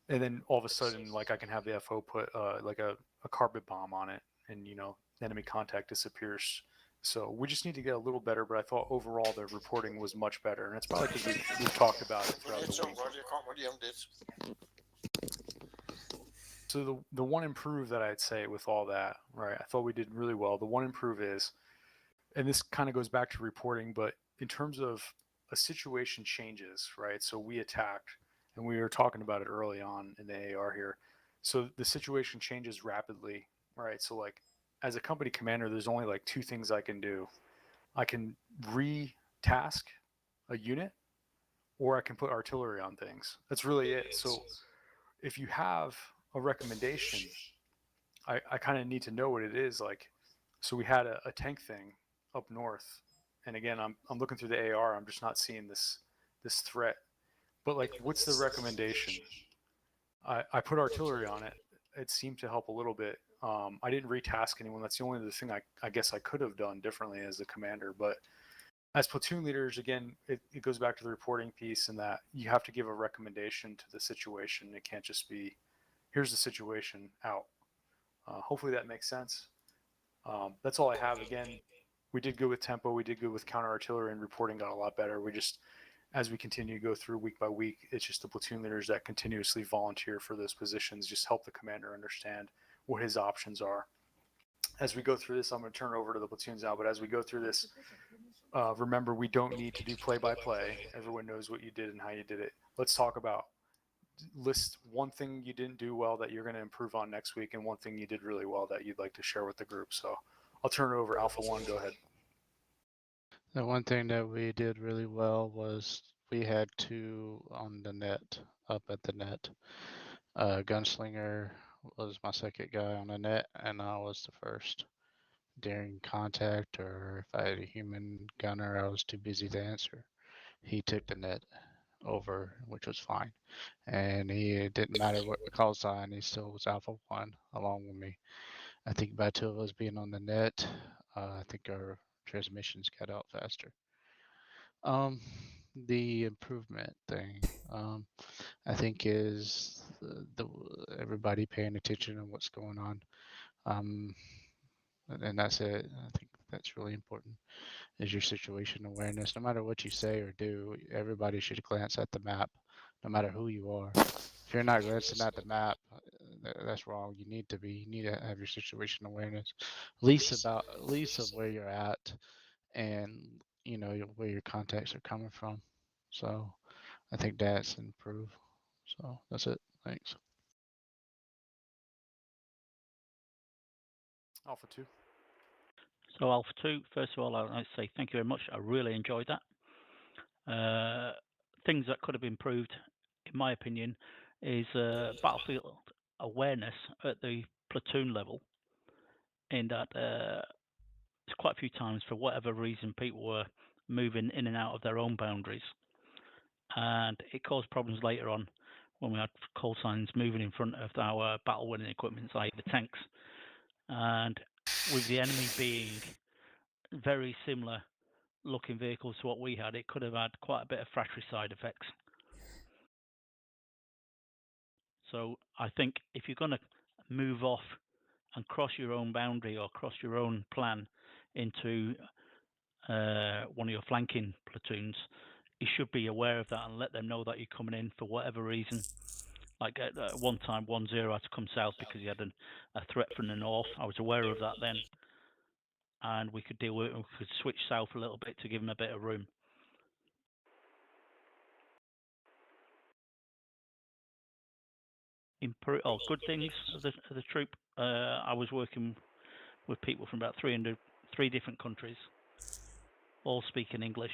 S2: And then all of a sudden, like I can have the FO put like a carpet bomb on it, and enemy contact disappears. So we just need to get a little better, but I thought overall the reporting was much better, and it's probably because we've talked about it throughout the week. So the one improve that I'd say with all that, right, I thought we did really well. The one improve is, and this kind of goes back to reporting, but in terms of a situation changes, right? So we attacked, and we were talking about it early on in the AR here. So the situation changes rapidly, right? So like as a company commander, there's only like 2 things I can do. I can re-task a unit, or I can put artillery on things. That's really it. So if you have a recommendation, I kind of need to know what it is. Like, so we had a tank thing up north, and again, I'm looking through the AR. I'm just not seeing this threat. But like, what's the recommendation? I put artillery on it. It seemed to help a little bit. I didn't retask anyone. That's the only other thing I guess I could have done differently as the commander. But as platoon leaders, again, it goes back to the reporting piece, and that you have to give a recommendation to the situation. It can't just be, here's the situation, out. Hopefully that makes sense. That's all I have. Again, we did good with tempo. We did good with counter artillery, and reporting got a lot better. We just, as we continue to go through week by week, it's just the platoon leaders that continuously volunteer for those positions just help the commander understand what his options are. As we go through this, I'm going to turn it over to the platoons now, but as we go through this, remember, we don't need to do play-by-play. Everyone knows what you did and how you did it. Let's talk about, list one thing you didn't do well that you're going to improve on next week, and one thing you did really well that you'd like to share with the group. So I'll turn it over. Alpha 1, go ahead.
S15: The one thing that we did really well was we had 2 on the net, up at the net. Gunslinger was my second guy on the net, and I was the first. During contact, or if I had a human gunner, I was too busy to answer. He took the net over, which was fine. And it didn't matter what call sign, he still was Alpha 1 along with me. I think by 2 of us being on the net, I think our transmissions got out faster. The improvement thing, I think is the everybody paying attention to what's going on. And that's it. I think that's really important, is your situation awareness. No matter what you say or do, everybody should glance at the map, no matter who you are. If you're not glancing at the map, that's wrong. You need to have your situation awareness, at least of where you're at, and where your contacts are coming from. So I think that's improved. So that's it. Thanks.
S2: Alpha 2.
S3: So Alpha 2, first of all, I'd like to say thank you very much. I really enjoyed that. Things that could have improved, in my opinion, is battlefield awareness at the platoon level. In that, there's quite a few times, for whatever reason, people were moving in and out of their own boundaries, and it caused problems later on when we had call signs moving in front of our battle-winning equipment, i.e. the tanks. And with the enemy being very similar looking vehicles to what we had, it could have had quite a bit of fratricide effects. So I think if you're going to move off and cross your own boundary or cross your own plan into one of your flanking platoons, you should be aware of that and let them know that you're coming in for whatever reason. Like at one time, 1-0 had to come south because he had a threat from the north. I was aware of that then, and we could deal with it. We could switch south a little bit to give him a bit of room. Good things of the troop. I was working with people from about 3 different countries, all speaking English,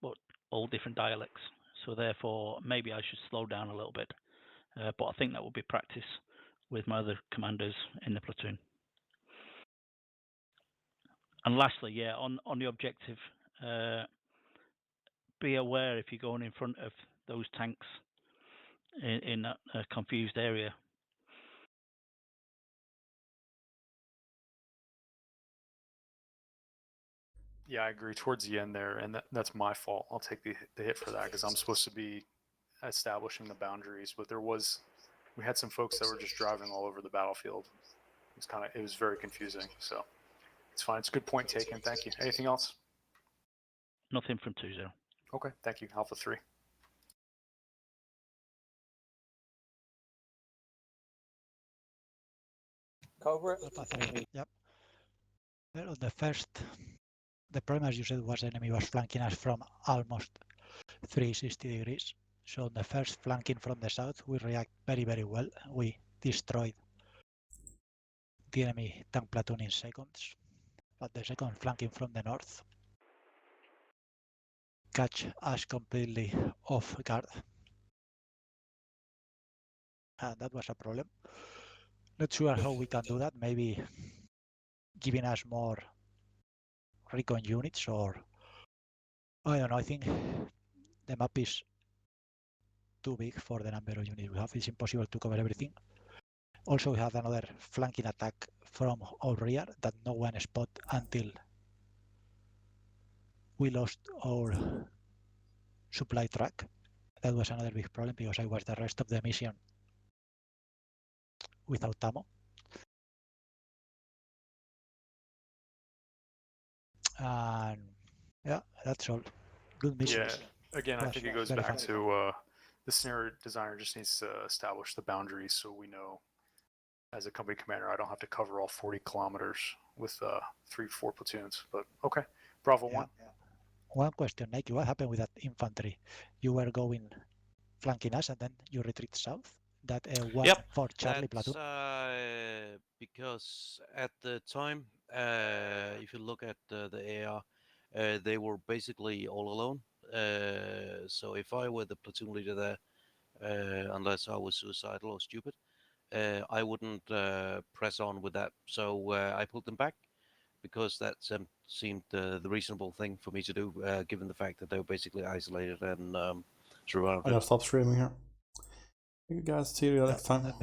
S3: but all different dialects. So therefore, maybe I should slow down a little bit. But I think that would be practice with my other commanders in the platoon. And lastly, yeah, on the objective, be aware if you're going in front of those tanks in that confused area.
S2: Yeah, I agree. Towards the end there, and that's my fault. I'll take the hit for that because I'm supposed to be establishing the boundaries. But we had some folks that were just driving all over the battlefield. It was very confusing. So it's fine. It's a good point taken. Thank you. Anything else?
S3: Nothing from 2-0.
S2: Okay, thank you. Alpha 3.
S10: Cover.
S18: Alpha 3. Yep. Well, the problem, as you said, was the enemy was flanking us from almost 360 degrees. So on the first flanking from the south, we react very, very well. We destroyed the enemy tank platoon in seconds. But the second flanking from the north catch us completely off guard. And that was a problem. Not sure how we can do that. Maybe giving us more recon units, or I don't know. I think the map is too big for the number of units we have. It's impossible to cover everything. Also, we have another flanking attack from our rear that no one spot until we lost our supply track. That was another big problem because I was the rest of the mission without ammo. And yeah, that's all. Good mission.
S2: Yeah, again, I think it goes back to the scenario designer just needs to establish the boundaries so we know, as a company commander, I don't have to cover all 40 kilometers with 3-4 platoons. But okay, Bravo 1.
S18: One question, Nike, what happened with that infantry? You were going flanking us and then you retreat south? That one for Charlie platoon?
S1: Because at the time, if you look at the AR, they were basically all alone. So if I were the platoon leader there, unless I was suicidal or stupid, I wouldn't press on with that. So I pulled them back because that seemed the reasonable thing for me to do, given the fact that they were basically isolated and surrounded.
S4: I'm gonna stop streaming here. You guys see you next time.